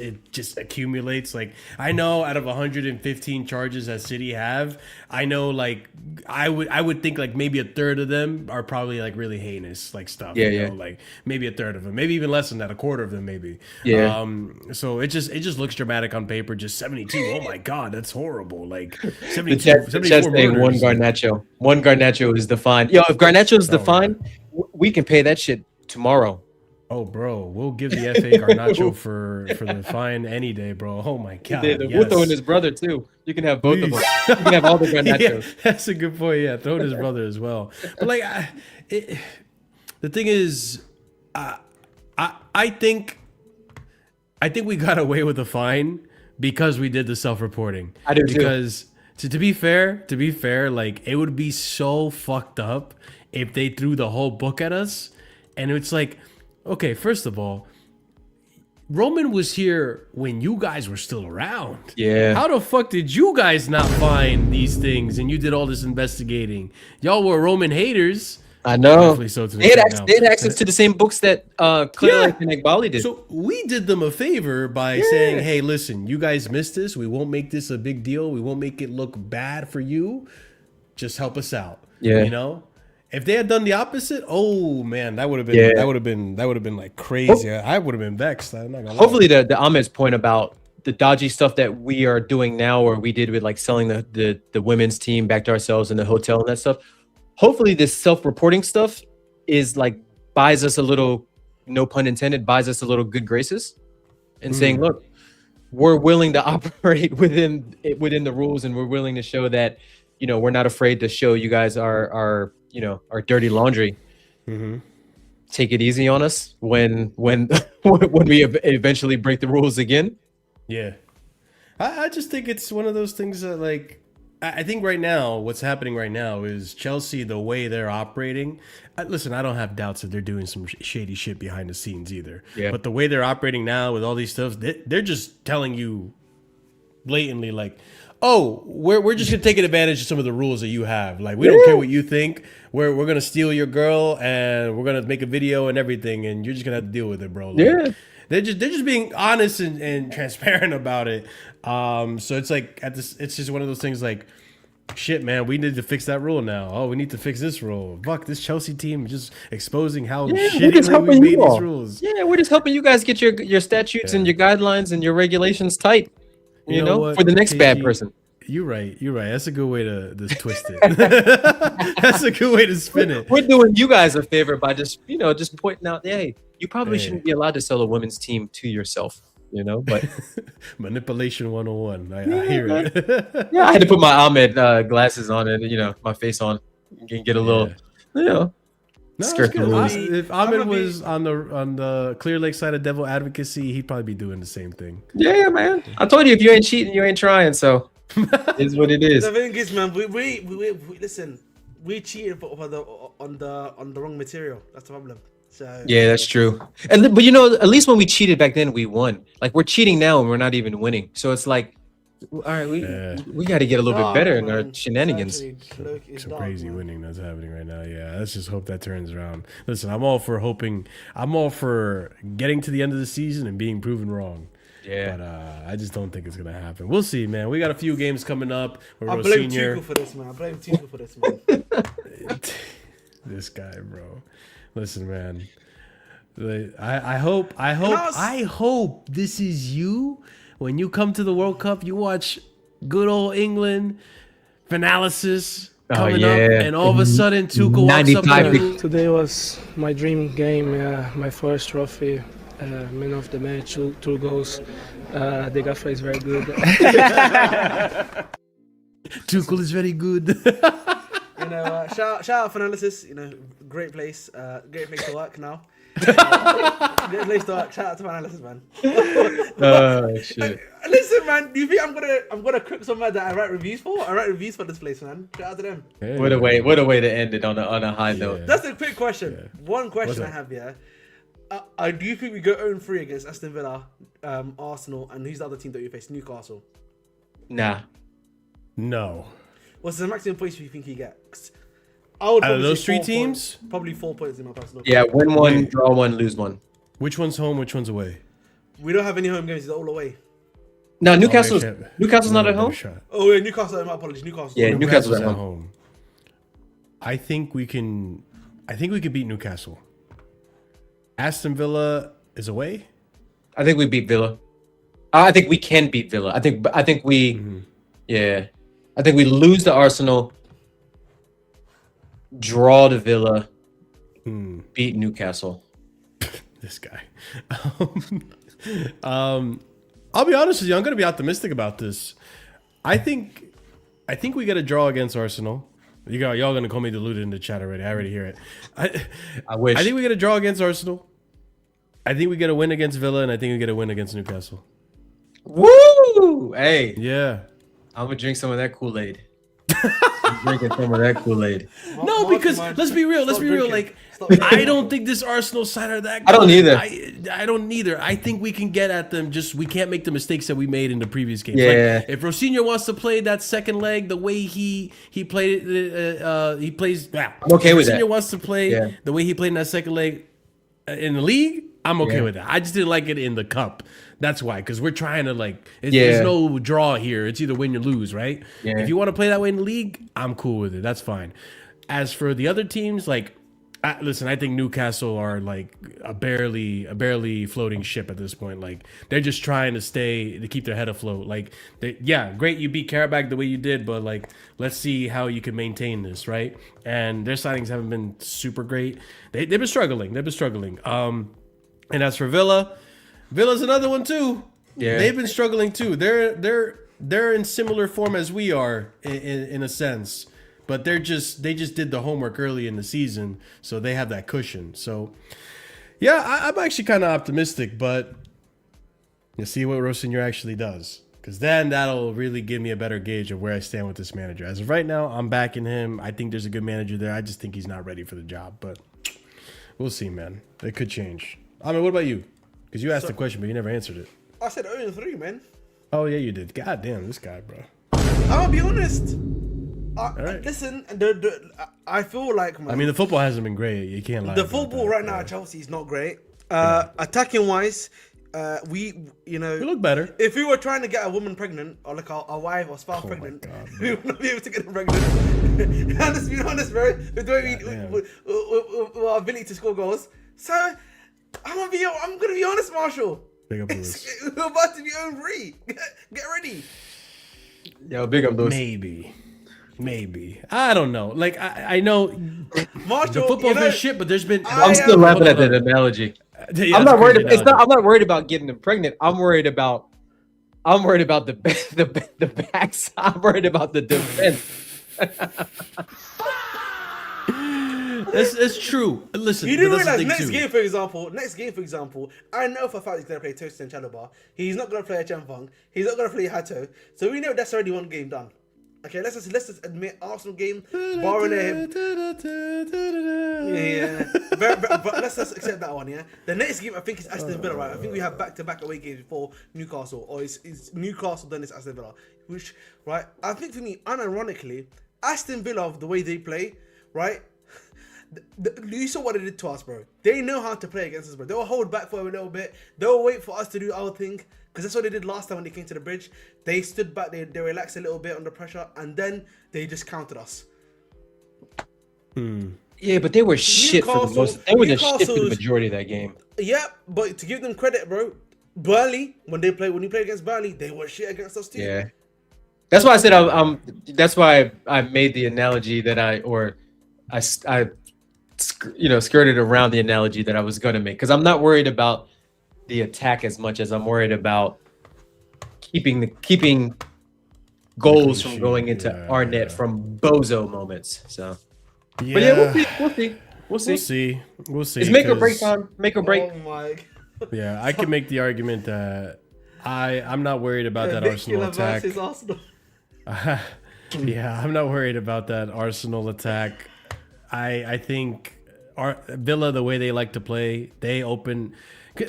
accumulates. Like I know out of 115 charges that City have, I know like I would think like maybe a third of them are probably like really heinous like stuff. You know, like maybe a third of them, maybe even less than that, a quarter of them maybe. Yeah. So it just looks dramatic on paper. Just 72. Oh my God, that's horrible. Like The 72. chat 74 saying one murders. Garnacho. One Garnacho is the fine. Yo, if Garnacho is the fine, we can pay that shit tomorrow. Oh, bro, we'll give the FA Garnacho for the fine any day, bro. Oh my God, We'll throw in his brother too. You can have both of them. You can have all the Garnachos. Yeah, that's a good point. Yeah, throw in his brother as well. But like, the thing is, I think we got away with a fine because we did the self-reporting. I do too. Because to be fair, like it would be so fucked up if they threw the whole book at us, and it's like, okay, first of all, Roman was here when you guys were still around. Yeah. How the fuck did you guys not find these things and you did all this investigating? Y'all were Roman haters. I know. Rightfully so to They had, now. they had access to the same books that Claire and Ekbali did. So we did them a favor by saying, hey, listen, you guys missed this. We won't make this a big deal. We won't make it look bad for you. just help us out. Yeah. You know, if they had done the opposite, oh man, that would have been that would have been like crazy. I would have been vexed. I'm not gonna lie. Hopefully, the Ahmed's point about the dodgy stuff that we are doing now, or we did with like selling the women's team back to ourselves in the hotel and that stuff. Hopefully, this self-reporting stuff is like buys us a little, no pun intended, buys us a little good graces, and saying, look, we're willing to operate within the rules, and we're willing to show that, you know, we're not afraid to show you guys our you know, our dirty laundry. Take it easy on us when when we eventually break the rules again. Yeah, I just think it's one of those things that, like, I think right now, what's happening right now is Chelsea, the way they're operating. Listen, I don't have doubts that they're doing some shady shit behind the scenes either. Yeah. But the way they're operating now with all these stuff, they're just telling you blatantly, like, oh, we're just gonna take advantage of some of the rules that you have. Like, we don't care what you think. We're gonna steal your girl and we're gonna make a video and everything, and you're just gonna have to deal with it, bro. Like, Yeah. They're just being honest and transparent about it. So it's like it's just one of those things like, shit, man, we need to fix that rule now. Oh, we need to fix this rule. Fuck, this Chelsea team just exposing how shitty we made these rules. Yeah, we're just helping you guys get your statutes and your guidelines and your regulations tight. You know what, for the next bad KG? person. You're right. That's a good way to twist it. That's a good way to spin it. We're doing you guys a favor by just pointing out, hey, you probably shouldn't be allowed to sell a women's team to yourself, you know, but manipulation 101. I hear it. yeah, I had to put my Ahmed glasses on and, you know, my face on and get a little, you know, No, skirt the rules. If Ahmed was on the Clear Lake side of devil advocacy, he'd probably be doing the same thing. Yeah, man. I told you, if you ain't cheating, you ain't trying. So it's what it is. The thing is, man, we listen. We cheated on the wrong material. That's the problem. So Yeah, that's true. But you know, at least when we cheated back then, we won. Like, we're cheating now and we're not even winning. So it's like, all right, we got to get a little bit better in our shenanigans. Some crazy winning that's happening right now. Yeah, let's just hope that turns around. Listen, I'm all for getting to the end of the season and being proven wrong. Yeah. But I just don't think it's gonna happen. We'll see, man. We got a few games coming up. I blame Tuchel for this, man. I blame Tuchel for this, man. This guy, bro. Listen, man. I hope this is you. When you come to the World Cup, you watch good old England finalysis coming up, and all of a sudden Tuchel walks up to Today was my dream game, my first trophy, man of the match, two goals. The gaffer is very good. Tuchel is very good. You know, shout out for analysis. You know, great place to work now. Great place to work. Shout out to my analysis, man. Oh shit! Listen, man. Do you think I'm gonna cook somewhere that I write reviews for? I write reviews for this place, man. Shout out to them. Hey, What a way to end it on a high note. That's a quick question. Yeah. One question I that? have here. Do you think we go 0-3 against Aston Villa, Arsenal, and who's the other team that you face? Newcastle. Nah. No. What's the maximum points you think you get? 'Cause I would Out of probably those say three 4 teams? points. Probably 4 points in my personal. Yeah, opinion. win one, draw one, lose one. Which one's home? Which one's away? We don't have any home games. They're all away. No, Newcastle's Newcastle's not at home. Oh yeah, Newcastle. My apologies, Newcastle. Yeah, Newcastle's at home. I think we can beat Newcastle. Aston Villa is away. I think we beat Villa. I think we can beat Villa. I think we, yeah. I think we lose to Arsenal, draw to Villa, beat Newcastle. This guy. I'll be honest with you. I'm going to be optimistic about this. I think we get a draw against Arsenal. Y'all going to call me deluded in the chat already. I already hear it. I wish. I think we get a draw against Arsenal. I think we get a win against Villa, and I think we get a win against Newcastle. Woo! Hey, Yeah. I'm gonna drink some of that Kool-Aid. I'm drinking some of that Kool-Aid. No, because let's be real. Let's be real. Like, I don't think this Arsenal side are that good. I don't either. I don't either. I think we can get at them. Just we can't make the mistakes that we made in the previous games. Yeah. Like, if Rosinho wants to play that second leg the way he played it, he plays. I'm okay with that. Rosinho wants to play the way he played in that second leg in the league. I'm okay Yeah. with that. I just didn't like it in the cup. That's why, because we're trying to there's Yeah. no draw here. It's either win or lose, right? Yeah. If you want to play that way in the league, I'm cool with it. That's fine. As for the other teams, listen, I think Newcastle are like a barely floating ship at this point. Like they're just trying to keep their head afloat. Like, great, you beat Karabakh the way you did, but let's see how you can maintain this, right? And their signings haven't been super great. They've been struggling. And as for Villa's another one too. Yeah. They've been struggling too. They're in similar form as we are in a sense, but they just did the homework early in the season, so they have that cushion. So yeah, I'm actually kind of optimistic, but you'll see what Rossignol actually does, because then that'll really give me a better gauge of where I stand with this manager. As of right now, I'm backing him. I think there's a good manager there. I just think he's not ready for the job, but we'll see, man. It could change. I mean, what about you? Because you asked the question, but you never answered it. I said 0-3, man. Oh, yeah, you did. God damn, this guy, bro. I'll be honest. right. Listen, I feel like, man, I mean, the football hasn't been great. You can't lie. the about football that, right now bro. at Chelsea is not great. Attacking wise, we look better. If we were trying to get a woman pregnant, or like our wife or spouse pregnant, God, we would not be able to get them pregnant. And let's be honest, bro, with the way with our ability to score goals. So I'm gonna be honest, Marshall. Big up Lewis. We're about to be 0-3. Get ready. Yo, big up Lewis. Maybe. I don't know. Like I know Marshall, the football's been shit, but there's been. I'm still laughing at that analogy. Yeah, I'm that's not worried. a crazy I'm not worried about getting them pregnant. I'm worried about the backs. I'm worried about the defense. It's true. Listen, You do but that's the realize thing, next too. game, for example, I know for a fact he's going to play Toast and Chalobah. He's not going to play Chempong. He's not going to play Hato. So we know that's already one game done. Okay, let's just admit Arsenal game, barring but let's just accept that one, yeah. The next game I think is Aston Villa, right? I think we have back-to-back away games before Newcastle, or it's Newcastle then it's Aston Villa, which, right? I think for me, unironically, Aston Villa, the way they play, right? You saw what they did to us, bro. They know how to play against us, bro. They'll hold back for a little bit. They'll wait for us to do our thing, because that's what they did last time when they came to the bridge. They stood back, they relaxed a little bit under pressure, and then they just countered us. Yeah, but they were shit for the most. They were the shit for the Newcastle's- majority of that game. Yeah, but to give them credit, bro, Burnley, when you play against Burnley, they were shit against us too. Yeah, that's why I said that's why I made the analogy that I skirted around the analogy that I was gonna make, because I'm not worried about the attack as much as I'm worried about keeping goals from going into our net from bozo moments. So, but yeah, we'll see. It's make or break time. Make or break. Oh my. Yeah, I can make the argument that I'm not worried about that Arsenal attack. Versus Arsenal. Yeah, I'm not worried about that Arsenal attack. I think Villa, the way they like to play, they open.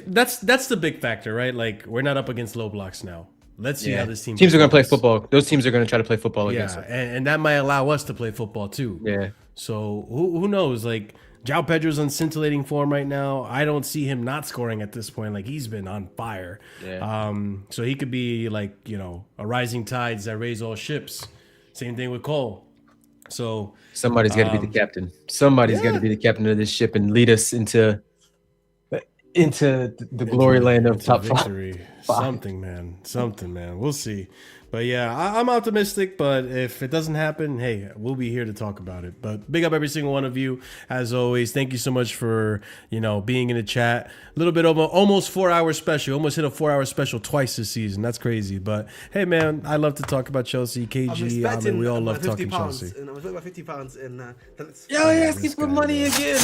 That's the big factor, right? Like, we're not up against low blocks now. Let's see how this teams are going to play football. Those teams are going to try to play football against us. and that might allow us to play football too. Yeah. So who knows? Like, João Pedro's on scintillating form right now. I don't see him not scoring at this point. Like, he's been on fire. Yeah. So he could be like, a rising tides that raise all ships. Same thing with Cole. So somebody's got to be the captain. Somebody's got to be the captain of this ship and lead us into the glory land of top victory. Something, man. We'll see. But yeah, I'm optimistic, but if it doesn't happen, hey, we'll be here to talk about it. But big up every single one of you, as always. Thank you so much for, being in the chat. A little bit over almost 4 hour special. Almost hit a 4 hour special twice this season. That's crazy. But hey, man, I love to talk about Chelsea. KG, I mean, we all love talking Chelsea. And I was about £50 and Yo, asking for money again.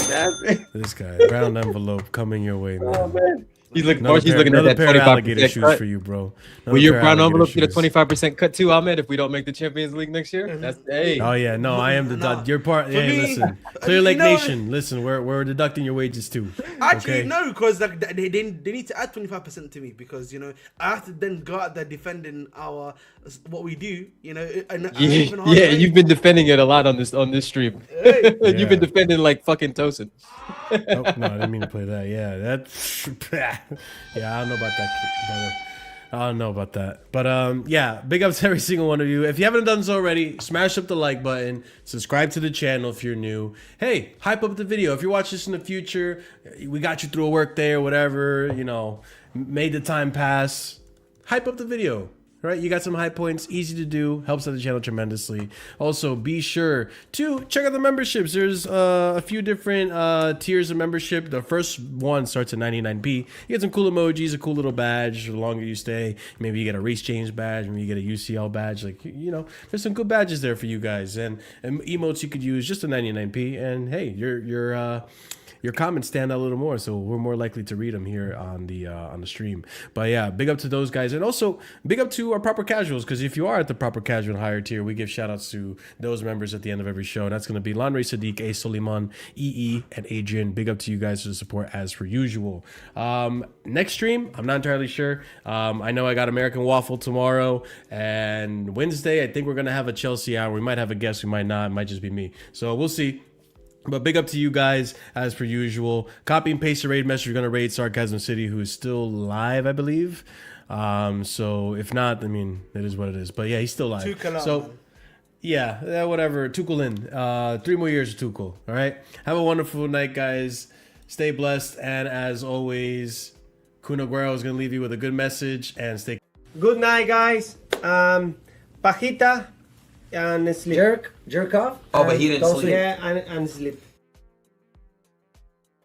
This guy, round envelope coming your way, man. Oh, man. He's looking Another at another that pair of alligator 25% shoes cut. for you, bro. Will your brown envelope get a 25% cut too, Ahmed, if we don't make the Champions League next year? That's hey. Oh yeah, no, I am You're part. Hey, me, listen, Clear Lake you know- Nation. Listen, we're deducting your wages too. Actually, okay? no, because like they need to add 25% to me because I have to then go out there defending what we do. And Yeah, you've been defending it a lot on this stream. Hey. You've been defending like fucking Tosin. Oh, no, I didn't mean to play that. Yeah, that's yeah. I don't know about that, brother. I don't know about that. But yeah, big ups to every single one of you. If you haven't done so already, smash up the like button, subscribe to the channel if you're new. Hey, hype up the video. If you watch this in the future, we got you through a work day or whatever, made the time pass. Hype up the video. Right, you got some high points, easy to do, helps out the channel tremendously. Also, be sure to check out the memberships. There's a few different tiers of membership. The first one starts at 99p. You get some cool emojis, a cool little badge. The longer you stay, maybe you get a race change badge, maybe you get a UCL badge. Like, there's some good badges there for you guys, and emotes you could use just a 99p. And hey, your comments stand out a little more, so we're more likely to read them here on the stream. But yeah, big up to those guys, and also big up to our proper casuals, because if you are at the proper casual and higher tier, we give shout outs to those members at the end of every show. And that's going to be Lanre Sadiq, A Soliman, EE, and Adrian. Big up to you guys for the support as per usual. Next stream, I'm not entirely sure. I know I got American Waffle tomorrow, and Wednesday I think we're going to have a Chelsea hour. We might have a guest, we might not. It might just be me, so we'll see. But big up to you guys, as per usual. Copy and paste the raid message. You're going to raid Sarcasm City, who is still live, I believe. So if not, I mean, it is what it is. But yeah, he's still live. Tuchel So man. yeah, whatever. Tuchel in. 3 more years of Tuchel. All right. Have a wonderful night, guys. Stay blessed. And as always, Kun Aguero is going to leave you with a good message. And stay. Good night, guys. Pajita and sleep. Jerk off? Oh, but he didn't sleep. Yeah, and sleep.